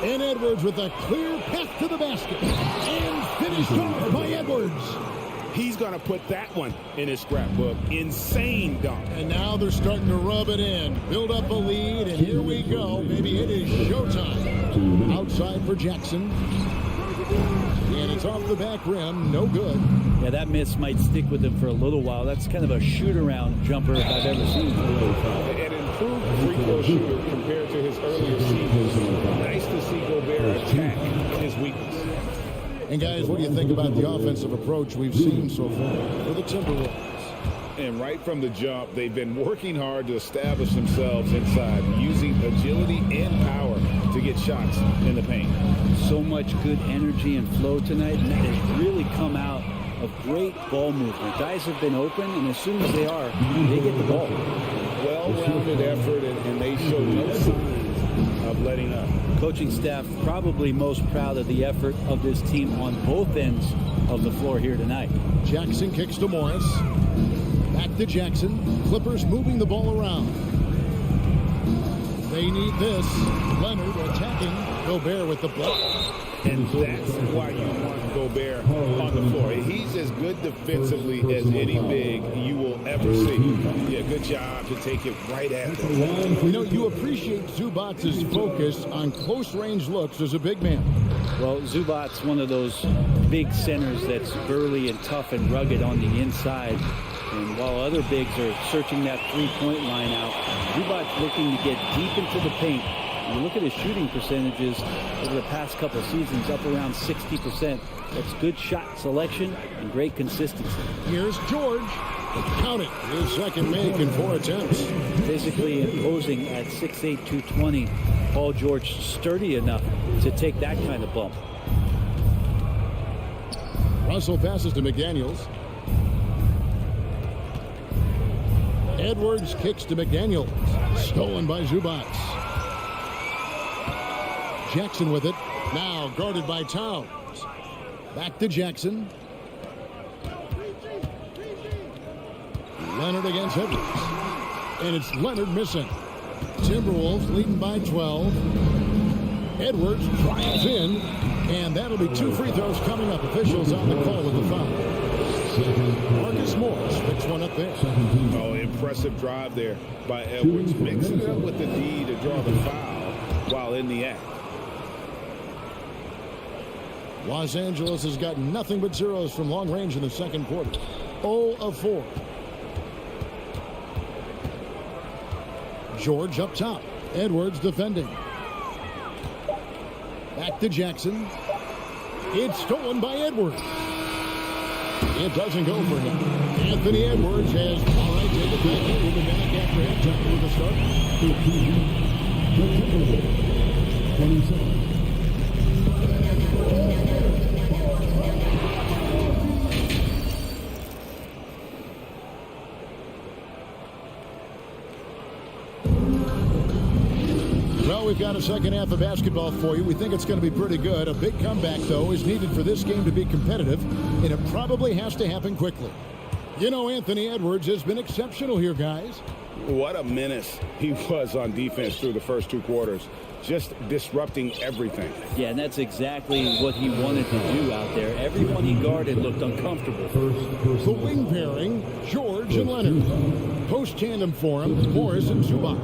And Edwards with a clear path to the basket. And finished off by Edwards. He's going to put that one in his scrapbook. Insane dunk. And now they're starting to rub it in. Build up a lead, and here we go. Maybe it is showtime. Outside for Jackson. And it's off the back rim. No good. Yeah, that miss might stick with him for a little while. That's kind of a shoot-around jumper if I've ever seen. An improved free throw shooter compared to his earlier seasons. Nice to see Gobert attack his weakness. And guys, what do you think about the offensive approach we've seen so far for the Timberwolves? And right from the jump, they've been working hard to establish themselves inside, using agility and power to get shots in the paint. So much good energy and flow tonight, and that has really come out of great ball movement. Guys have been open, and as soon as they are, they get the ball. Well-rounded effort, and they show no signs of letting up. Coaching staff probably most proud of the effort of this team on both ends of the floor here tonight. Jackson kicks to Morris. Back to Jackson. Clippers moving the ball around. They need this. Leonard attacking. Gobert with the block. And that's why you want Gobert on the floor. He's as good defensively as any big you will ever see. Yeah, good job to take it right at him. You know, you appreciate Zubac's focus on close-range looks as a big man. Well, Zubac's one of those big centers that's burly and tough and rugged on the inside. And while other bigs are searching that three-point line out, Zubac's looking to get deep into the paint. You look at his shooting percentages over the past couple seasons, up around 60%. That's good shot selection and great consistency. Here's George. Count it. His second make in 4 attempts. Physically imposing at 6'8", 220. Paul George sturdy enough to take that kind of bump. Russell passes to McDaniels. Edwards kicks to McDaniels. Stolen by Zubac. Jackson with it. Now guarded by Towns. Back to Jackson. Leonard against Edwards. And it's Leonard missing. Timberwolves leading by 12. Edwards drives in. And that'll be 2 free throws coming up. Officials on the call with the foul. Marcus Morris picks one up there. Oh, impressive drive there by Edwards. Mixing it up with the D to draw the foul while in the act. Los Angeles has got nothing but zeros from long range in the second quarter. 0 of 4. George up top. Edwards defending. Back to Jackson. It's stolen by Edwards. It doesn't go for him. Anthony Edwards has, all right, take it back in. We'll be back after halftime with the start. 27. Well, we've got a second half of basketball for you. We think it's going to be pretty good. A big comeback, though, is needed for this game to be competitive, and it probably has to happen quickly. You know, Anthony Edwards has been exceptional here, guys. What a menace he was on defense through the first 2 quarters. Just disrupting everything. Yeah, and that's exactly what he wanted to do out there. Everyone he guarded looked uncomfortable. The wing pairing, George and Leonard. Post tandem for him, Morris and Zubac.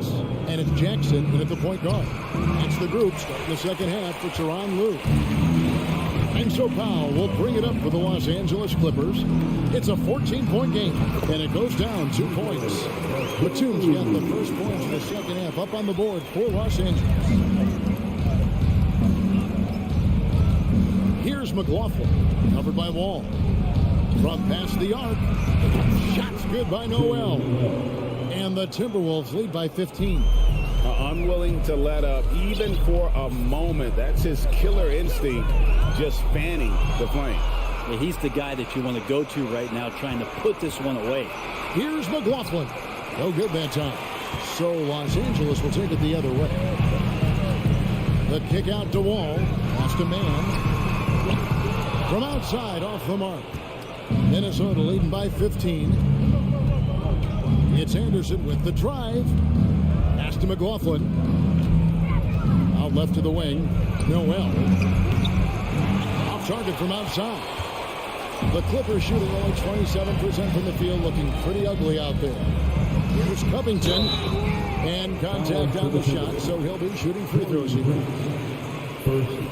And it's Jackson in at the point guard. That's the group starting the second half for SuperLu. And so Powell will bring it up for the Los Angeles Clippers. It's a 14-point game, and it goes down 2 points. Batum's got the first points of the second half up on the board for Los Angeles. Here's McLaughlin, covered by Wall. From past the arc. Shots good by Noel. And the Timberwolves lead by 15. unwilling to let up even for a moment. That's his killer instinct, just fanning the flame. Yeah, he's the guy that you want to go to right now, trying to put this one away. Here's McLaughlin. No good that time. So Los Angeles will take it the other way. The kick out to Wall. Lost a man. From outside, off the mark. Minnesota leading by 15. It's Anderson with the drive. Pass to McLaughlin. Out left to the wing. Noel. Off target from outside. The Clippers shooting only 27% from the field, looking pretty ugly out there. Here's Covington. And contact on the shot, so he'll be shooting free throws here.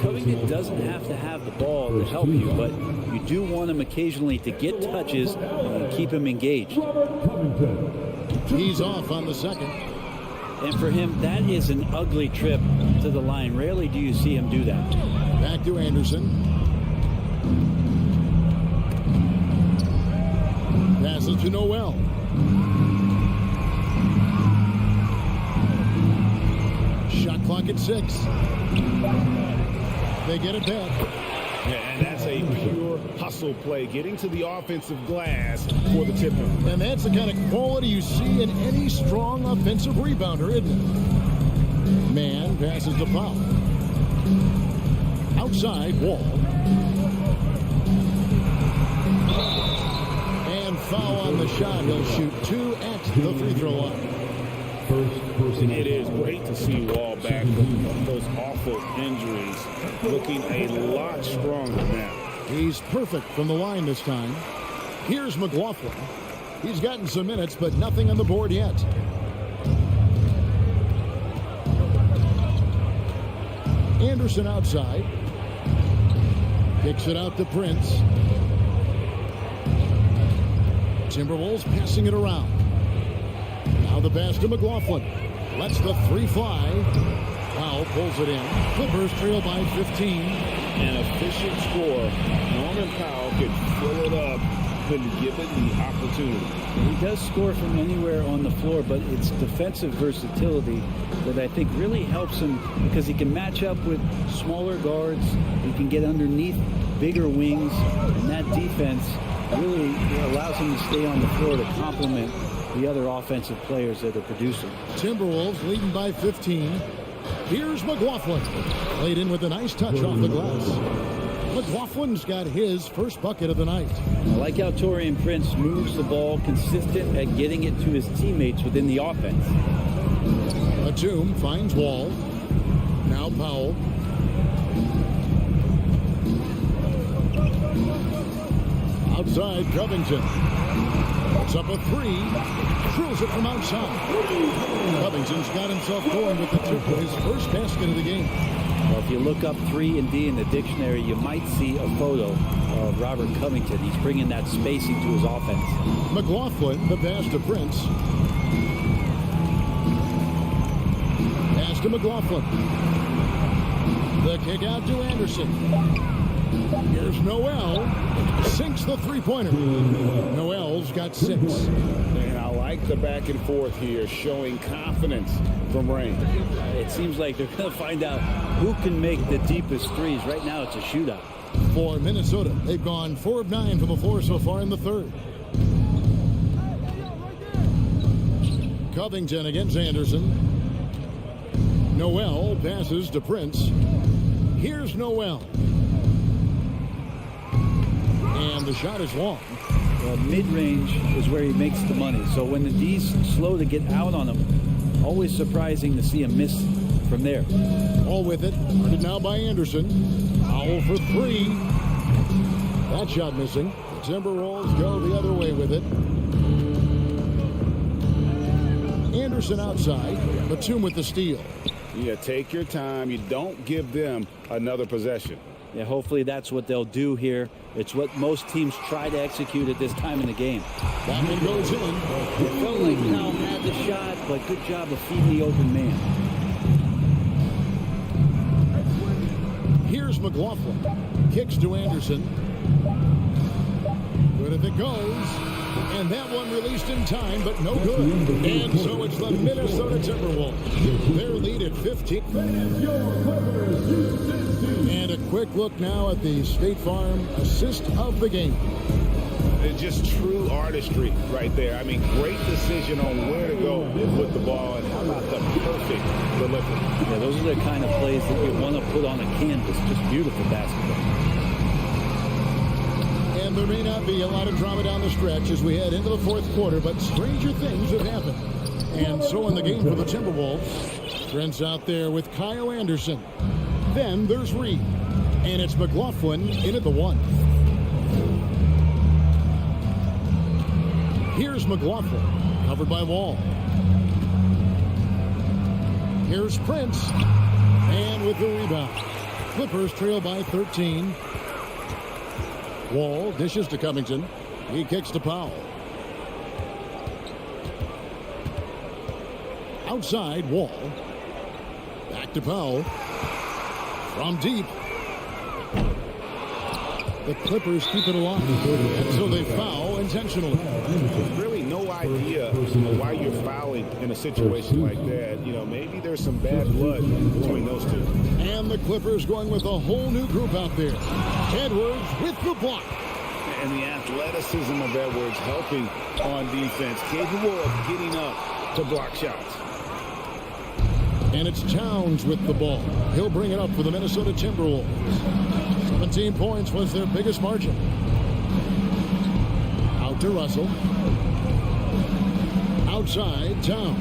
Covington doesn't have to have the ball to help you, but you do want him occasionally to get touches and keep him engaged. He's off on the second. And for him, that is an ugly trip to the line. Rarely do you see him do that. Back to Anderson. Passes to Noel. Shot clock at 6. They get it back. Yeah, and that's a pure hustle play, getting to the offensive glass for the tip-in. And that's the kind of quality you see in any strong offensive rebounder, isn't it? Man passes to Powell. Outside, Wall. And foul on the shot. He'll shoot 2 at the free throw line. It is great to see Wall back from those awful injuries, looking a lot stronger now. He's perfect from the line this time. Here's McLaughlin. He's gotten some minutes, but nothing on the board yet. Anderson outside. Kicks it out to Prince. Timberwolves passing it around. Now the pass to McLaughlin. Lets the 3 fly. Powell pulls it in. Clippers trail by 15. An efficient score. Norman Powell could fill it up when given the opportunity. He does score from anywhere on the floor, but it's defensive versatility that I think really helps him because he can match up with smaller guards. He can get underneath bigger wings, and that defense really allows him to stay on the floor to complement the other offensive players that are producing. Timberwolves leading by 15. Here's McLaughlin. Played in with a nice touch off the glass. McLaughlin's got his first bucket of the night. I like how Taurean Prince moves the ball, consistent at getting it to his teammates within the offense. Batum finds Wall. Now Powell. Outside, Covington. It's up a 3. Drills it from outside. Covington's got himself going with the tip of his first basket of the game. Well, if you look up 3 and D in the dictionary, you might see a photo of Robert Covington. He's bringing that spacing to his offense. McLaughlin, the pass to Prince. Pass to McLaughlin. The kick out to Anderson. Here's Noel. Sinks the three-pointer. Noel's got 6. And I like the back and forth here, showing confidence from Rain. It seems like they're going to find out who can make the deepest threes. Right now, it's a shootout. For Minnesota, they've gone 4 of 9 from the floor so far in the third. Covington against Anderson. Noel passes to Prince. Here's Noel. And the shot is long. Well, mid-range is where he makes the money. So when the D's slow to get out on him, always surprising to see him miss from there. All with it. Guarded now by Anderson. Powell for 3. That shot missing. The Timberwolves go the other way with it. Anderson outside. Batum with the steal. Yeah, take your time. You don't give them another possession. Yeah, hopefully that's what they'll do here. It's what most teams try to execute at this time in the game. That one goes in. It felt like Powell had the shot, but good job of feeding the open man. Here's McLaughlin. Kicks to Anderson. Good if it goes. And that one released in time, but no good. And so it's the Minnesota Timberwolves. Their lead at 15. And a quick look now at the State Farm assist of the game. It's just true artistry right there. I mean, great decision on where to go with the ball, and how about the perfect delivery. Yeah, those are the kind of plays that you want to put on a canvas. Just beautiful basketball. And there may not be a lot of drama down the stretch as we head into the fourth quarter, but stranger things have happened. And so in the game for the Timberwolves, Trent's out there with Kyle Anderson. Then there's Reed. And it's McLaughlin in at the 1. Here's McLaughlin, covered by Wall. Here's Prince. And with the rebound. Clippers trail by 13. Wall dishes to Covington. He kicks to Powell. Outside, Wall. Back to Powell. From deep. The Clippers keep it alive. And so they foul intentionally. Really no idea why you're fouling in a situation like that. You know, maybe there's some bad blood between those two. And the Clippers going with a whole new group out there. Edwards with the block. And the athleticism of Edwards helping on defense, capable of getting up to block shots. And it's Towns with the ball. He'll bring it up for the Minnesota Timberwolves. 17 points was their biggest margin. Out to Russell. Outside, Towns.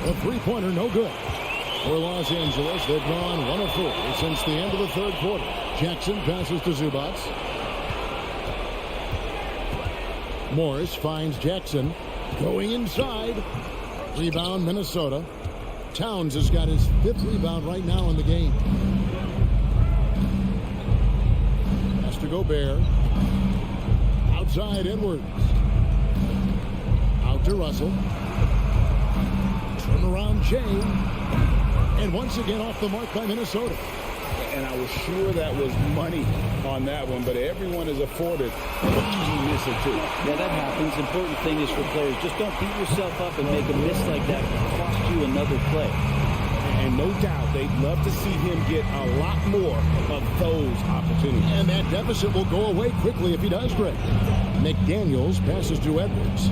A three-pointer, no good. For Los Angeles, they've gone 1 of 4 since the end of the third quarter. Jackson passes to Zubats. Morris finds Jackson. Going inside. Rebound, Minnesota. Towns has got his 5th rebound right now in the game. Has to Gobert. Outside, Edwards. Out to Russell. Turnaround chain. And once again off the mark by Minnesota. And I was sure that was money on that one, but everyone is afforded an easy miss or two. Yeah, that happens. Important thing is for players, just don't beat yourself up and make a miss like that cost you another play. And no doubt they'd love to see him get a lot more of those opportunities. And that deficit will go away quickly if he does, Greg. McDaniels passes to Edwards.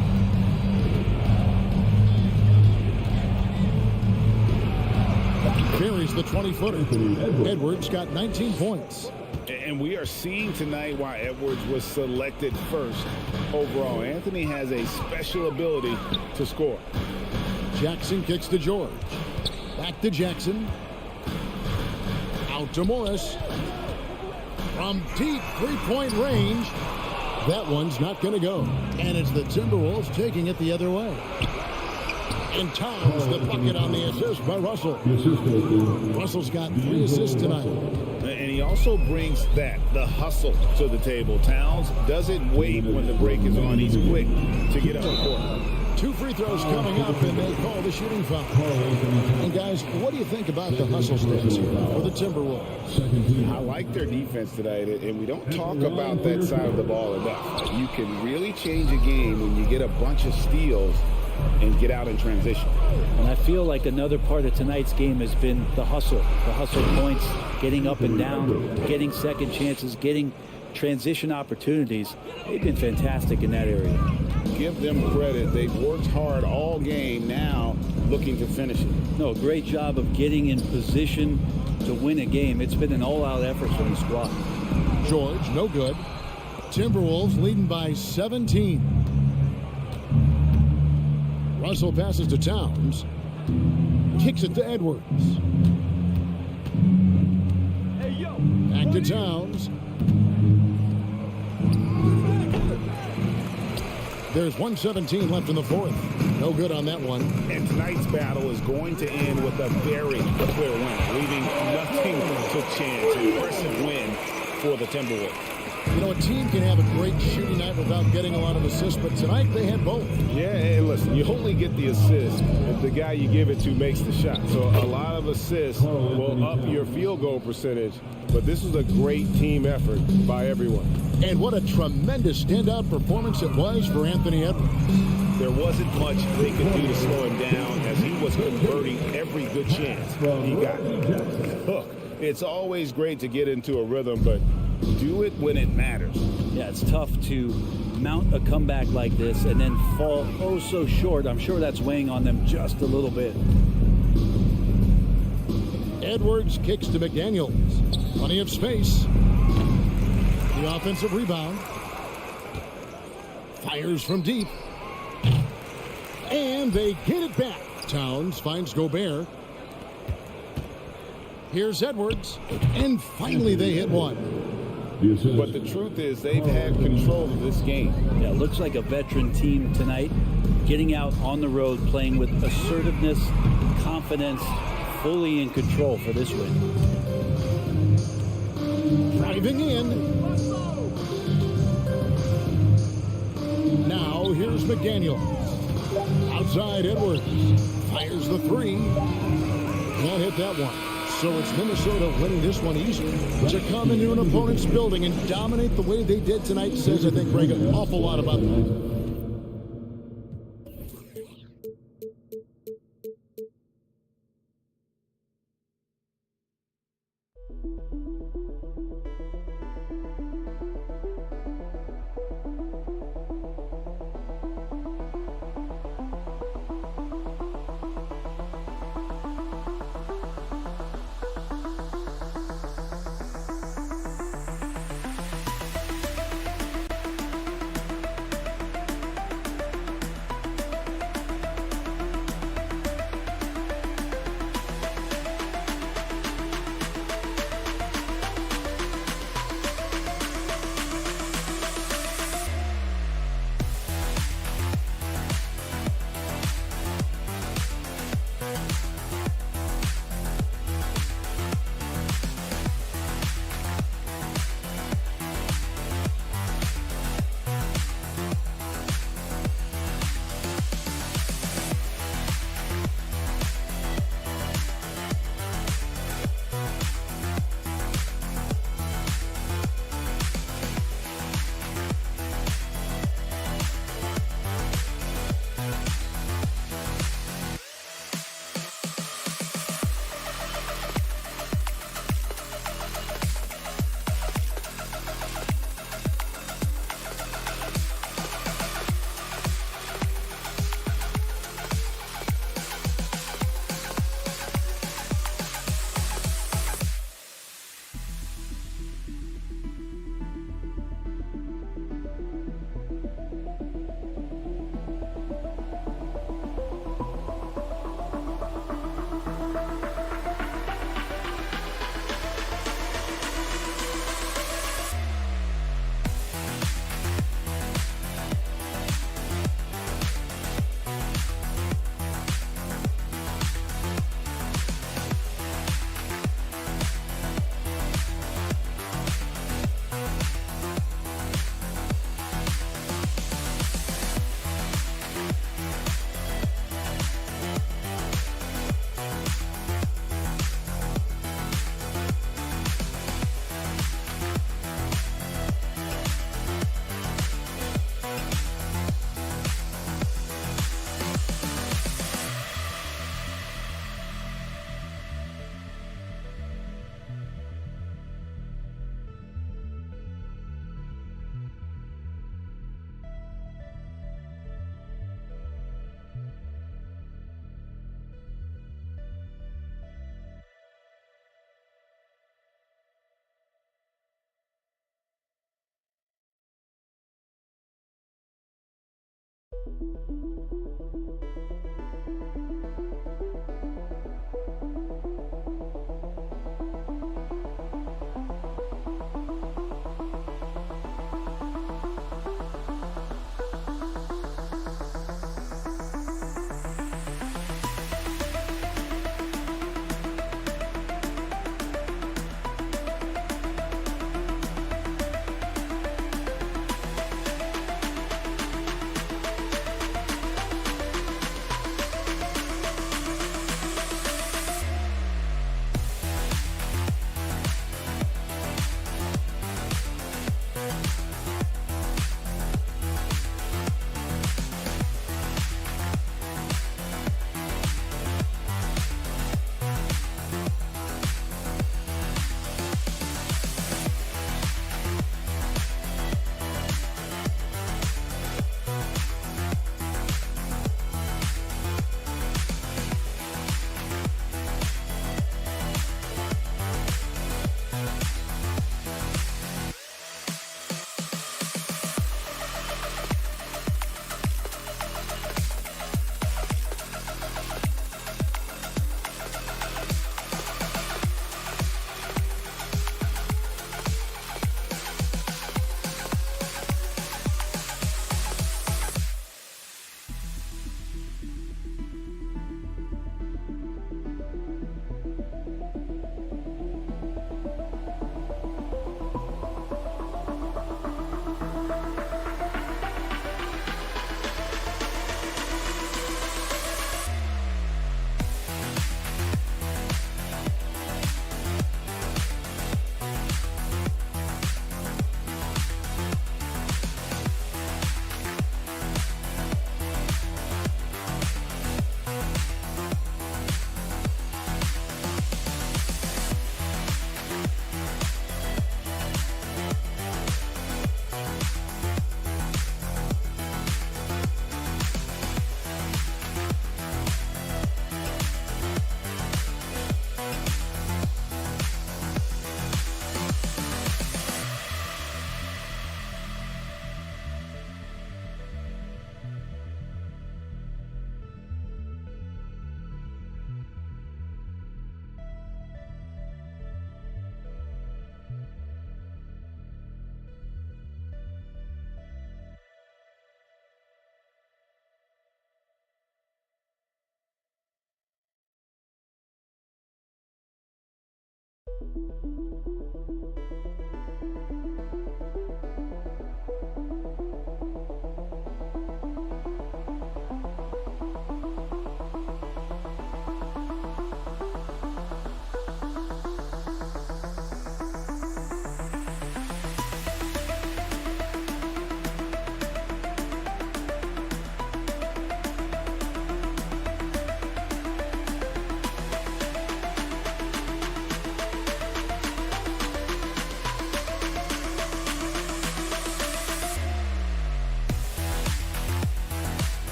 Carries the 20-footer. Edwards got 19 points. And we are seeing tonight why Edwards was selected first overall. Anthony has a special ability to score. Jackson kicks to George. Back to Jackson. Out to Morris. From deep three-point range. That one's not going to go. And it's the Timberwolves taking it the other way. And Towns the bucket on the assist by Russell. Russell's got 3 assists tonight. And he also brings the hustle to the table. Towns doesn't wait when the break is on. He's quick to get up the court. 2 free throws coming up, and they call the shooting foul. And guys, what do you think about the hustle stance here for the Timberwolves? I like their defense tonight, and we don't talk about that side of the ball enough. You can really change a game when you get a bunch of steals and get out in transition. And I feel like another part of tonight's game has been the hustle points, getting up and down, getting second chances, getting transition opportunities. They've been fantastic in that area. Give them credit. They've worked hard all game, now looking to finish it. No, great job of getting in position to win a game. It's been an all-out effort from the squad. George, no good. Timberwolves leading by 17. Russell passes to Towns. Kicks it to Edwards. Back to Towns. There's 1:17 left in the fourth. No good on that one. And tonight's battle is going to end with a very clear win, leaving nothing to chance. Impressive win for the Timberwolves. You know, a team can have a great shooting night without getting a lot of assists, but tonight they had both. Yeah, and listen, you only get the assist if the guy you give it to makes the shot. So a lot of assists will up your field goal percentage, but this was a great team effort by everyone. And what a tremendous standout performance it was for Anthony Edwards. There wasn't much they could do to slow him down as he was converting every good chance he got. Look, it's always great to get into a rhythm, but do it when it matters. Yeah, it's tough to mount a comeback like this and then fall oh so short. I'm sure that's weighing on them just a little bit. Edwards kicks to McDaniels. Plenty of space. The offensive rebound. Fires from deep. And they get it back. Towns finds Gobert. Here's Edwards. And finally they hit one. But the truth is they've had control of this game. Yeah, looks like a veteran team tonight. Getting out on the road, playing with assertiveness, confidence, fully in control for this win. Driving in. Now here's McDaniels. Outside Edwards. Fires the three. Can't hit that one. So it's Minnesota winning this one easily. To come into an opponent's building and dominate the way they did tonight says, I think, Greg, an awful lot about them.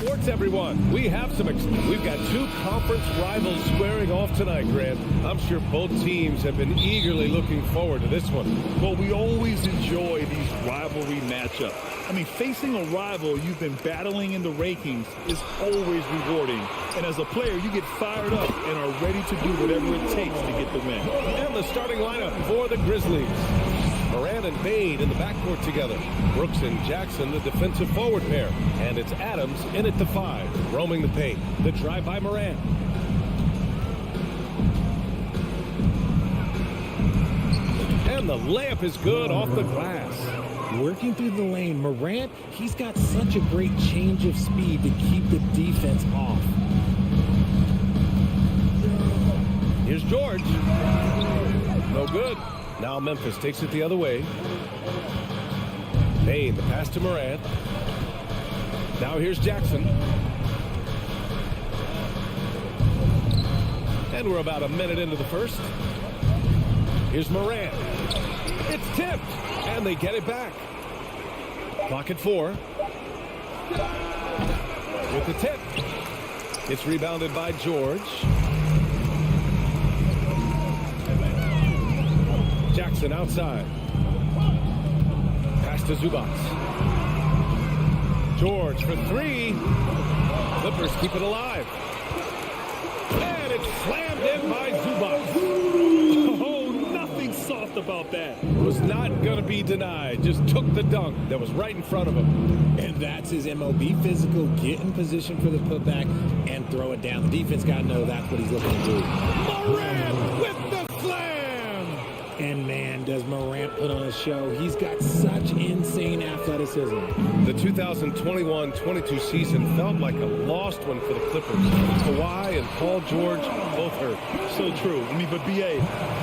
Sports, everyone. We've got two conference rivals squaring off tonight, Grant. I'm sure both teams have been eagerly looking forward to this one. Well, we always enjoy these rivalry matchups. I mean, facing a rival you've been battling in the rankings is always rewarding. And as a player, you get fired up and are ready to do whatever it takes to get the win. And the starting lineup for the Grizzlies. Moran and Bade in the backcourt together. Brooks and Jackson, the defensive forward pair. And it's Adams in at the 5, roaming the paint. The drive by Moran. And the layup is good off the glass. Working through the lane, Morant, he's got such a great change of speed to keep the defense off. Here's George. No good. Now Memphis takes it the other way. Payne, the pass to Morant. Now here's Jackson. And we're about a minute into the first. Here's Morant. It's tipped. And they get it back. Clock at 4. With the tip. It's rebounded by George. Jackson outside. Pass to Zubac. George for 3. Clippers keep it alive. And it's slammed in by Zubac. Oh, nothing soft about that. Was not going to be denied. Just took the dunk that was right in front of him. And that's his MO. Be physical, get in position for the putback, and throw it down. The defense got to know that's what he's looking to do. Morant with the slam! And man, does Morant put on a show. He's got such insane athleticism. The 2021-22 season felt like a lost one for the Clippers. Kawhi and Paul George both hurt. So true. But BA,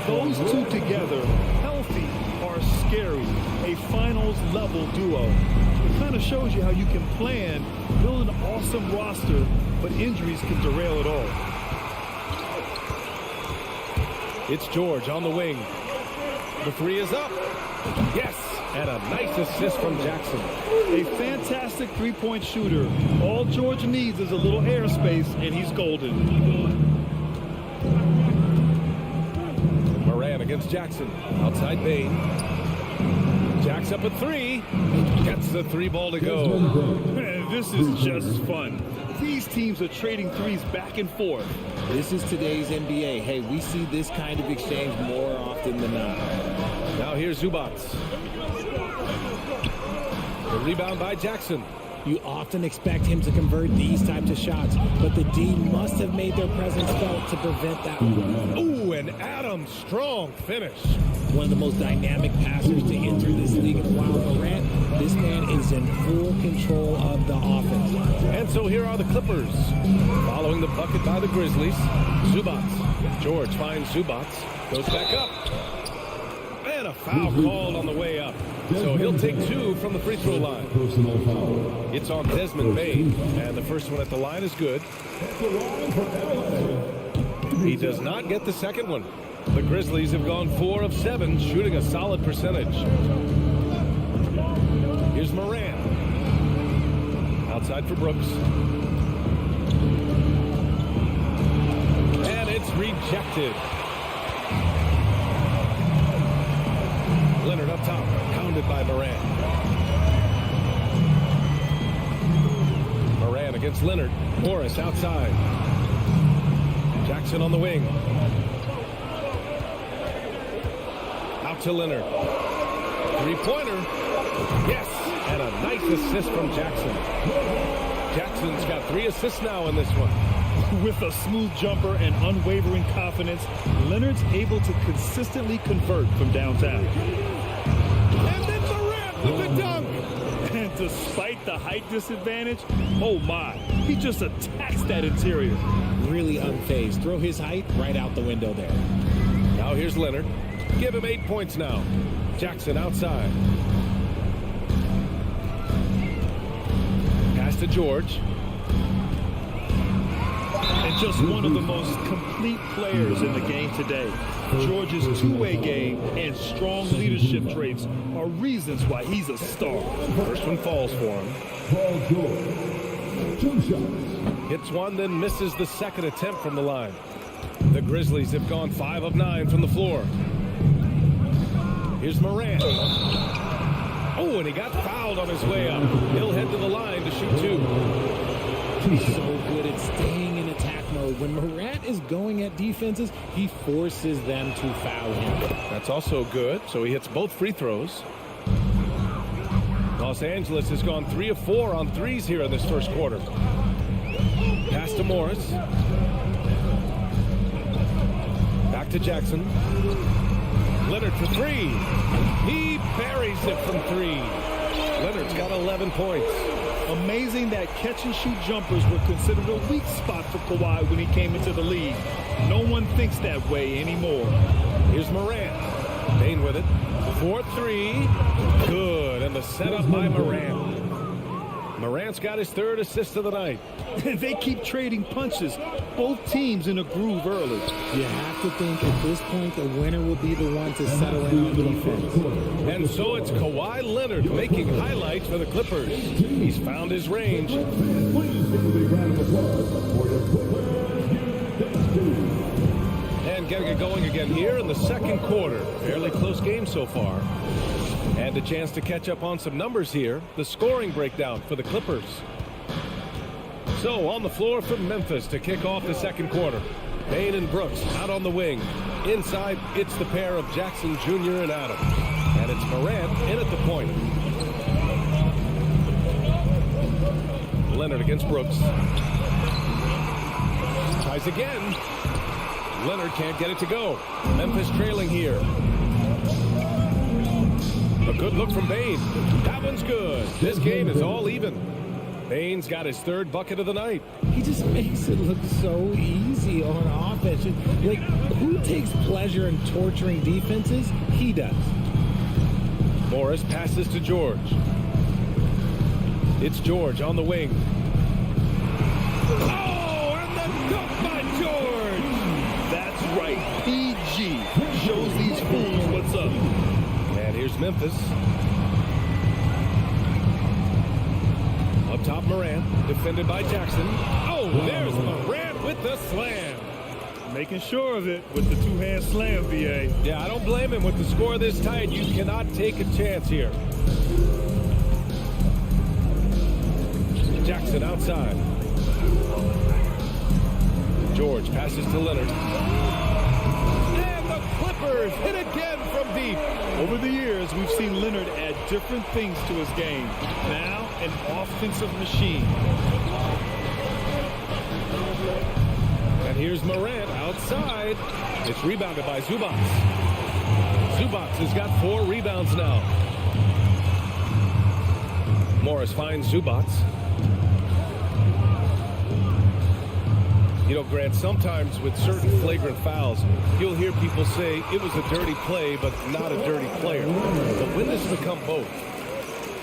those two together, healthy, are scary. A finals-level duo. It kind of shows you how you can plan, build an awesome roster, but injuries can derail it all. It's George on the wing. The 3 is up. Yes, and a nice assist from Jackson. A fantastic three-point shooter. All George needs is a little airspace, and he's golden. Morant against Jackson. Outside Payne. Jack's up at 3. Gets the 3-ball to go. Man, this is just fun. These teams are trading threes back and forth. This is today's NBA. Hey, we see this kind of exchange more often than not. Now here's Zubac. The rebound by Jackson. You often expect him to convert these types of shots, but the D must have made their presence felt to prevent that. Ooh, and Adams, strong finish. One of the most dynamic passers to enter this league in a while. Morant, this man is in full control of the offense. And so here are the Clippers. Following the bucket by the Grizzlies. Zubac. George finds Zubac. Goes back up. And a foul called on the way up. So he'll take 2 from the free throw line. It's on Desmond Bain. And the first one at the line is good. He does not get the second one. The Grizzlies have gone 4 of 7, shooting a solid percentage. Here's Morant. Outside for Brooks. And it's rejected. Leonard up top, pounded by Morant. Morant against Leonard. Morris outside. Jackson on the wing. Out to Leonard. Three-pointer. Yes, and a nice assist from Jackson. Jackson's got 3 assists now in this one. With a smooth jumper and unwavering confidence, Leonard's able to consistently convert from downtown. And then Morant with the dunk. And despite the height disadvantage, oh my, he just attacks that interior. Really unfazed. Throw his height right out the window there. Now here's Leonard. Give him 8 points now. Jackson outside. Pass to George. And just one of the most complete players in the game today. George's two-way game and strong leadership traits are reasons why he's a star. First one falls for him. Paul George. 2 shots. Hits one, then misses the second attempt from the line. The Grizzlies have gone 5 of 9 from the floor. Here's Morant. Oh, and he got fouled on his way up. He'll head to the line to shoot 2. He's so good at staying in attack mode. When Morant is going at defenses, he forces them to foul him. That's also good, so he hits both free throws. Los Angeles has gone 3 of 4 on threes here in this first quarter. Pass to Morris. Back to Jackson. Leonard for 3. He buries it from 3. Leonard's got 11 points. Amazing that catch-and-shoot jumpers were considered a weak spot for Kawhi when he came into the league. No one thinks that way anymore. Here's Morant. Bain with it. 4-3. Good. And the setup by Morant. Morant's got his third assist of the night. They keep trading punches. Both teams in a groove early. You have to think at this point the winner will be the one to settle in on defense. And so it's Kawhi Leonard making highlights for the Clippers. He's found his range. And getting it going again here in the second quarter. Fairly close game so far. And a chance to catch up on some numbers here. The scoring breakdown for the Clippers. So on the floor for Memphis to kick off the second quarter. Bain and Brooks out on the wing. Inside, it's the pair of Jackson Jr. and Adams. And it's Morant in at the point. Leonard against Brooks. Tries again. Leonard can't get it to go. Memphis trailing here. A good look from Bain. That one's good. This game is all even. Bain's got his third bucket of the night. He just makes it look so easy on offense. Like, who takes pleasure in torturing defenses? He does. Morris passes to George. It's George on the wing. Oh, and the dunk by George. That's right. PG shows these fools what's up. And here's Memphis. Up top, Morant, defended by Jackson. Oh, there's Morant with the slam. Making sure of it with the two-hand slam, VA. Yeah, I don't blame him with the score this tight. You cannot take a chance here. Jackson outside. George passes to Leonard. And the Clippers hit again from deep. Over the years, we've seen Leonard add different things to his game. Now, an offensive machine. And here's Morant outside. It's rebounded by Zubac. Zubac has got 4 rebounds now. Morris finds Zubac. You know, Grant, sometimes with certain flagrant fouls, you'll hear people say it was a dirty play, but not a dirty player. But when does it become both?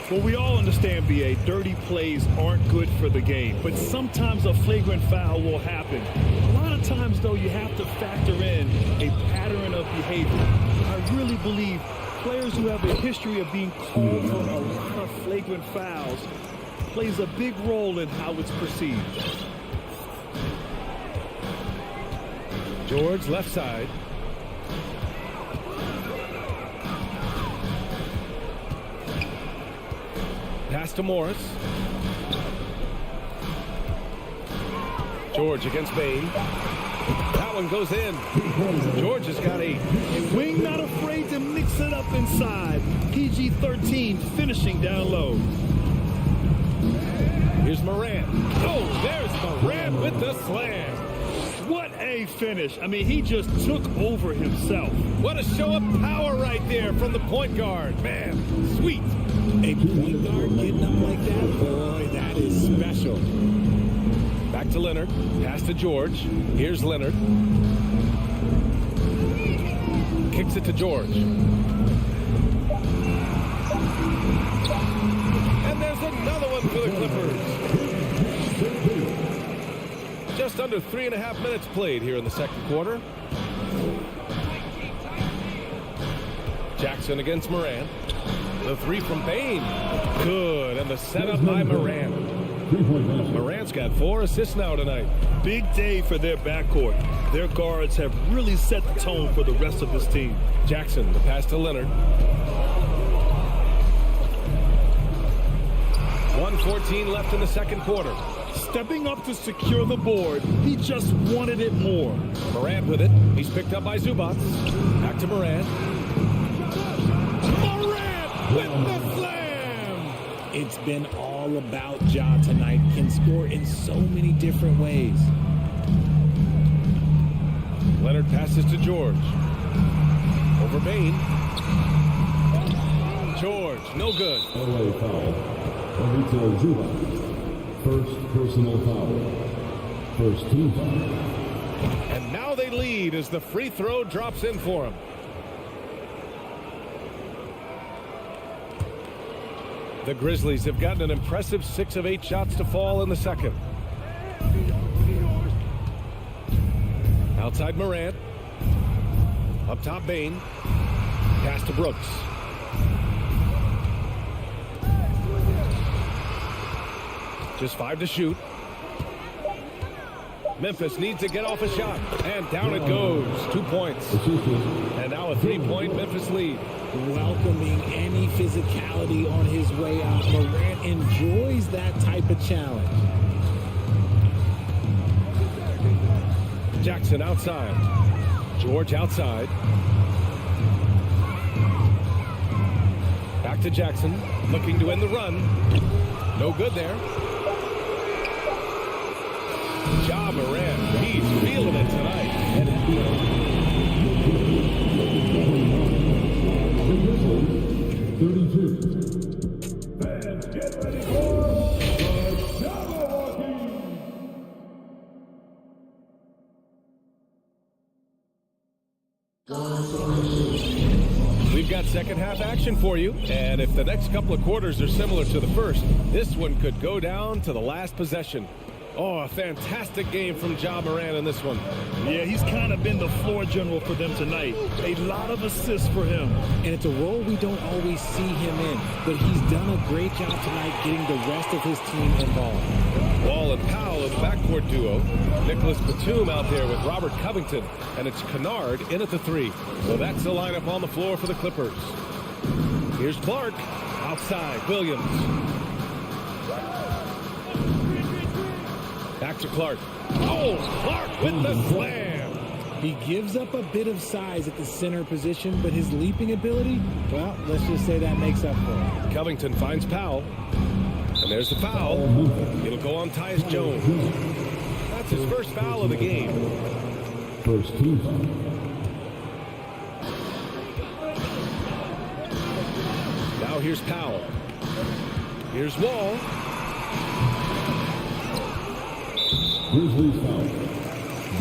Well, we all understand, BA, dirty plays aren't good for the game, but sometimes a flagrant foul will happen. A lot of times, though, you have to factor in a pattern of behavior. I really believe players who have a history of being called for a lot of flagrant fouls plays a big role in how it's perceived. George left side. Pass to Morris. George against Bain. That one goes in. George has got a wing, not afraid to mix it up inside. PG-13 finishing down low. Here's Morant. Oh, there's Morant with the slam. What a finish. I mean, he just took over himself. What a show of power right there from the point guard. Man, sweet. A point guard getting up like that? Boy, that is special. Back to Leonard. Pass to George. Here's Leonard. Kicks it to George. And there's another one for the Clippers. Just under 3.5 minutes played here in the second quarter. Jackson against Morant. The 3 from Bain. Good. And the setup by Morant. Morant's got 4 assists now tonight. Big day for their backcourt. Their guards have really set the tone for the rest of this team. Jackson, the pass to Leonard. 1:14 left in the second quarter. Stepping up to secure the board, he just wanted it more. Morant with it. He's picked up by Zubac. Back to Morant. Morant with the slam! It's been all about Ja tonight. Can score in so many different ways. Leonard passes to George. Over Bain. George, no good. LA foul. Vito Zubac. First personal foul. First team foul. And now they lead as the free throw drops in for him. The Grizzlies have gotten an impressive 6 of 8 shots to fall in the second. Outside Morant. Up top Bain. Pass to Brooks. Just 5 to shoot. Memphis needs to get off a shot. And down it goes. 2 points. And now a 3-point Memphis lead. Welcoming any physicality on his way out. Morant enjoys that type of challenge. Jackson outside. George outside. Back to Jackson. Looking to end the run. No good there. Ja Morant, he's feeling it tonight. 32. We've got second half action for you, and if the next couple of quarters are similar to the first, this one could go down to the last possession. Oh, a fantastic game from Ja Morant in this one. Yeah, he's kind of been the floor general for them tonight. A lot of assists for him. And it's a role we don't always see him in, but he's done a great job tonight getting the rest of his team involved. Wall and Powell in the backcourt duo. Nicholas Batum out there with Robert Covington, and it's Kennard in at the 3. So that's the lineup on the floor for the Clippers. Here's Clark. Outside, Williams. Back to Clark. Oh, Clark with the slam. He gives up a bit of size at the center position, but his leaping ability, well, let's just say that makes up for it. Covington finds Powell. And there's the foul. It'll go on Tyus Jones. That's his first foul of the game. First team. Now here's Powell. Here's Wall. Grizzlies foul.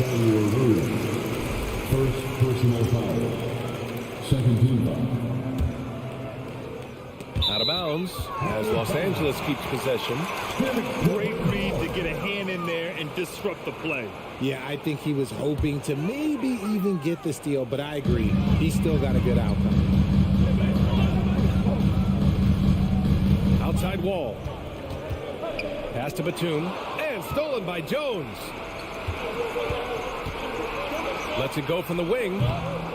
Daniel Williams. First personal foul. Second team foul. Out of bounds as Los Angeles keeps possession. Great read to get a hand in there and disrupt the play. Yeah, I think he was hoping to maybe even get the steal, but I agree. He still got a good outcome. Outside Wall. Pass to Batum. And stolen by Jones. Lets it go from the wing.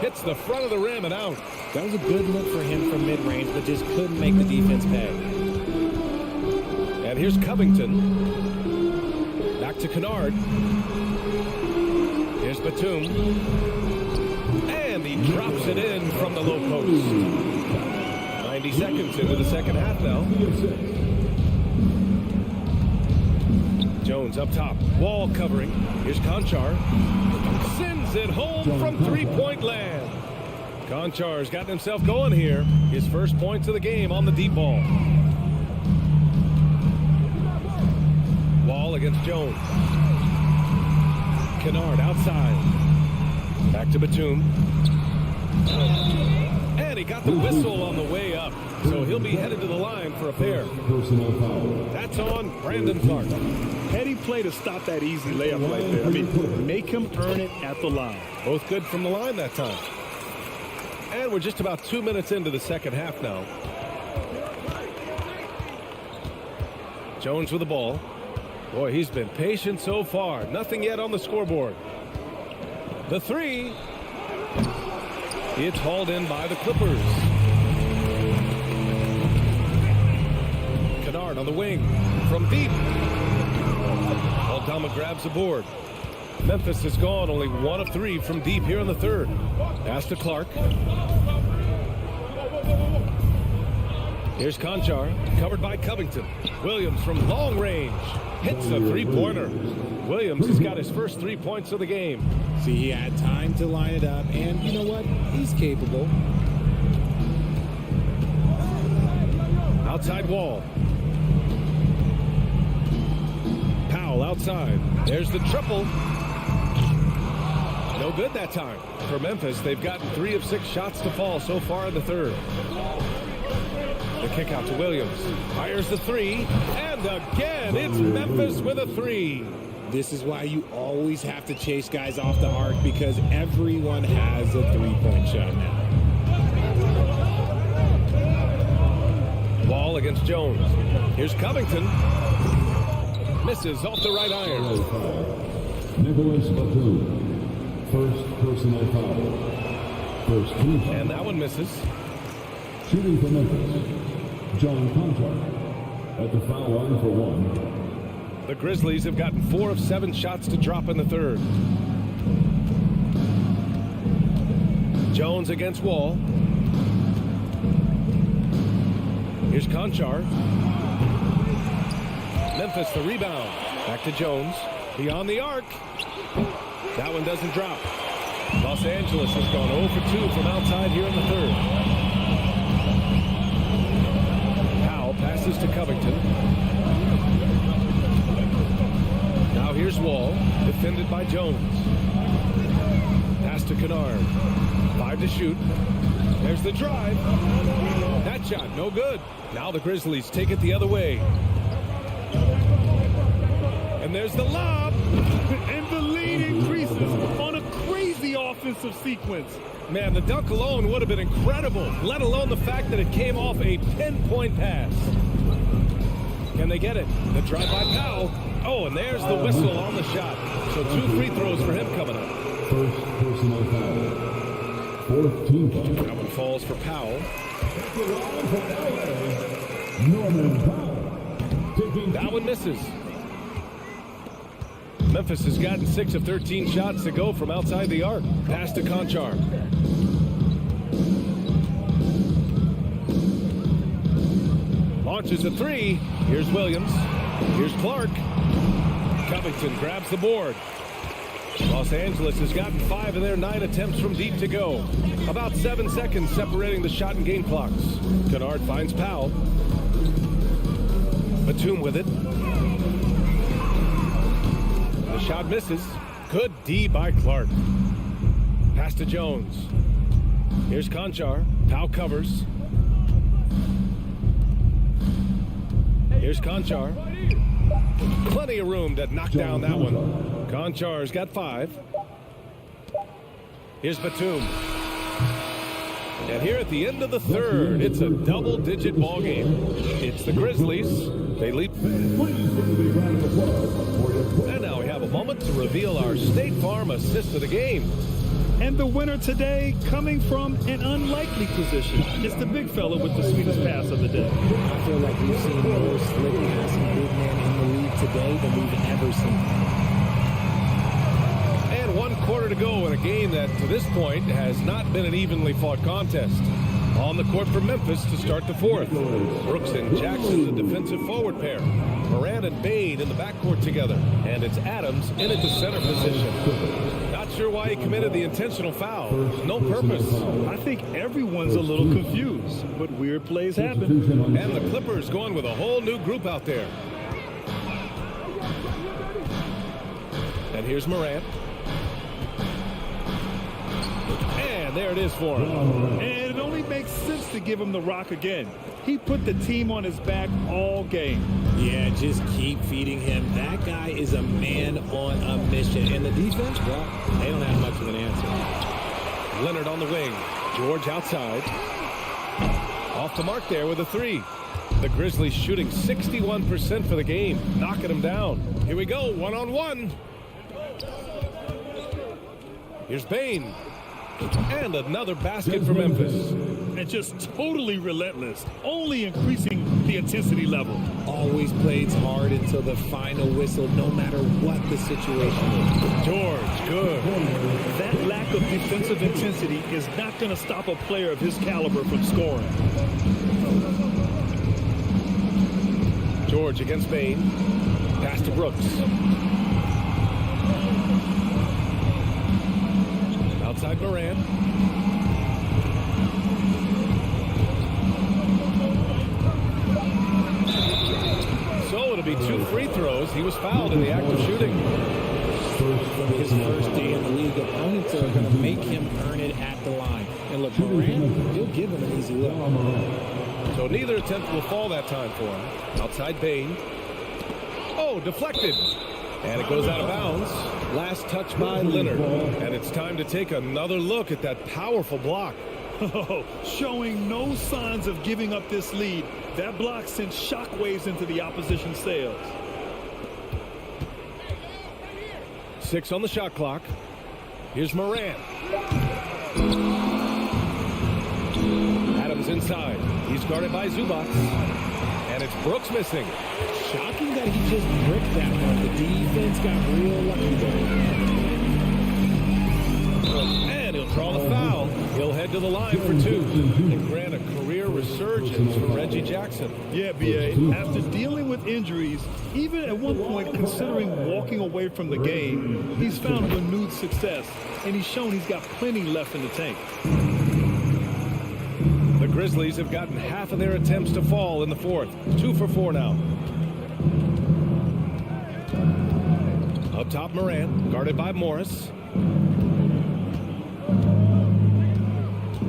Hits the front of the rim and out. That was a good look for him from mid-range, but just couldn't make the defense pay. And here's Covington. Back to Kennard. Here's Batum. And he drops it in from the low post. 90 seconds into the second half now. Jones up top. Wall covering. Here's Conchar. Sends it home from three-point land. Conchar's gotten himself going here. His first points of the game on the deep ball. Wall against Jones. Kennard outside. Back to Batum. And he got the whistle on the way up. So he'll be headed to the line for a pair. Personal foul. That's on Brandon Clark. Heady play to stop that easy layup right there. I mean, make him earn it at the line. Both good from the line that time. And we're just about 2 minutes into the second half now. Jones with the ball. Boy, he's been patient so far. Nothing yet on the scoreboard. The 3. It's hauled in by the Clippers. Kennard on the wing from deep. Aldama grabs the board. Memphis has gone only 1 of 3 from deep here in the third. Pass to Clark. Here's Conchar, covered by Covington. Williams from long range hits a three-pointer. Williams has got his first 3 points of the game. See, he had time to line it up, and you know what? He's capable. Outside Wall. Powell outside. There's the triple. No good that time. For Memphis, they've gotten 3 of 6 shots to fall so far in the third. The The kick out to Williams. Fires the three. And again, it's Memphis with a three. This is why you always have to chase guys off the arc, because everyone has a three-point shot now. Wall against Jones. Here's Covington. Misses off the right iron. Nicholas Batum. First personal foul. First team foul. And that one misses. Shooting for Memphis, John Conchar at the foul line for one. The Grizzlies have gotten 4 of 7 shots to drop in the third. Jones against Wall. Here's Conchar. Memphis the rebound. Back to Jones. Beyond the arc. That one doesn't drop. Los Angeles has gone 0 for 2 from outside here in the third. Powell passes to Covington. Now here's Wall, defended by Jones. Pass to Kennard. 5 to shoot. There's the drive. That shot, no good. Now the Grizzlies take it the other way. And there's the lob. And the lead increases on a crazy offensive sequence. Man, the dunk alone would have been incredible, let alone the fact that it came off a pinpoint pass. Can they get it? The drive by Powell. Oh, and there's the whistle on the shot. So 2 free throws for him coming up. First personal foul. Fourth team foul. That one falls for Powell. Norman Powell. That one misses. Memphis has gotten 6 of 13 shots to go from outside the arc. Pass to Conchar. Launches a 3. Here's Williams. Here's Clark. Covington grabs the board. Los Angeles has gotten 5 of their 9 attempts from deep to go. About 7 seconds separating the shot and game clocks. Kennard finds Powell. Batum with it. The shot misses. Good D by Clark. Pass to Jones. Here's Conchar. Powell covers. Here's Conchar. Plenty of room to knock down that one. Conchar's got 5. Here's Batum. And here at the end of the third, it's a double-digit ball game. It's the Grizzlies. They lead. And now we have a moment to reveal our State Farm assist of the game. And the winner today, coming from an unlikely position, is the big fella with the sweetest pass of the day. I feel like we've seen more slick passing big men in the league today than we've ever seen. And 1 quarter to go in a game that, to this point, has not been an evenly fought contest. On the court for Memphis to start the fourth. Brooks and Jackson, the defensive forward pair. Moran and Bade in the backcourt together. And it's Adams in at the center position. Not sure why he committed the intentional foul. No purpose. I think everyone's a little confused, but weird plays happen. And the Clippers going with a whole new group out there. And here's Morant. And there it is for him. And it only makes sense to give him the rock again. He put the team on his back all game. Yeah, just keep feeding him. That guy is a man on a mission. And the defense, well, they don't have much of an answer. Leonard on the wing. George outside. Off the mark there with a 3. The Grizzlies shooting 61% for the game. Knocking him down. Here we go, one-on-one. Here's Bane. And another basket for Memphis. And just totally relentless, only increasing the intensity level. Always plays hard until the final whistle, no matter what the situation is. George, good. That lack of defensive intensity is not going to stop a player of his caliber from scoring. George against Bane. Pass to Brooks. Outside Moran. So it'll be 2 free throws. He was fouled in the act of shooting. His first day in the league, opponents are going to make him earn it at the line. And look, Moran, he'll give him an easy look. So neither attempt will fall that time for him. Outside Bain. Oh, deflected. And it goes out of bounds. Last touch by Leonard. And it's time to take another look at that powerful block. Showing no signs of giving up this lead. That block sent shockwaves into the opposition sails. 6 on the shot clock. Here's Morant. Adams inside. He's guarded by Zubac. And it's Brooks missing. Shocking that he just bricked that one. The defense got real lucky there. And he'll draw the foul. He'll head to the line for 2. And grant a career resurgence for Reggie Jackson. Yeah, B.A. After dealing with injuries, even at one point considering walking away from the game, he's found renewed success. And he's shown he's got plenty left in the tank. The Grizzlies have gotten half of their attempts to fall in the 4th. 2 for 4 now. Up top, Morant, guarded by Morris.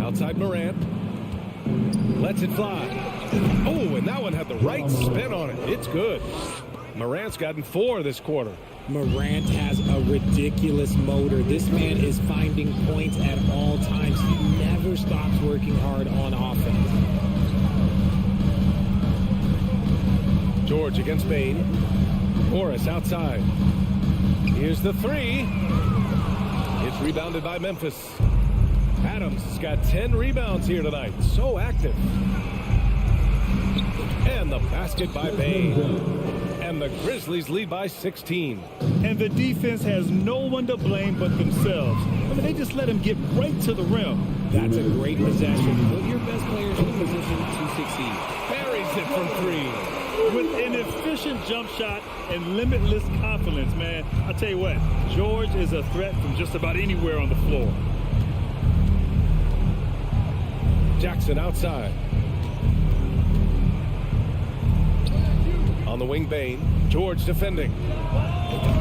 Outside Morant. Lets it fly. Oh, and that one had the right spin on it. It's good. Morant's gotten 4 this quarter. Morant has a ridiculous motor. This man is finding points at all times. He never stops working hard on offense. George against Bain. Morris outside. Here's the 3. It's rebounded by Memphis. Adams has got 10 rebounds here tonight. So active. And the basket by Bain. And the Grizzlies lead by 16. And the defense has no one to blame but themselves. I mean, they just let him get right to the rim. That's a great possession. Put your best players in position to succeed. Buries it from 3. With an efficient jump shot and limitless confidence, man. I tell you what, George is a threat from just about anywhere on the floor. Jackson outside. On the wing, Bain. George defending.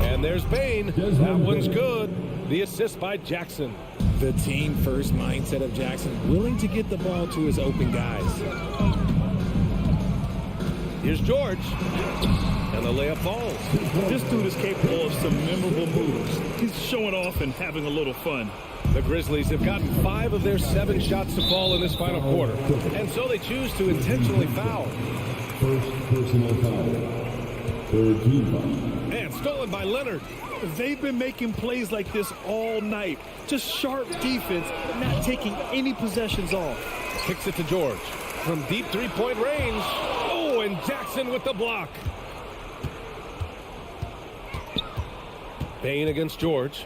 And there's Bain. That one's good. The assist by Jackson. The team first mindset of Jackson, willing to get the ball to his open guys. Here's George. And the layup falls. This dude is capable of some memorable moves. He's showing off and having a little fun. The Grizzlies have gotten 5 of their 7 shots to fall in this final quarter. And so they choose to intentionally foul. First personal foul. Third team foul. And stolen by Leonard. They've been making plays like this all night. Just sharp defense, but not taking any possessions off. Kicks it to George. From deep 3-point range. Oh, and Jackson with the block. Bain against George.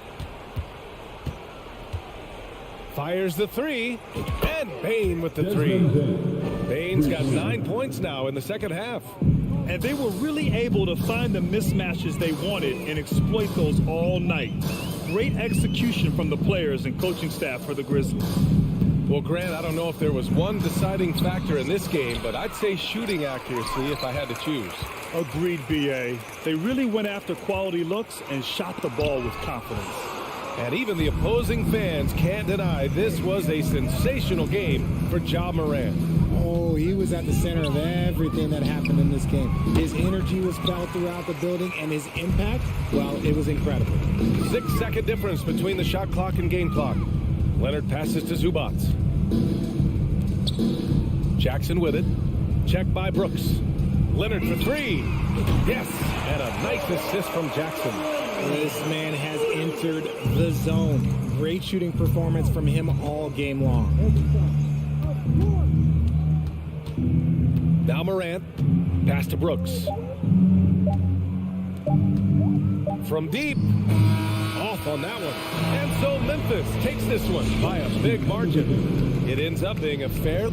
Fires the 3. And Bain with the 3. Bain's got 9 points now in the second half. And they were really able to find the mismatches they wanted and exploit those all night. Great execution from the players and coaching staff for the Grizzlies. Well, Grant, I don't know if there was one deciding factor in this game, but I'd say shooting accuracy if I had to choose. Agreed, B.A. They really went after quality looks and shot the ball with confidence. And even the opposing fans can't deny this was a sensational game for Ja Morant. Oh, he was at the center of everything that happened in this game. His energy was felt throughout the building, and his impact, well, it was incredible. 6-second difference between the shot clock and game clock. Leonard passes to Zubac. Jackson with it. Check by Brooks. Leonard for 3. Yes, and a nice assist from Jackson. This man has entered the zone. Great shooting performance from him all game long. Now Morant. Pass to Brooks. From deep. Off on that one. And so Memphis takes this one by a big margin. It ends up being a fair